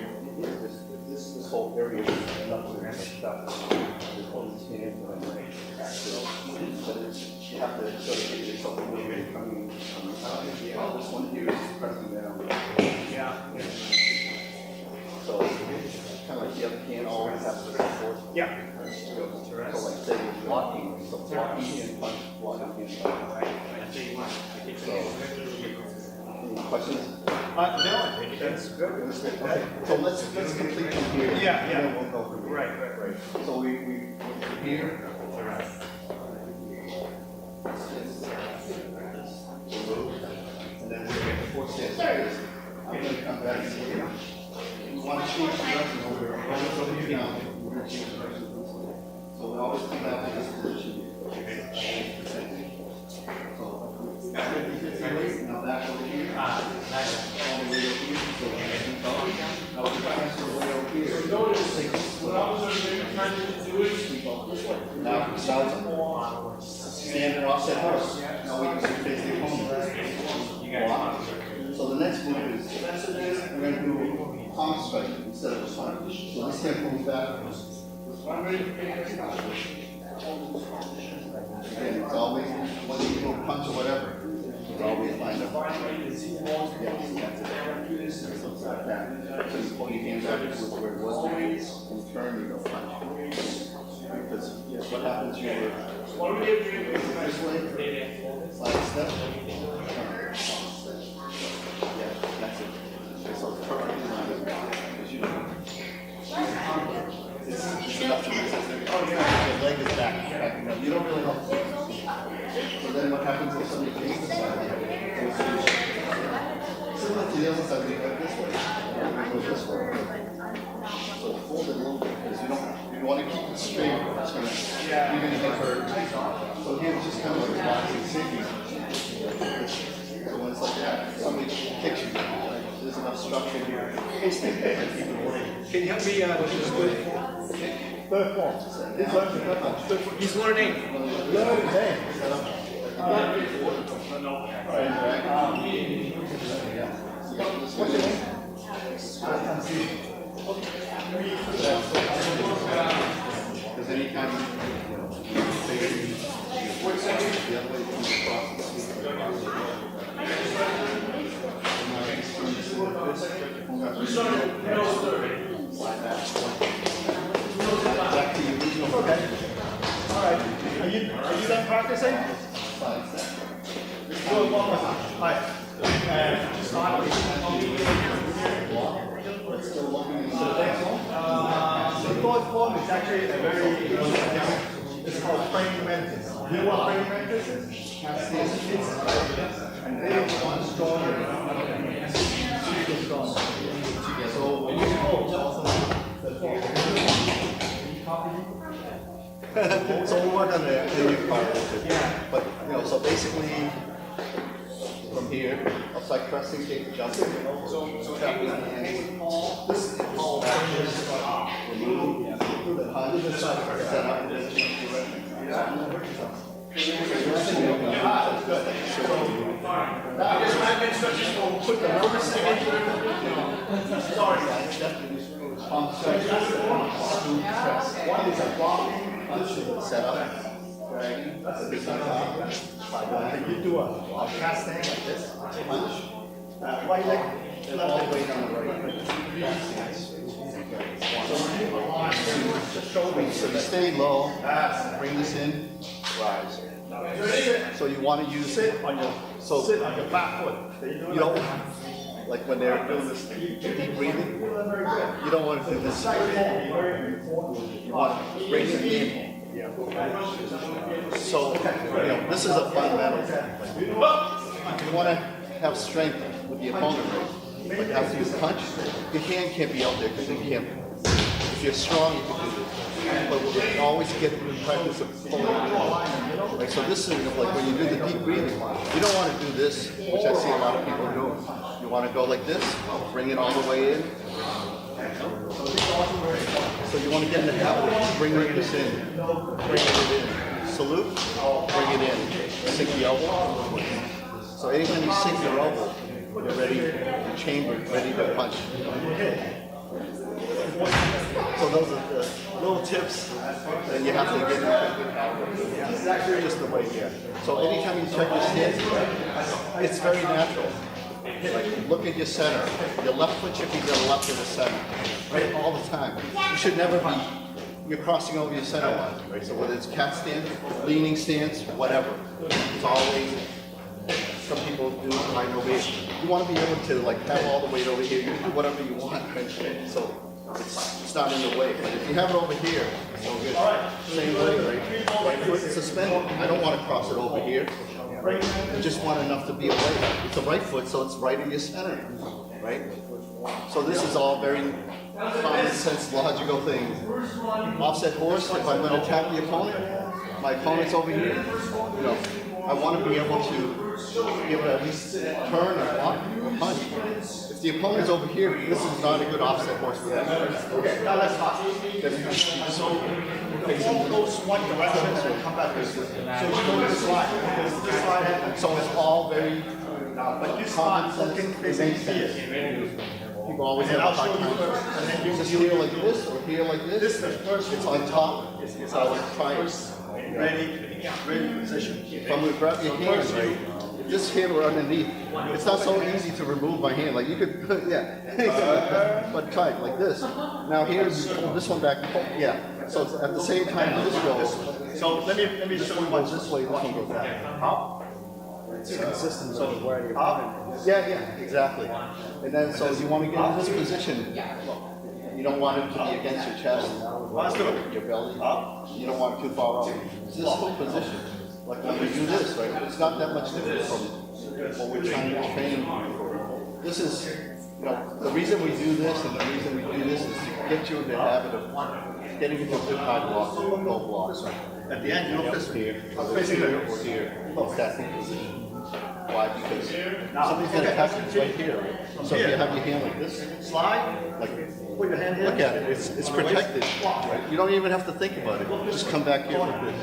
This whole area is enough to stop. You hold this hand and then but you have to sort of get yourself a little bit coming. This one here is pressing down. So kind of like the other hand always has to support. So like say you're blocking, so blocking hand punch, blocking hand punch. So any questions? No, I think that's good. Okay, so let's complete from here. Yeah. And then we'll go from here. Right. So we here. And then we'll get the fourth stance like this. I'm going to come back and here. We want to change the direction over. Always over here now. We're going to change the direction. So we always come back to this position. So 50-50 weight, now back over here. All the way over here. So now we transfer way over here. Notice, when I was over there, Now, salsa, stand and offset horse. Now we can face the opponent. Block. So the next move is, we're going to do palm strike instead of a punch. So this hand moves backwards. Again, it's always, whether you do a punch or whatever, it's always lined up. Yes, that's it. So it's like that. So you pull your hand back to where it was, and turn, you go punch. Because what happens, you were this way, side step, turn. Yeah, that's it. So it's perfectly lined up. Because you don't. It's enough to resist it. Oh, yeah. The leg is backing up. You don't really know. So then what happens if somebody takes the side? Similar to the other side, we go this way. We go this way. So fold it a little bit because you want to keep it straight. You're going to get hurt. So here it's just kind of like a boxing sinking. So when it's like that, somebody kicks you. There's enough structure here. Can you help me with this good? Third form. He's learning. Learning. What's your name? Because anytime you say the other way comes across the back to your original. Okay. All right. Are you done practicing? Do it one more time. All right. And start. The fourth form is actually a very it's called praying mantis. Do you know what praying mantis is? And they are stronger. Super strong. So when you hold, the form. So we'll work on the part of it. But so basically from here, upside pressing, take the jump. So tap with the hands. This is called remove the punch, set up, and then change direction. Put the nervous system. Sorry, palm strike, press. One is a blocking. Set up, dragging, big on top. You do a cast thing like this. Punch. Right leg. All the way down the right. So you stay low, bring this in, rise. So you want to use it on your Sit on your back foot. you don't like when they're doing this deep breathing. You don't want to do this. You want to bring it in. So this is a fundamental. You want to have strength with the opponent, right? Like after you punch, your hand can't be out there because you can't. If you're strong, you can do this. But you always get in practice of pulling it in. Like, so this is like when you do the deep breathing, you don't want to do this, which I see a lot of people do. You want to go like this, bring it all the way in. So you want to get in the habit of bringing this in, bringing it in. Salute, bring it in. Sink the elbow. So anytime you sink your elbow, you're ready, you're chambered, ready to punch. So those are the little tips that you have to get into a good habit. This is actually just the way here. So anytime you check your stance, it's very natural. Like look at your center. Your left foot should be to the left of the center, right? All the time. You should never be, you're crossing over your center line, right? So whether it's cat stance, leaning stance, whatever. It's always, some people do line over here. You want to be able to like have all the weight over here. You can do whatever you want, right? So it's not in the way. But if you have it over here, it's all good. Same way, right? Right foot suspended. I don't want to cross it over here. You just want enough to be away. It's a right foot, so it's right in your center, right? So this is all very common sense, logical things. Offset horse, if I'm going to attack the opponent, my opponent's over here, I want to be able to at least turn or block or punch. If the opponent's over here, this is not a good offset horse for them. Okay, now let's talk. So, all goes one direction and then come back this way. So you go this line, because this line, So it's all very but this line looking facing here. people always And have I'll a show hard you time. first, and then you Just here like this or here like this. This is the first It's on top. It's I our would try first ready position. if I'm gonna grab your hand, right? This hand were underneath. It's not so easy to remove my hand. Like you could, yeah. But try it like this. Now here, you pull this one back. Yeah. So it's at the same time this goes. So let me This show you one what goes this way. This one goes that. Up. It's consistent. So where you're Up. yeah, exactly. And then so you want to get in this position. You don't want it to be against your chest, Let's do it. your belly. Up. You don't want it too far out. It's this whole position. Like when we do this, right? It's not that much different from what we're trying to train for. This is, you know, the reason we do this and the reason we do this is to get you in the habit of getting into a good high block, low blocks. At the end, you look this way. Here, Facing here, here. or here. It's that position. Why? Because something's going to touch you right here. Right? So if you have your hand like this, Slide. like Put your hand here. look at it, it's protected. Right? You don't even have to think about it. Just come back here like this.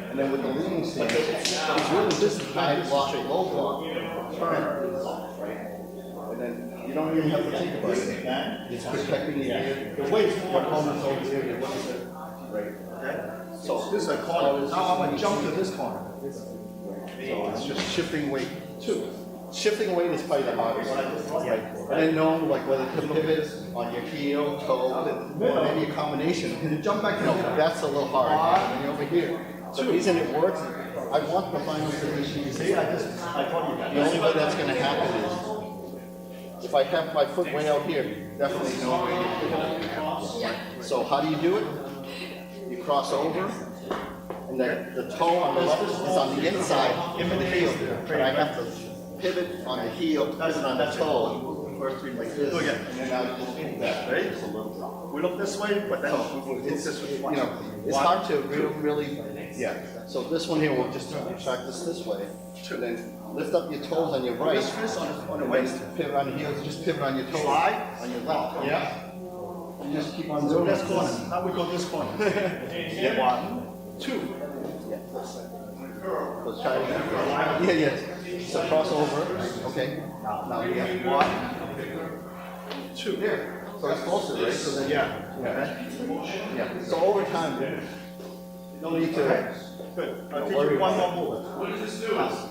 And then with the leaning stance, it's really this high block, low block, turn, right? And then you don't even have to think about it. It's protecting the ear. The weight. Your opponent's over here, you're looking at it. Right? Okay. So this is a corner. Now I'm gonna jump to this corner. So it's just shifting weight. Shifting weight is probably the hardest. Right? And then know like whether to pivot on your heel, toe, or maybe a combination. Can you jump back You know, here? that's a little hard. And then over here. The reason it works, I want the final position. See, I told you that. The only way that's going to happen is if I have my foot way out here, definitely no way you're right? So how do you do it? You cross over, and the toe on the left is on the inside of the heel. But I have to pivot on the heel, pivot on the toe, first three like this, Do again. and then I will move that. Ready? Just a little. We look this way, but then It's just, you know, it's hard to really, yeah. So this one here, we'll just practice this way. And then lift up your toes on your right. This fist on the And waist. then pivot on the heels, just pivot on your toes. Slide. On your left. Yeah. And just keep on So doing this it. corner. Now we go this corner. 1, 2. Yeah. Let's try it again. Yeah, yes. So cross over, okay. Now we have 1, 2. there. So it's closer, right? So then, Yeah. yeah. So over time, you don't need to. Good. I'll teach you one more move.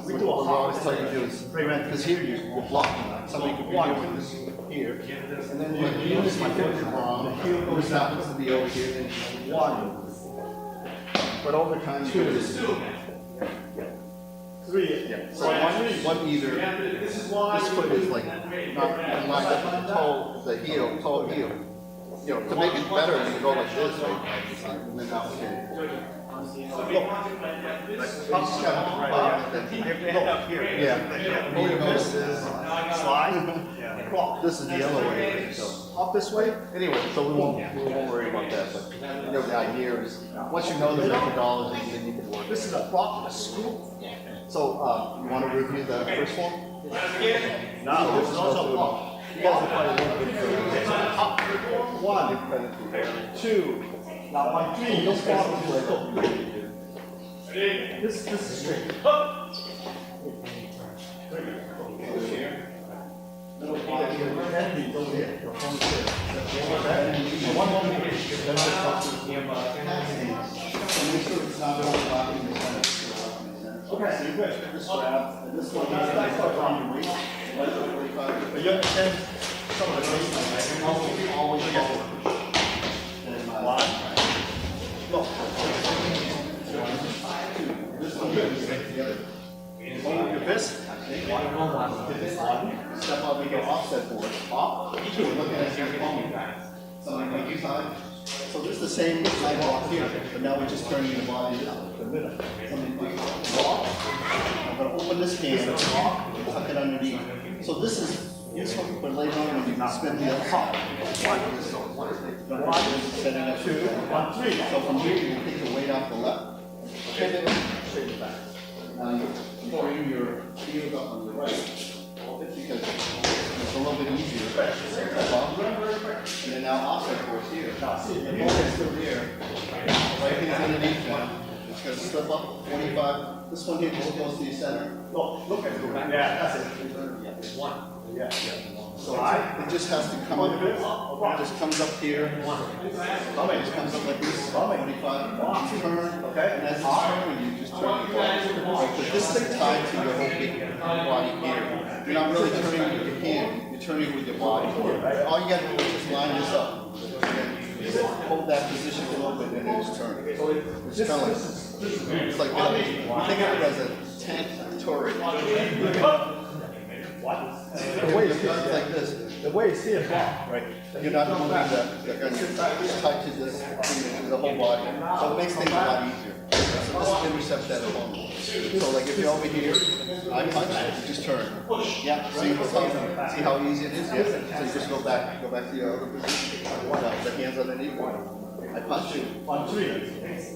We do a What I always hop. tell you to do is prevent, because here you're blocking. Somebody could be doing this here, and then you use my foot wrong, the heel goes out to be over here, and 1, but over time, 2, this 3. yeah. So one either, this foot is like not in line with the toe, the heel, toe heel. You know, to make it better, you go like this, right? And then now, okay. Up here. Yeah. Hold your wrist. Slide. Crawl. This is the other way, so. Up this way. Anyway, so we won't worry about that, but you know, the idea is, once you know the methodology, then you can work. This is a prop, a scoop. So, you want to review the first one? Now, this is also a prop. You guys are probably looking for Up. 1, 2. Now 1, 3. This prop is like go. This is straight. Little prop here. And over here. One more move. Then we'll talk to the make sure it's not all blocking the center. Okay, so you're good. This grab, and this one, that's on your weight. But you understand some of the basics. Always forward. And One. Look. this one here is the other. Hold your fist. One. Step up, we go offset board. Up. We're looking at your palm. Something like you side. So this is the same side block here, but now we're just turning the body to the middle. Something big. Walk. I'm going to open this hand, walk, and tuck it underneath. So this is useful for later on when you spin the other side. One, setting up 2, 1, 3. So from here, you can take the weight off the left, pivot, straight it back. Now you bring your heels up on the right, because a little bit easier. And then now offset force here. The ball is still there. Right hand's underneath now. It's going to slip up 45. This one here just goes to your center. Look at it. Yeah, that's it. One. Yeah. So it just has to come up. It just comes up here. It just comes up like this. 45. Turn. Okay. And as it's turning, you just turn your body. But this is tied to your whole big body here. You're not really turning with your hand. You're turning with your body. All you got to do is just line this up. Hold that position a little bit and then just turn. It's kind of like, it's like, think of it as a tank turret. What? The way it's like this. The way it's here, Right. You're not moving the gun. It's tied to this, to the whole body. So it makes things a lot easier. So this intercepts that home. So like if you're over here, I punch, you just turn. Yeah. See how easy it is? Yeah. So you just go back to your other position. The hands underneath. I punch you. on three.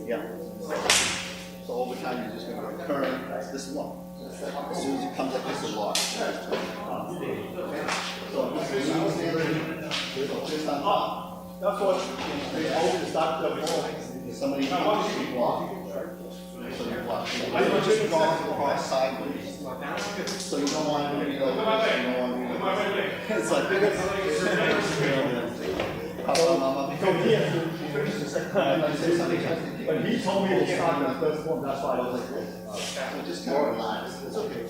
Yeah. So over time you're just going to turn this one. As soon as it comes like this, a block. So this is this on top. That's what they always start the ball. Somebody punches you block. So you block. You're just drawing across sideways. So you don't want to be like this. You don't want to be like this. It's like So here, to finish the second time, but he told me to start the first one, that's why I was like, so just kind of relax. It's okay.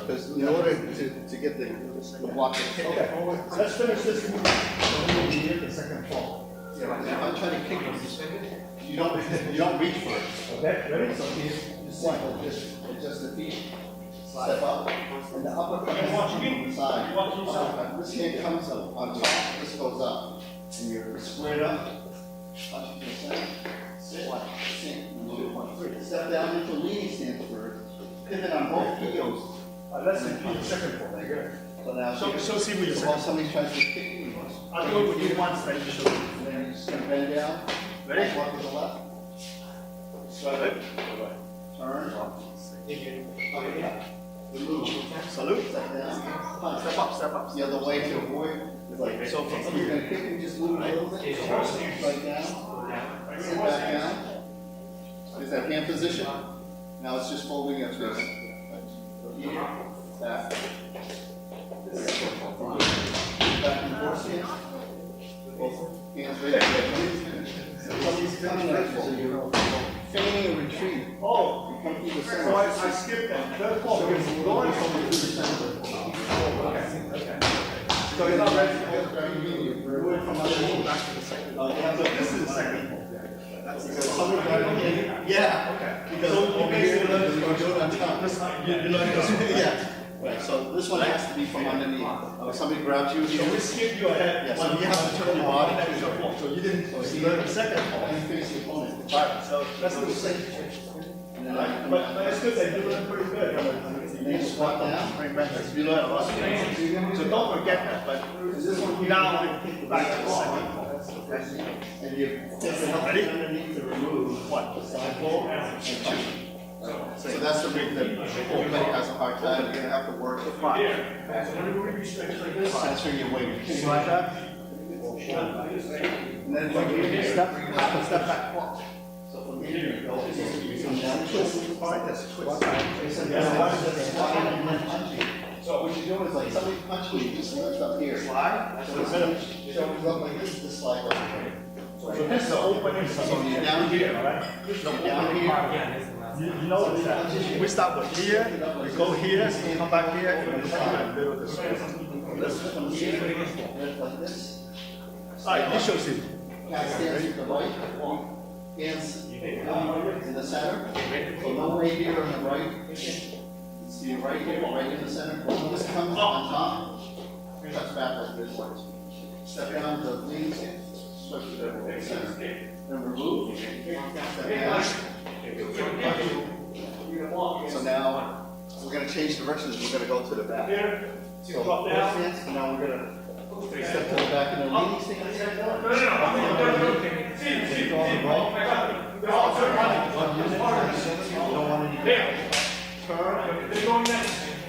Because in order to get the block to kick, okay, let's finish this move. The second fall. if I'm trying to kick it, you don't reach for it. Okay, ready? So you slide like this, adjust the feet, step up, and the uppercut comes from the side. Uppercut. This hand comes up on top, this goes up, and you're squared up, punch to the center, sit, step down into leaning stance first, pivot on both heels. Let's repeat the second fall. So now, So see with your while second. somebody tries to kick you, I'll do it with you once, then you show me. and then you're just gonna bend down, Ready? walk to the left, Salute. turn, remove, Salute. step down, punch. Step up, step up. The other way to avoid is like, so if you're gonna kick and just move a little bit, right down, sit back down. Is that hand position? Now it's just folding your fist. Here, back. Back and forth stance. Both hands right there. Feigning a retreat. Oh, You come through the so center. I skipped that. Third fall. So Because you're going going from through the center. So you're not ready to go. Do it from underneath. So this is the second fall. Somebody got it in. Yeah. Okay. Because So you over here, basically learn you do it on top. You learn this. Yeah. Right, so this one has to be from underneath. Somebody grabs you, So we skip you ahead. yeah, so you have to turn your body. That is your fault. So you didn't learn the second fall. And face the opponent. Alright, so That's the same. And then I come But back. it's good that you learn pretty good. And then you squat down. You learn a lot. So don't forget that, but now back to the second fall. And you take it up underneath to remove What? side pull and two. So that's the big that everybody has a hard time. You're gonna have to work the front. Censoring your weight. Can you like that? And then from here, you step back. So from here, you go. You come down, twist, like this, twist. So what you do is like somebody punch me, you just lift up here. Slide. So it's shows up like this, the slide up here. So this is the opening. So you're down here, Right? you're down here. You notice that. We start with here, we go here, come back here, and we come back and build this. This from here, lift like this. Alright, this shows you. Cat stands to the right, hands in the center. So no way here on the right. See right here, right in the center. When this comes on top, touch back like this. Step down to lean stance, switch to the center. Then remove, step down. So now, we're gonna change directions, we're gonna go to the back. So, full stance, and now we're gonna step to the back in the leaning stance. Go on the right. You don't want any turn,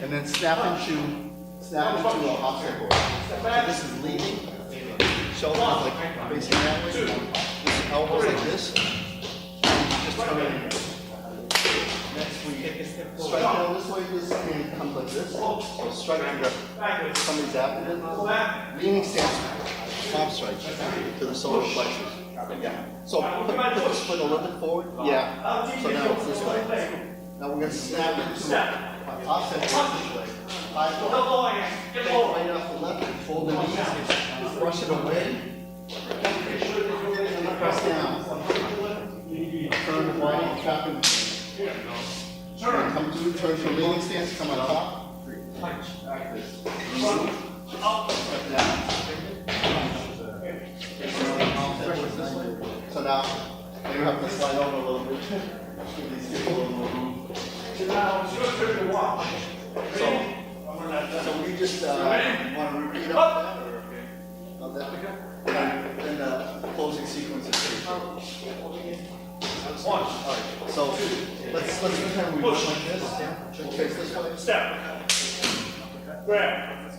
and and then snap into a offset board. So this is leading, shoulders like facing that way, this elbows like this, and you just turn it. Next we strike down this way, this hand comes like this, so strike to somebody's abdomen, leaning stance, palm strike to the solar plexus. Yeah. So put the foot a little bit forward. Yeah. So now it's this way. Now we're going to snap into offset this way. High foot. Take right off the left, fold the knees, brush it away. And press down. Turn the body, trap and come through, turn to a leaning stance, come on top. Like this. Step down. So now, you have to slide over a little bit. These give a little more room. So we just want to repeat up that, or that? Then the closing sequence is All right. So let's pretend we work like this. We'll face this way. Step. Grab.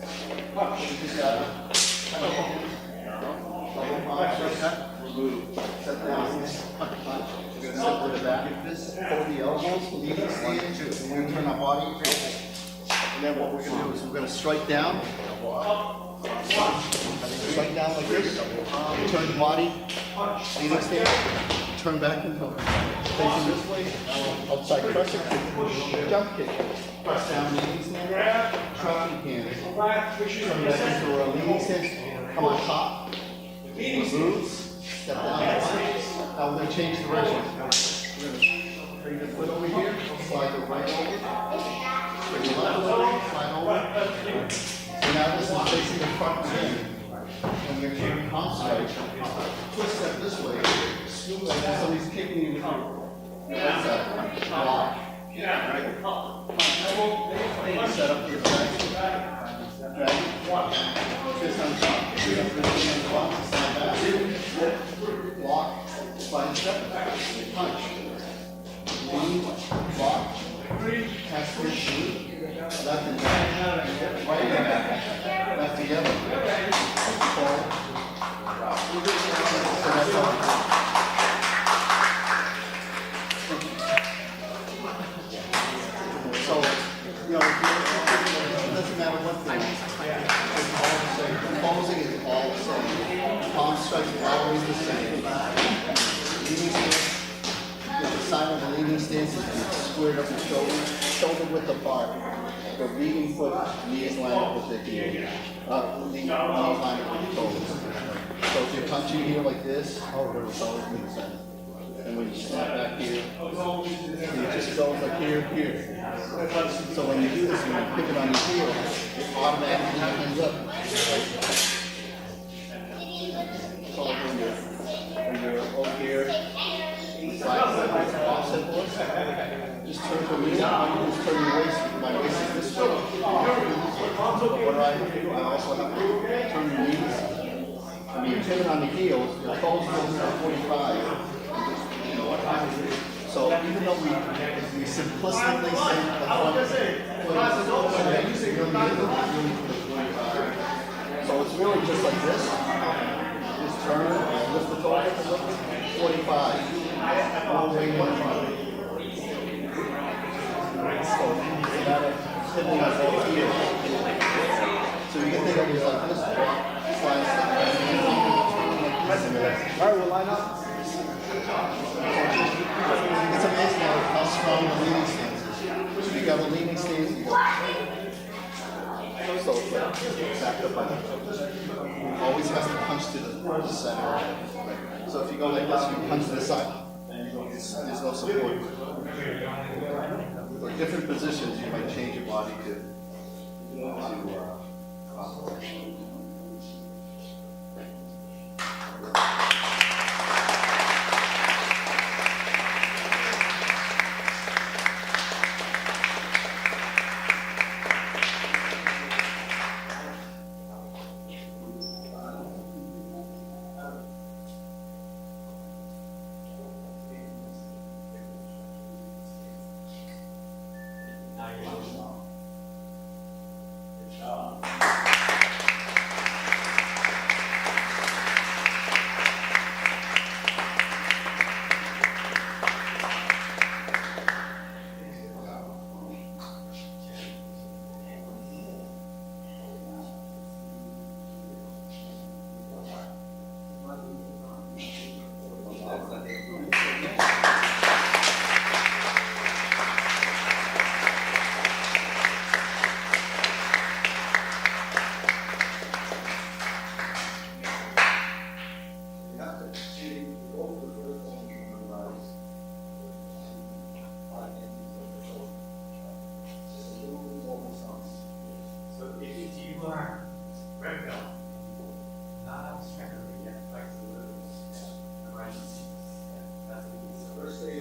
Punch. You just got it. Remove. Set down. Punch. We're going to step to the back. Hold the elbows. Leading stance. We're going to turn our body. And then what we're going to do is we're going to strike down. Strike down like this. Turn the body. Leading stance. Turn back and facing this way. Outside pressing. Jump kick. Press down. Leading stance. Trapping hands. Turn back into a leading stance. Come on top. Move. Step down. Now we're going to change direction. We're going to bring the foot over here. Slide the right over. Bring the left over. Slide over. So now this is facing the front again. And we're going to turn palm strike. Twist step this way. Like somebody's kicking you with your right side. Block. Right. Set up to the back. Right. Fist on top. Slide back. Block. Slide step. Punch. Lean. Block. Pass your shoe. Left and back. Right and back. Left together. Forward. So that's all. So, you know, it doesn't matter what thing. It's all the same. Posing is all the same. Palm strike is always the same. Leaning stance. The sign of the leaning stance is squared up the shoulder width apart. The leading foot, knees line up with the heel. Knees line up with the toes. So if you're punching here like this, it's always in the center. And when you snap back here, it just goes like here, here. So when you do this, when you pick it on your heel, it automatically ends up. So when you're over here, offset board, just turn to me. Just turn your waist. My waist is this way. What do I do? I also have to turn your knees. I mean, you're turning on the heels, your toes go to 45. So even though we simplistically say the front so it's really just like this. Just turn, lift the toe up and look at 45. All the way one front. So pivoting on both heels. So you can think of it like this. Slide step. All right, we'll line up. It's amazing how strong the leaning stance is. So you got a leaning stance, you go. So back up on it. Always has to punch to the center. So if you go like this, you punch to the side. There's no support. For different positions, you might change your body to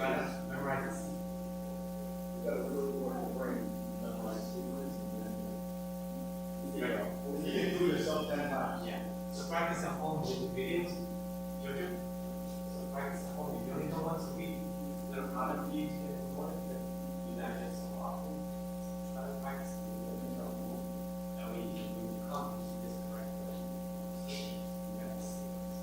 gotta memorize the sequence. You gotta really work your brain, memorize sequence, and then you can do it yourself 10 times. Yeah. So practice at home with the videos, YouTube. So practice at home. If you only come once a week, they're harder for you to get promoted, then you not get so often. Try to practice it. That way, when you come, you see this correct. You have the sequence.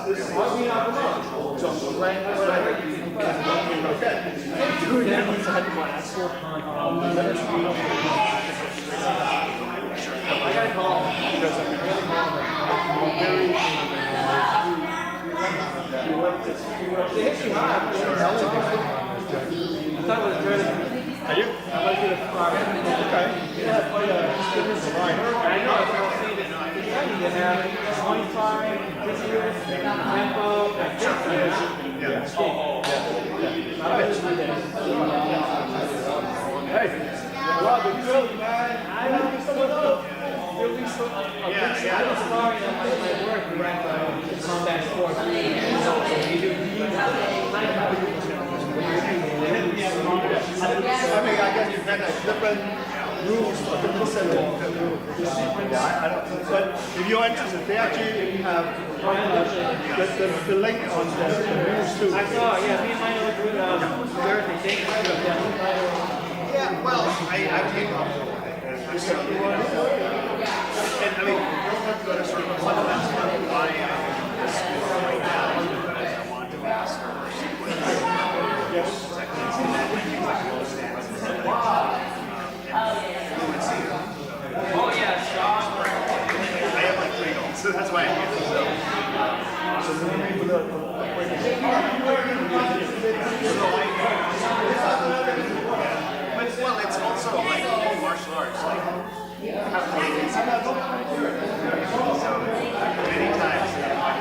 This I got a call because I'm really very. They hit you hard. I thought it was really. Are you? I like it. Okay. Yeah, quite a student line. I know. I've seen it. You have 25, 50 years, tempo, and 50 years. Yeah. Hey, Rob, it's good, man. I know you're so up. You'll be so up. I was sorry that my work ran combat sports. So you do. I mean, I guess you've had different rules for different settings. Yeah, I don't. But if you're interested, they actually have the link on the rules too. I saw, yeah, me and mine over Thursday. Yeah, well, I think. And I mean, go to sort of a fundamental why I this right now because I wanted to master techniques and things like those stands. Oh yeah, Shaw. I have like 3 goals, so that's why I'm here. Well, it's also like martial arts, like how